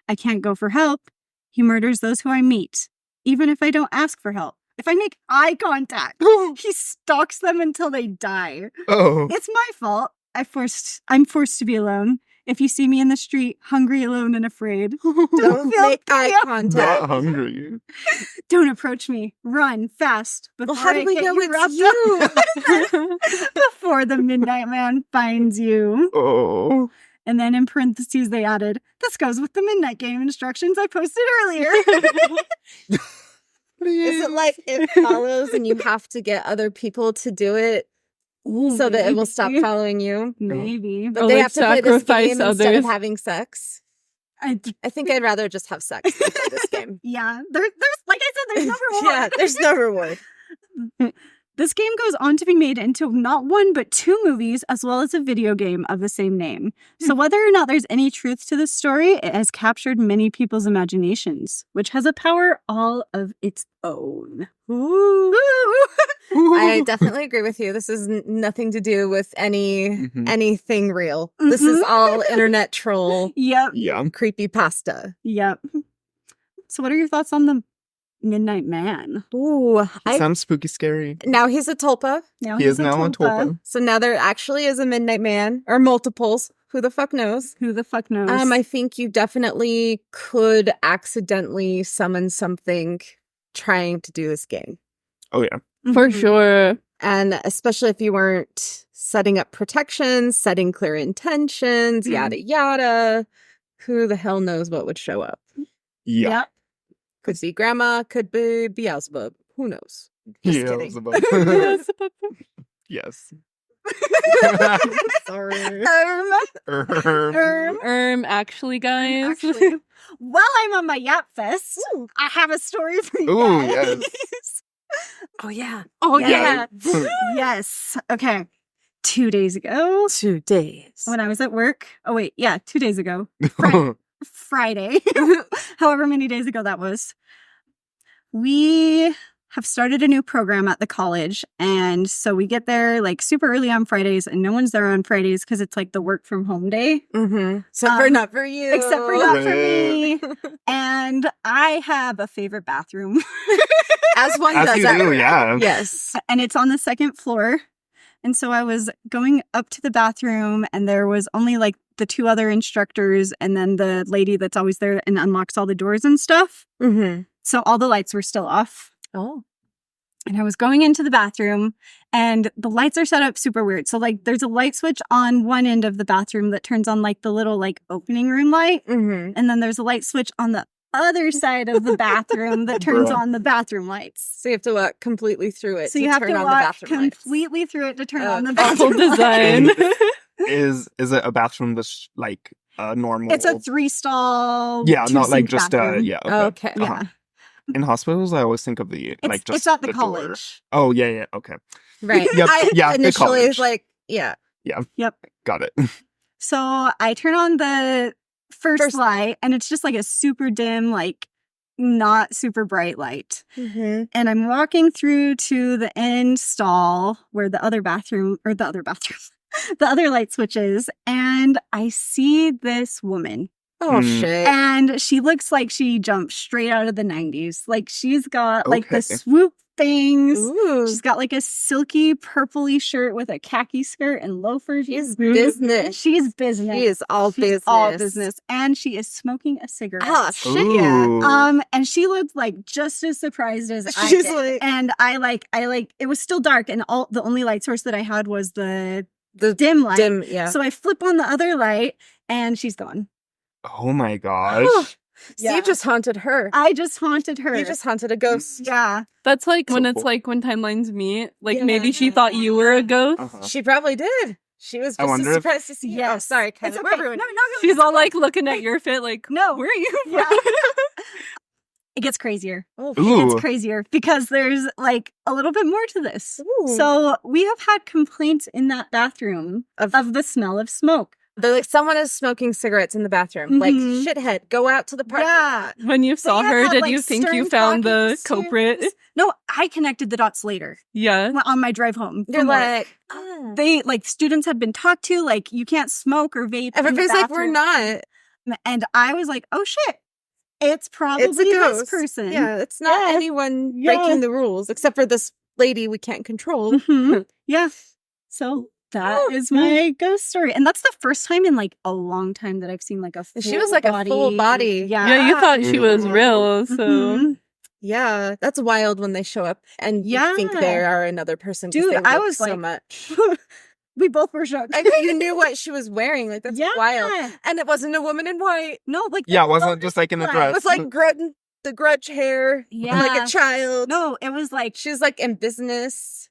[SPEAKER 1] I can't go for help. He murders those who I meet, even if I don't ask for help. If I make eye contact, he stalks them until they die.
[SPEAKER 4] Oh.
[SPEAKER 1] It's my fault. I'm forced to be alone. If you see me in the street, hungry, alone, and afraid,
[SPEAKER 2] Don't
[SPEAKER 1] feel
[SPEAKER 2] make eye
[SPEAKER 1] pity.
[SPEAKER 2] contact.
[SPEAKER 4] Not hungry.
[SPEAKER 1] Don't approach me. Run fast before
[SPEAKER 2] Well, how do
[SPEAKER 1] I
[SPEAKER 2] we
[SPEAKER 1] get
[SPEAKER 2] know
[SPEAKER 1] you
[SPEAKER 2] it's
[SPEAKER 1] wrapped up. Before the Midnight Man finds you.
[SPEAKER 4] Oh.
[SPEAKER 1] And then in parentheses they added, this goes with the Midnight Game instructions I posted earlier.
[SPEAKER 2] Is it like it follows and you have to get other people to do it so that it will stop following you?
[SPEAKER 1] Maybe.
[SPEAKER 2] But
[SPEAKER 3] Or,
[SPEAKER 2] they
[SPEAKER 3] like,
[SPEAKER 2] have to play this
[SPEAKER 3] sacrifice
[SPEAKER 2] game instead of
[SPEAKER 3] others.
[SPEAKER 2] having sex.
[SPEAKER 1] I
[SPEAKER 2] think I'd rather just have sex than play this game.
[SPEAKER 1] Yeah, there's like I said, there's no reward.
[SPEAKER 2] Yeah, there's no reward.
[SPEAKER 1] This game goes on to be made into not one but 2 movies, as well as a video game of the same name. So whether or not there's any truth to this story, it has captured many people's imaginations, which has a power all of its own.
[SPEAKER 2] Ooh. I definitely agree with you. This is nothing to do with anything real. This is all internet troll
[SPEAKER 1] Yep.
[SPEAKER 4] Yeah.
[SPEAKER 2] creepypasta.
[SPEAKER 1] Yep. So what are your thoughts on the Midnight Man?
[SPEAKER 2] Ooh,
[SPEAKER 4] Sounds spooky scary.
[SPEAKER 2] now he's a tulpa.
[SPEAKER 1] Now
[SPEAKER 4] He
[SPEAKER 1] he's
[SPEAKER 4] is
[SPEAKER 1] a
[SPEAKER 4] now on
[SPEAKER 1] tulpa.
[SPEAKER 4] Tulpa.
[SPEAKER 2] So now there actually is a Midnight Man, or multiples. Who the fuck knows?
[SPEAKER 1] Who the fuck knows?
[SPEAKER 2] I think you definitely could accidentally summon something trying to do this game.
[SPEAKER 4] Oh yeah.
[SPEAKER 3] For
[SPEAKER 1] Mhm.
[SPEAKER 3] sure.
[SPEAKER 2] And especially if you weren't setting up protections, setting clear intentions, yada yada. Who the hell knows what would show up?
[SPEAKER 4] Yeah.
[SPEAKER 1] Yep.
[SPEAKER 2] Could be grandma, could be Beelzebub. Who knows? Just kidding.
[SPEAKER 4] Yes.
[SPEAKER 2] Sorry.
[SPEAKER 3] Actually, guys.
[SPEAKER 1] Actually, while I'm on my Yap Fest, I have a story for you
[SPEAKER 4] Ooh,
[SPEAKER 1] guys.
[SPEAKER 4] yes.
[SPEAKER 2] Oh yeah.
[SPEAKER 1] Oh
[SPEAKER 4] Yeah.
[SPEAKER 1] yeah. Yes. Okay. 2 days ago,
[SPEAKER 2] 2 days.
[SPEAKER 1] when I was at work. Oh wait, yeah, 2 days ago. Friday. However many days ago that was. We have started a new program at the college, and so we get there like super early on Fridays, and no one's there on Fridays because it's like the work from home day.
[SPEAKER 2] Except for not for you.
[SPEAKER 1] Except for not for
[SPEAKER 4] Right.
[SPEAKER 1] me. And I have a favorite bathroom.
[SPEAKER 2] As one
[SPEAKER 4] As
[SPEAKER 2] does.
[SPEAKER 4] you
[SPEAKER 2] at
[SPEAKER 4] do,
[SPEAKER 2] work.
[SPEAKER 4] yeah.
[SPEAKER 2] Yes.
[SPEAKER 1] And it's on the second floor. And so I was going up to the bathroom, and there was only like the 2 other instructors and then the lady that's always there and unlocks all the doors and stuff. So all the lights were still off.
[SPEAKER 2] Oh.
[SPEAKER 1] And I was going into the bathroom, and the lights are set up super weird. So like there's a light switch on one end of the bathroom that turns on like the little like opening room light. And then there's a light switch on the other side of the bathroom that turns
[SPEAKER 4] Bruh.
[SPEAKER 1] on the bathroom lights.
[SPEAKER 2] So you have to walk completely through it
[SPEAKER 1] So
[SPEAKER 2] to
[SPEAKER 1] you have
[SPEAKER 2] turn
[SPEAKER 1] to
[SPEAKER 2] on the
[SPEAKER 1] walk
[SPEAKER 2] bathroom lights.
[SPEAKER 1] completely through it to turn
[SPEAKER 2] Oh,
[SPEAKER 1] on the
[SPEAKER 3] Awful
[SPEAKER 1] bathroom
[SPEAKER 3] design.
[SPEAKER 1] lights.
[SPEAKER 4] Is it a bathroom that's like normal?
[SPEAKER 1] It's a 3-stall.
[SPEAKER 4] Yeah, not like
[SPEAKER 1] 2-sink
[SPEAKER 4] just
[SPEAKER 1] bathroom.
[SPEAKER 4] yeah. Okay.
[SPEAKER 2] Okay.
[SPEAKER 1] Yeah.
[SPEAKER 4] Uh-huh. In hospitals, I always think of the like just
[SPEAKER 1] it's at the
[SPEAKER 4] door.
[SPEAKER 1] college.
[SPEAKER 4] Oh yeah. Okay.
[SPEAKER 2] Right.
[SPEAKER 4] Yep,
[SPEAKER 2] I
[SPEAKER 4] yeah, the
[SPEAKER 2] initially was
[SPEAKER 4] college.
[SPEAKER 2] like, yeah.
[SPEAKER 4] Got it.
[SPEAKER 1] So I turn on the first
[SPEAKER 2] First-
[SPEAKER 1] light, and it's just like a super dim, like not super bright light. And I'm walking through to the end stall where the other light switch is, and I see this woman.
[SPEAKER 2] Oh,
[SPEAKER 4] Mm.
[SPEAKER 2] shit.
[SPEAKER 1] And she looks like she jumped straight out of the 90s. Like she's got like the
[SPEAKER 4] Okay.
[SPEAKER 1] swoop things.
[SPEAKER 2] Ooh.
[SPEAKER 1] She's got like a silky purpley shirt with a khaki skirt and loafers.
[SPEAKER 2] She's business.
[SPEAKER 1] She's business.
[SPEAKER 2] She is all
[SPEAKER 1] She's
[SPEAKER 2] business.
[SPEAKER 1] all business. And she is smoking a cigarette.
[SPEAKER 2] Oh, shit, yeah.
[SPEAKER 4] Ooh.
[SPEAKER 1] And she looked like just as surprised as I
[SPEAKER 2] She's
[SPEAKER 1] did.
[SPEAKER 2] like-
[SPEAKER 1] And I it was still dark, and the only light source that I had was the
[SPEAKER 2] The
[SPEAKER 1] dim light.
[SPEAKER 2] dim, yeah.
[SPEAKER 1] So I flip on the other light, and she's gone.
[SPEAKER 4] Oh my gosh.
[SPEAKER 2] So
[SPEAKER 1] Yeah.
[SPEAKER 2] you just haunted her.
[SPEAKER 1] I just haunted her.
[SPEAKER 2] You just haunted a ghost.
[SPEAKER 1] Yeah.
[SPEAKER 3] That's like when
[SPEAKER 4] So
[SPEAKER 3] it's
[SPEAKER 4] cool.
[SPEAKER 3] like when timelines meet. Like
[SPEAKER 2] Yeah.
[SPEAKER 3] maybe she thought you were a ghost.
[SPEAKER 4] Uh-huh.
[SPEAKER 2] She probably did. She was
[SPEAKER 4] I
[SPEAKER 2] just
[SPEAKER 4] wonder
[SPEAKER 2] as
[SPEAKER 4] if-
[SPEAKER 2] surprised to see you. Oh,
[SPEAKER 1] Yes.
[SPEAKER 2] sorry,
[SPEAKER 1] It's
[SPEAKER 2] Kylie.
[SPEAKER 1] okay.
[SPEAKER 2] We're ruining
[SPEAKER 1] No,
[SPEAKER 2] it.
[SPEAKER 3] She's all like looking at your fit, like,
[SPEAKER 1] No.
[SPEAKER 3] where are you from?
[SPEAKER 1] Yeah. It gets crazier.
[SPEAKER 2] Oh,
[SPEAKER 1] It
[SPEAKER 4] Ooh.
[SPEAKER 1] gets crazier because there's like a little bit more to this.
[SPEAKER 2] Ooh.
[SPEAKER 1] So we have had complaints in that bathroom of the smell of smoke.
[SPEAKER 2] They're like, someone is smoking cigarettes in the bathroom. Like,
[SPEAKER 1] Mhm.
[SPEAKER 2] shithead, go out to the parking
[SPEAKER 1] Yeah.
[SPEAKER 2] lot.
[SPEAKER 3] When you saw
[SPEAKER 1] have
[SPEAKER 3] her,
[SPEAKER 1] had,
[SPEAKER 3] did
[SPEAKER 1] like,
[SPEAKER 3] you think you
[SPEAKER 1] stern
[SPEAKER 3] found
[SPEAKER 1] talking
[SPEAKER 3] the culprit?
[SPEAKER 1] stares. No, I connected the dots later
[SPEAKER 3] Yeah.
[SPEAKER 1] on my drive home.
[SPEAKER 2] You're
[SPEAKER 1] from work.
[SPEAKER 2] like,
[SPEAKER 1] They like students had been talked to, like you can't smoke or vape. in the
[SPEAKER 2] everybody's like, we're
[SPEAKER 1] bathroom.
[SPEAKER 2] not.
[SPEAKER 1] And I was like, oh shit, it's probably
[SPEAKER 2] It's a ghost.
[SPEAKER 1] this person.
[SPEAKER 2] Yeah, it's not
[SPEAKER 1] Yeah.
[SPEAKER 2] anyone
[SPEAKER 1] Yeah.
[SPEAKER 2] breaking the rules except for this lady we can't control.
[SPEAKER 1] Mhm. Yeah. So that is my ghost story. And that's the first time in like a long time that I've seen like a full
[SPEAKER 2] She was like a full body.
[SPEAKER 1] Yeah.
[SPEAKER 3] Yeah, you thought she was real, so
[SPEAKER 1] Mhm.
[SPEAKER 2] Yeah, that's wild when they show up and you think
[SPEAKER 1] Yeah.
[SPEAKER 2] they are another person. 'cause
[SPEAKER 1] Dude,
[SPEAKER 2] they
[SPEAKER 1] I
[SPEAKER 2] look
[SPEAKER 1] was
[SPEAKER 2] so
[SPEAKER 1] like-
[SPEAKER 2] much.
[SPEAKER 1] We both were shocked.
[SPEAKER 2] I mean, you knew what she was wearing. Like, that's
[SPEAKER 1] Yeah.
[SPEAKER 2] wild. And it wasn't a woman in white.
[SPEAKER 1] No, like
[SPEAKER 4] Yeah, it wasn't just like in the
[SPEAKER 1] It
[SPEAKER 4] dress.
[SPEAKER 2] It was like the grudge hair, like a child.
[SPEAKER 1] No, it was like
[SPEAKER 2] She was like in business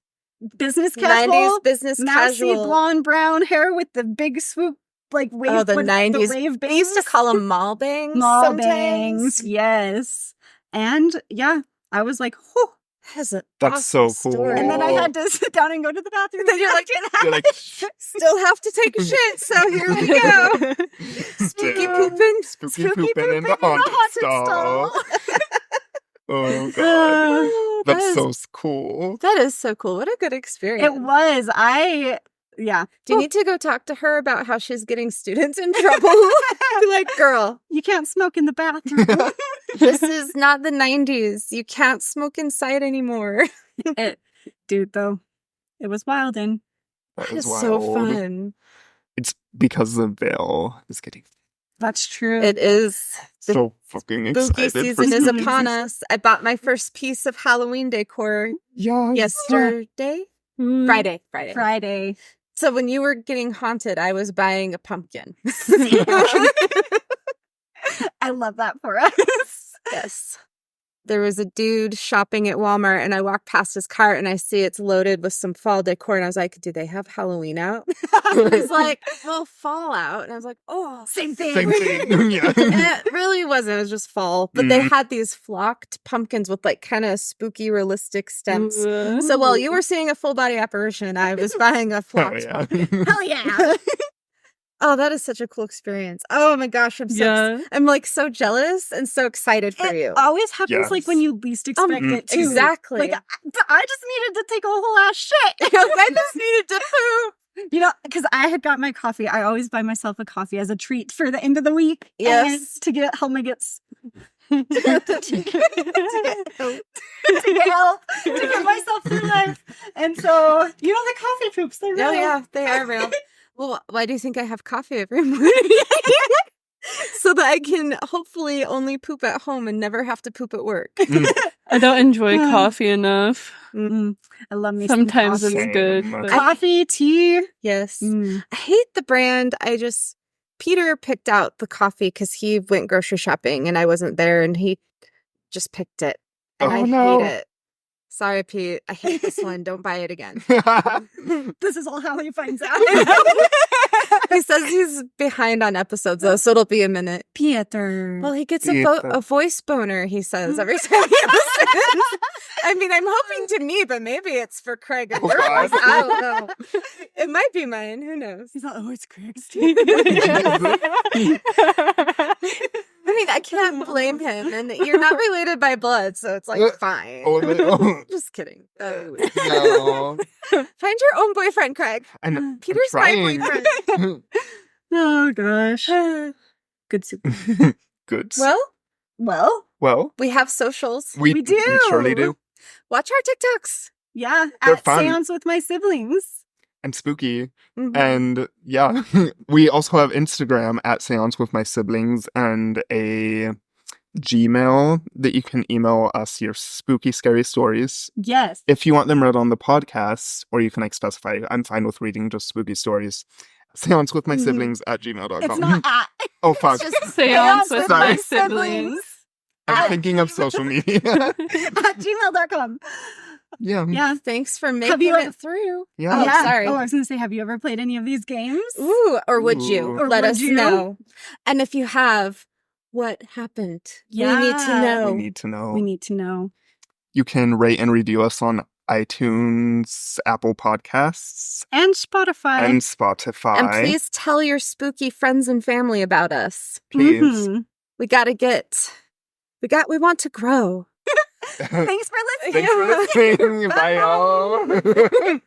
[SPEAKER 1] casual,
[SPEAKER 2] 90s business
[SPEAKER 1] mousy
[SPEAKER 2] casual.
[SPEAKER 1] blonde brown hair with the big swoop, like wave.
[SPEAKER 2] Oh, the
[SPEAKER 1] with
[SPEAKER 2] 90s.
[SPEAKER 1] The wave
[SPEAKER 2] They used to
[SPEAKER 1] bangs.
[SPEAKER 2] call them mall bangs.
[SPEAKER 1] Mall
[SPEAKER 2] sometimes.
[SPEAKER 1] bangs, yes. And yeah, I was like, whew.
[SPEAKER 2] That's a
[SPEAKER 4] That's so
[SPEAKER 2] awesome
[SPEAKER 4] cool.
[SPEAKER 2] story.
[SPEAKER 1] And then I had to sit down and go to the bathroom.
[SPEAKER 2] Then you're like,
[SPEAKER 4] You're like,
[SPEAKER 2] still have to take a shit, so here we go. Spooky pooping.
[SPEAKER 4] Spooky pooping in the haunted stall. Oh, God.
[SPEAKER 2] Oh,
[SPEAKER 4] That's so cool.
[SPEAKER 2] That is so cool. What a good experience.
[SPEAKER 1] It was. Yeah.
[SPEAKER 2] Do you need to go talk to her about how she's getting students in trouble? Be like, girl,
[SPEAKER 1] You can't smoke in the bathroom.
[SPEAKER 2] this is not the 90s. You can't smoke inside anymore.
[SPEAKER 1] Dude, though, it was wild and
[SPEAKER 4] That
[SPEAKER 2] That
[SPEAKER 4] was
[SPEAKER 2] is so
[SPEAKER 4] wild.
[SPEAKER 2] fun.
[SPEAKER 4] It's because the veil is getting
[SPEAKER 1] that's true.
[SPEAKER 2] It is. The
[SPEAKER 4] so fucking
[SPEAKER 2] spooky
[SPEAKER 4] excited.
[SPEAKER 2] season is
[SPEAKER 4] spooky
[SPEAKER 2] upon
[SPEAKER 4] season.
[SPEAKER 2] us. I bought my first piece of Halloween decor
[SPEAKER 4] Yeah.
[SPEAKER 2] yesterday. Friday.
[SPEAKER 1] Friday.
[SPEAKER 2] So when you were getting haunted, I was buying a pumpkin.
[SPEAKER 1] I love that for us.
[SPEAKER 2] Yes. There was a dude shopping at Walmart, and I walked past his cart, and I see it's loaded with some fall decor, and I was like, do they have Halloween out? He's like, well, fall out. And I was like, oh,
[SPEAKER 1] Same thing.
[SPEAKER 4] Same thing. Yeah.
[SPEAKER 2] And it really wasn't. It was just fall. But they had these flocked pumpkins with like kind of spooky, realistic stems. So while you were seeing a full body apparition, I was buying a
[SPEAKER 4] Oh,
[SPEAKER 2] flocked
[SPEAKER 4] yeah.
[SPEAKER 2] pumpkin.
[SPEAKER 1] Hell yeah.
[SPEAKER 2] Oh, that is such a cool experience. Oh my gosh, I'm like so jealous and so excited for you.
[SPEAKER 1] It always happens like when
[SPEAKER 4] Yes.
[SPEAKER 1] you least expect it too.
[SPEAKER 2] Exactly.
[SPEAKER 1] Like, I just needed to take a whole ass shit.
[SPEAKER 2] I just needed to poo.
[SPEAKER 1] You know, because I had got my coffee. I always buy myself a coffee as a treat for the end of the week.
[SPEAKER 2] Yes.
[SPEAKER 1] And to get help me get
[SPEAKER 2] To get
[SPEAKER 1] help to get myself through life. And so, you know, the coffee poops, they're real.
[SPEAKER 2] Oh yeah, they are real. Well, why do you think I have coffee every morning? So that I can hopefully only poop at home and never have to poop at work.
[SPEAKER 3] I don't enjoy coffee enough.
[SPEAKER 1] I love me some
[SPEAKER 3] Sometimes
[SPEAKER 1] coffee.
[SPEAKER 3] it's good.
[SPEAKER 4] Same.
[SPEAKER 3] but-
[SPEAKER 1] Coffee, tea.
[SPEAKER 2] Yes.
[SPEAKER 1] Mm.
[SPEAKER 2] I hate the brand. Peter picked out the coffee because he went grocery shopping and I wasn't there, and he just picked it. And I
[SPEAKER 4] no.
[SPEAKER 2] hate it. Sorry, Pete. I hate this one. Don't buy it again.
[SPEAKER 1] This is all how he finds out.
[SPEAKER 2] He says he's behind on episodes, though, so it'll be a minute.
[SPEAKER 1] Peter.
[SPEAKER 2] Well, he gets
[SPEAKER 4] Peter.
[SPEAKER 2] a voice boner, he says, every time he listens. I mean, I'm hoping to me, but maybe it's for Craig and
[SPEAKER 4] What?
[SPEAKER 2] Burgess. I don't know. It might be mine. Who knows?
[SPEAKER 1] He's like, oh, it's Craig's.
[SPEAKER 2] I mean, I can't blame him. And you're not related by blood, so it's like, fine.
[SPEAKER 4] Oh, no.
[SPEAKER 2] Just kidding.
[SPEAKER 4] No.
[SPEAKER 2] Find your own boyfriend, Craig.
[SPEAKER 4] I'm
[SPEAKER 2] Peter's my
[SPEAKER 4] trying.
[SPEAKER 2] boyfriend.
[SPEAKER 1] Oh, gosh. Good soup.
[SPEAKER 4] Good.
[SPEAKER 1] Well,
[SPEAKER 2] We have socials.
[SPEAKER 4] we
[SPEAKER 1] we do.
[SPEAKER 4] surely do.
[SPEAKER 2] Watch our TikToks.
[SPEAKER 1] yeah,
[SPEAKER 4] They're
[SPEAKER 1] at
[SPEAKER 4] fun.
[SPEAKER 1] Seance with my siblings.
[SPEAKER 4] And spooky.
[SPEAKER 2] Mhm.
[SPEAKER 4] And yeah, we also have Instagram at Seance with my siblings and a Gmail that you can email us your spooky, scary stories.
[SPEAKER 1] Yes.
[SPEAKER 4] If you want them read on the podcast, or you can specify, I'm fine with reading just spooky stories. Seance with my siblings at gmail.com.
[SPEAKER 1] It's not at.
[SPEAKER 4] Oh, fuck.
[SPEAKER 2] It's just
[SPEAKER 3] Seance with
[SPEAKER 4] Sorry.
[SPEAKER 3] my siblings.
[SPEAKER 4] I'm thinking of social media.
[SPEAKER 1] At gmail.com.
[SPEAKER 4] Yeah.
[SPEAKER 1] Yeah.
[SPEAKER 2] Thanks for
[SPEAKER 1] Have
[SPEAKER 2] making
[SPEAKER 1] you-
[SPEAKER 2] it through.
[SPEAKER 4] Yeah.
[SPEAKER 2] Oh,
[SPEAKER 1] yeah.
[SPEAKER 2] sorry.
[SPEAKER 1] Oh, I was going to say, have you ever played any of these games?
[SPEAKER 2] Ooh, or would you?
[SPEAKER 4] Ooh.
[SPEAKER 1] Or
[SPEAKER 2] Let
[SPEAKER 1] would
[SPEAKER 2] us
[SPEAKER 1] you?
[SPEAKER 2] know. And if you have, what happened? We need to
[SPEAKER 1] Yeah.
[SPEAKER 2] know.
[SPEAKER 4] We need to know.
[SPEAKER 1] We need to know.
[SPEAKER 4] You can rate and review us on iTunes, Apple Podcasts,
[SPEAKER 1] And Spotify.
[SPEAKER 4] and Spotify.
[SPEAKER 2] And please tell your spooky friends and family about us.
[SPEAKER 4] Please.
[SPEAKER 1] Mhm.
[SPEAKER 2] We want to grow.
[SPEAKER 1] Thanks for listening.
[SPEAKER 4] Thanks for listening. Bye, y'all.